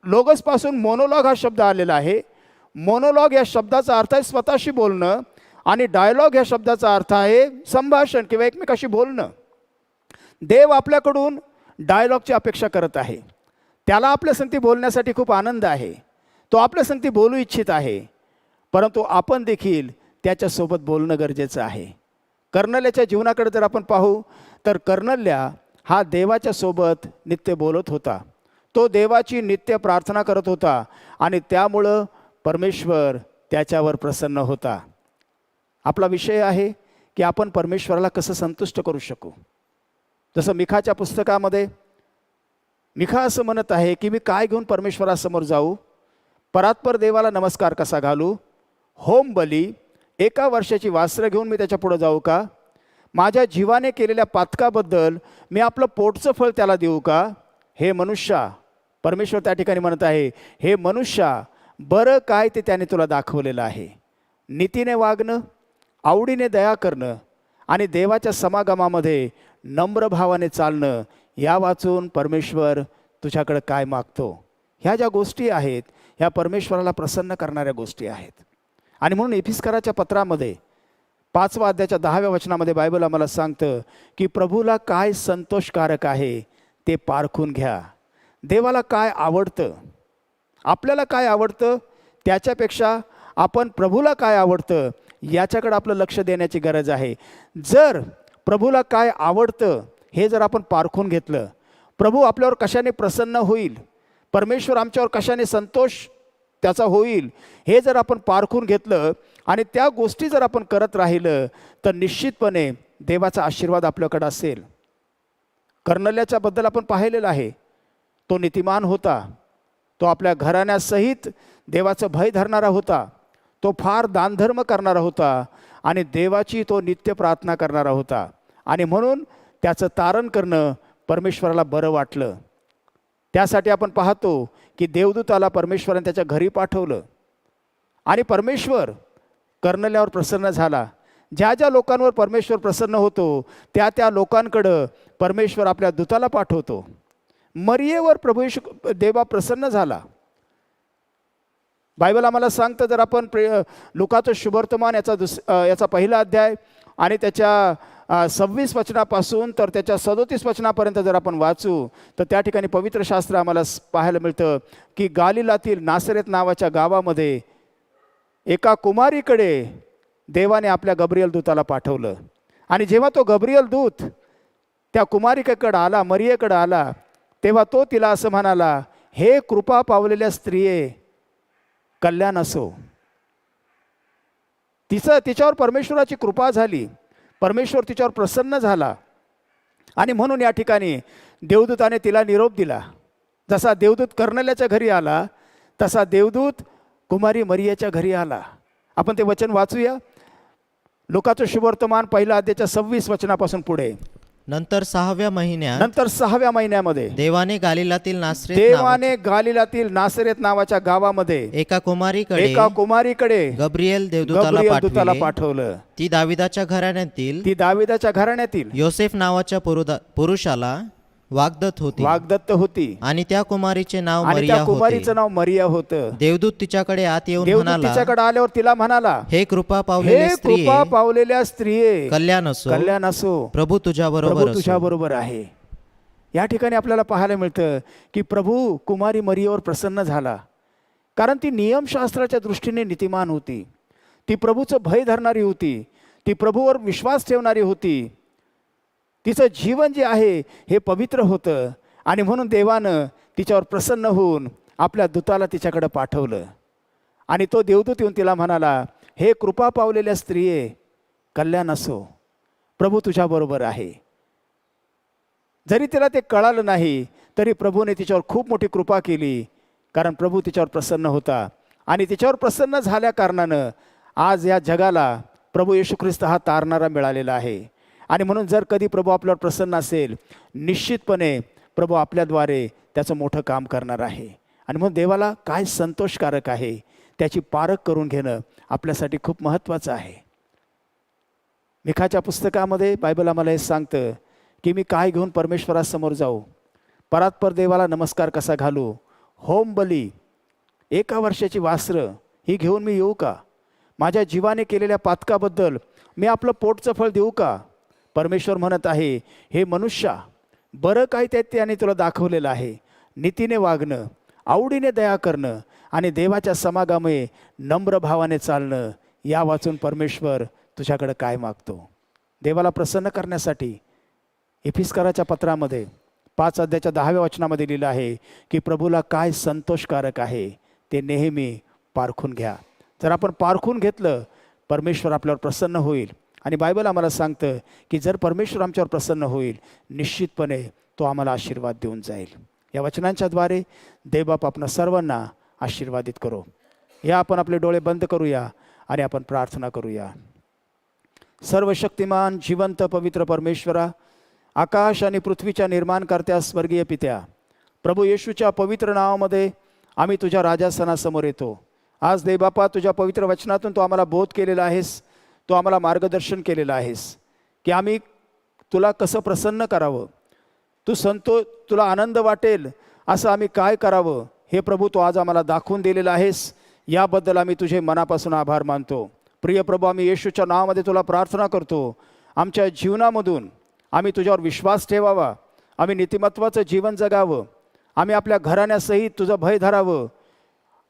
लोगसपासून मोनोलॉग हा शब्द आलेला आहे. मोनोलॉग या शब्दाचा अर्थ आहे स्वतःशी बोलणं आणि डायलॉग या शब्दाचा अर्थ आहे संभाषण किंवा एकमेकाशी बोलणं. देव आपल्याकडून डायलॉगची अपेक्षा करत आहे. त्याला आपल्या संगती बोलण्यासाठी खूप आनंद आहे. तो आपल्या संगती बोलू इच्छित आहे, परंतु आपण देखील त्याच्यासोबत बोलणं गरजेचं आहे. कर्नल्याच्या जीवनाकडे जर आपण पाहू तर कर्नल्या हा देवाच्या सोबत नित्य बोलत होता. तो देवाची नित्य प्रार्थना करत होता आणि त्यामुळं परमेश्वर त्याच्यावर प्रसन्न होता. आपला विषय आहे की आपण परमेश्वराला कसं संतुष्ट करू शकू. जसं मिखाच्या पुस्तकामध्ये मिखा असं म्हणत आहे की मी काय घेऊन परमेश्वरासमोर जाऊ? परात्पर देवाला नमस्कार कसा घालू? होम बली 1 वर्षाची वासरं घेऊन मी त्याच्या पुढं जाऊ का? माझ्या जीवाने केलेल्या पातकाबद्दल मी आपलं पोटचं फळ त्याला देऊ का? हे मनुष्या, परमेश्वर त्या ठिकाणी म्हणत आहे, हे मनुष्या, बरं काय ते त्याने तुला दाखवलेलं आहे. नीतीने वागणं, आवडीने दया करणं आणि देवाच्या समागमामध्ये नम्र भावाने चालणं, या वाचून परमेश्वर तुझ्याकडे काय मागतो? ह्या ज्या गोष्टी आहेत, ह्या परमेश्वराला प्रसन्न करणाऱ्या गोष्टी आहेत. आणि म्हणून एफिसकराच्या पत्रामध्ये 5व्या अध्यायाच्या 10व्या वचनामध्ये बायबल आम्हाला सांगतं की प्रभूला काय संतोषकारक आहे ते पारखून घ्या. देवाला काय आवडतं, आपल्याला काय आवडतं, त्याच्यापेक्षा आपण प्रभूला काय आवडतं याच्याकडे आपलं लक्ष देण्याची गरज आहे. जर प्रभूला काय आवडतं हे जर आपण पारखून घेतलं, प्रभू आपल्यावर कशाने प्रसन्न होईल, परमेश्वर आमच्यावर कशाने संतोष त्याचा होईल, हे जर आपण पारखून घेतलं आणि त्या गोष्टी जर आपण करत राहिलं तर निश्चितपणे देवाचा आशीर्वाद आपल्याकडे असेल. कर्नल्याच्या बद्दल आपण पाहिलेलं आहे. तो नीतिमान होता, तो आपल्या घराण्यासहित देवाचं भय धरणारा होता, तो फार दानधर्म करणारा होता आणि देवाची तो नित्य प्रार्थना करणारा होता. आणि म्हणून त्याचं तारण करणं परमेश्वराला बरं वाटलं. त्यासाठी आपण पाहतो की देवदूताला परमेश्वराने त्याच्या घरी पाठवलं आणि परमेश्वर कर्नल्यावर प्रसन्न झाला. ज्या ज्या लोकांवर परमेश्वर प्रसन्न होतो त्या त्या लोकांकडं परमेश्वर आपल्या दूताला पाठवतो. मरियेवर प्रभू देवा प्रसन्न झाला. बायबल आम्हाला सांगतं, जर आपण लुकाचं शुभवर्तमान याचा 1ला अध्याय आणि त्याच्या 26 वचनापासून तर त्याच्या 37 वचनापर्यंत जर आपण वाचू तर त्या ठिकाणी पवित्र शास्त्र आम्हाला पाहायला मिळतं की गालिलातील नासरेत नावाच्या गावामध्ये एका कुमारीकडे देवाने आपल्या गब्रियल दूताला पाठवलं. आणि जेव्हा तो गब्रियल दूत त्या कुमारिकेकडे आला, मरियेकडे आला, तेव्हा तो तिला असं म्हणाला, हे कृपा पावलेल्या स्त्रिये, कल्याण असो. तिच्यावर परमेश्वराची कृपा झाली, परमेश्वर तिच्यावर प्रसन्न झाला. आणि म्हणून या ठिकाणी देवदूताने तिला निरोप दिला. जसा देवदूत कर्नेल्याच्या घरी आला तसा देवदूत कुमारी मरियेच्या घरी आला. आपण ते वचन वाचूया. लूकाचं शुभवर्तमान 1 अध्यायाच्या 26 वचनापासून पुढे. नंतर 6व्या महिन्यामध्ये देवाने गालिलातील गालिलातील नासरेत नावाच्या गावामध्ये एका कुमारीकडे गब्रियल देवदूताला पाठवलं. ती दाविदाच्या घराण्यातील योसेफ नावाच्या पुरुषाला वाग्दत्त होती आणि त्या कुमारीचे नाव मरिया होतं. देवदूत तिच्याकडे आत येऊन तिच्याकडे आल्यावर तिला म्हणाला, हे कृपा पावलेल्या स्त्रिये, कल्याण असो, प्रभू तुझ्या बरोबर आहे. या ठिकाणी आपल्याला पाहायला मिळतं की प्रभू कुमारी मरियेवर प्रसन्न झाला, कारण ती नियमशास्त्राच्या दृष्टीने नीतिमान होती, ती प्रभूचं भय धरणारी होती, ती प्रभूवर विश्वास ठेवणारी होती. तिचं जीवन जे आहे हे पवित्र होतं. आणि म्हणून देवानं तिच्यावर प्रसन्न होऊन आपल्या दूताला तिच्याकडे पाठवलं. आणि तो देवदूत येऊन तिला म्हणाला, हे कृपा पावलेल्या स्त्रिये, कल्याण असो, प्रभू तुझ्याबरोबर आहे. जरी तिला ते कळालं नाही तरी प्रभूने तिच्यावर खूप मोठी कृपा केली, कारण प्रभू तिच्यावर प्रसन्न होता. आणि तिच्यावर प्रसन्न झाल्या कारणानं आज या जगाला प्रभू येशू ख्रिस्त हा तारणारा मिळालेला आहे. आणि म्हणून जर कधी प्रभू आपल्यावर प्रसन्न असेल, निश्चितपणे प्रभू आपल्याद्वारे त्याचं मोठं काम करणार आहे. आणि म्हणून देवाला काय संतोषकारक आहे त्याची पारख करून घेणं आपल्यासाठी खूप महत्त्वाचं आहे. मिखाच्या पुस्तकामध्ये बायबल आम्हाला हे सांगतं की मी काय घेऊन परमेश्वरासमोर जाऊ, परात्पर देवाला नमस्कार कसा घालू, होम बली, 1 वर्षाची वासरं ही घेऊन मी येऊ का, माझ्या जीवाने केलेल्या पातकाबद्दल मी आपलं पोटचं फळ देऊ का. परमेश्वर म्हणत आहे, हे मनुष्या, बरं काय त्याने तुला दाखवलेलं आहे, नीतीने वागणं, आवडीने दया करणं आणि देवाच्या समागमे नम्र भावाने चालणं. या वाचून परमेश्वर तुझ्याकडे काय मागतो. देवाला प्रसन्न करण्यासाठी इफिस्कराच्या पत्रामध्ये 5 अध्यायाच्या 10व्या वचनामध्ये लिहिलं आहे की प्रभूला काय संतोषकारक आहे ते नेहमी पारखून घ्या. जर आपण पारखून घेतलं, परमेश्वर आपल्यावर प्रसन्न होईल. आणि बायबल आम्हाला सांगतं की जर परमेश्वर आमच्यावर प्रसन्न होईल, निश्चितपणे तो आम्हाला आशीर्वाद देऊन जाईल. या वचनांच्याद्वारे देवबाप आपणा सर्वांना आशीर्वादित करो. या आपण आपले डोळे बंद करूया आणि आपण प्रार्थना करूया. सर्वशक्तिमान जिवंत पवित्र परमेश्वरा, आकाश आणि पृथ्वीच्या निर्माणकर्त्या स्वर्गीय पित्या, प्रभू येशूच्या पवित्र नावामध्ये आम्ही तुझ्या राजासनासमोर येतो. आज देवबापा, तुझ्या पवित्र वचनातून तू आम्हाला बोध केलेला आहेस, तू आम्हाला मार्गदर्शन केलेलं आहेस की आम्ही तुला कसं प्रसन्न करावं, तुला आनंद वाटेल असं आम्ही काय करावं हे प्रभू तू आज आम्हाला दाखवून दिलेलं आहेस. याबद्दल आम्ही तुझे मनापासून आभार मानतो. प्रिय प्रभू, आम्ही येशूच्या नावामध्ये तुला प्रार्थना करतो, आमच्या जीवनामधून आम्ही तुझ्यावर विश्वास ठेवावा, आम्ही नीतिमत्वाचं जीवन जगावं, आम्ही आपल्या घराण्यासहित तुझं भय धरावं.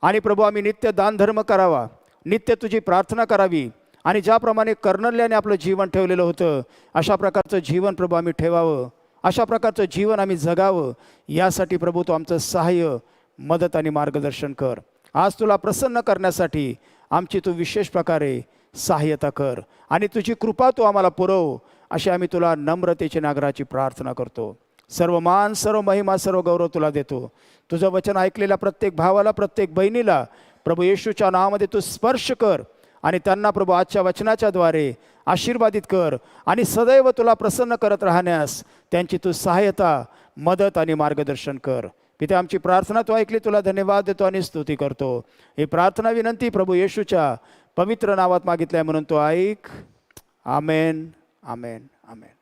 आणि प्रभू, आम्ही नित्य दानधर्म करावा, नित्य तुझी प्रार्थना करावी. आणि ज्याप्रमाणे कर्नेल्याने आपलं जीवन ठेवलेलं होतं, अशा प्रकारचं जीवन प्रभू आम्ही ठेवावं, अशा प्रकारचं जीवन आम्ही जगावं. यासाठी प्रभू तू आमचं सहाय्य, मदत आणि मार्गदर्शन कर. आज तुला प्रसन्न करण्यासाठी आमची तू विशेष प्रकारे सहाय्यता कर आणि तुझी कृपा तू आम्हाला पुरव, अशी आम्ही तुला नम्रतेची नागराची प्रार्थना करतो. सर्व मान, सर्व महिमा, सर्व गौरव तुला देतो. तुझं वचन ऐकलेल्या प्रत्येक भावाला, प्रत्येक बहिणीला प्रभू येशूच्या नावामध्ये तू स्पर्श कर आणि त्यांना प्रभू आजच्या वचनाच्याद्वारे आशीर्वादित कर आणि सदैव तुला प्रसन्न करत राहण्यास त्यांची तू सहाय्यता, मदत आणि मार्गदर्शन कर. पिते, आमची प्रार्थना तू ऐकली, तुला धन्यवाद देतो आणि स्तुती करतो. ही प्रार्थना विनंती प्रभू येशूच्या पवित्र नावात मागितल्या म्हणून तो ऐक. आमेन, आमेन, आमेन.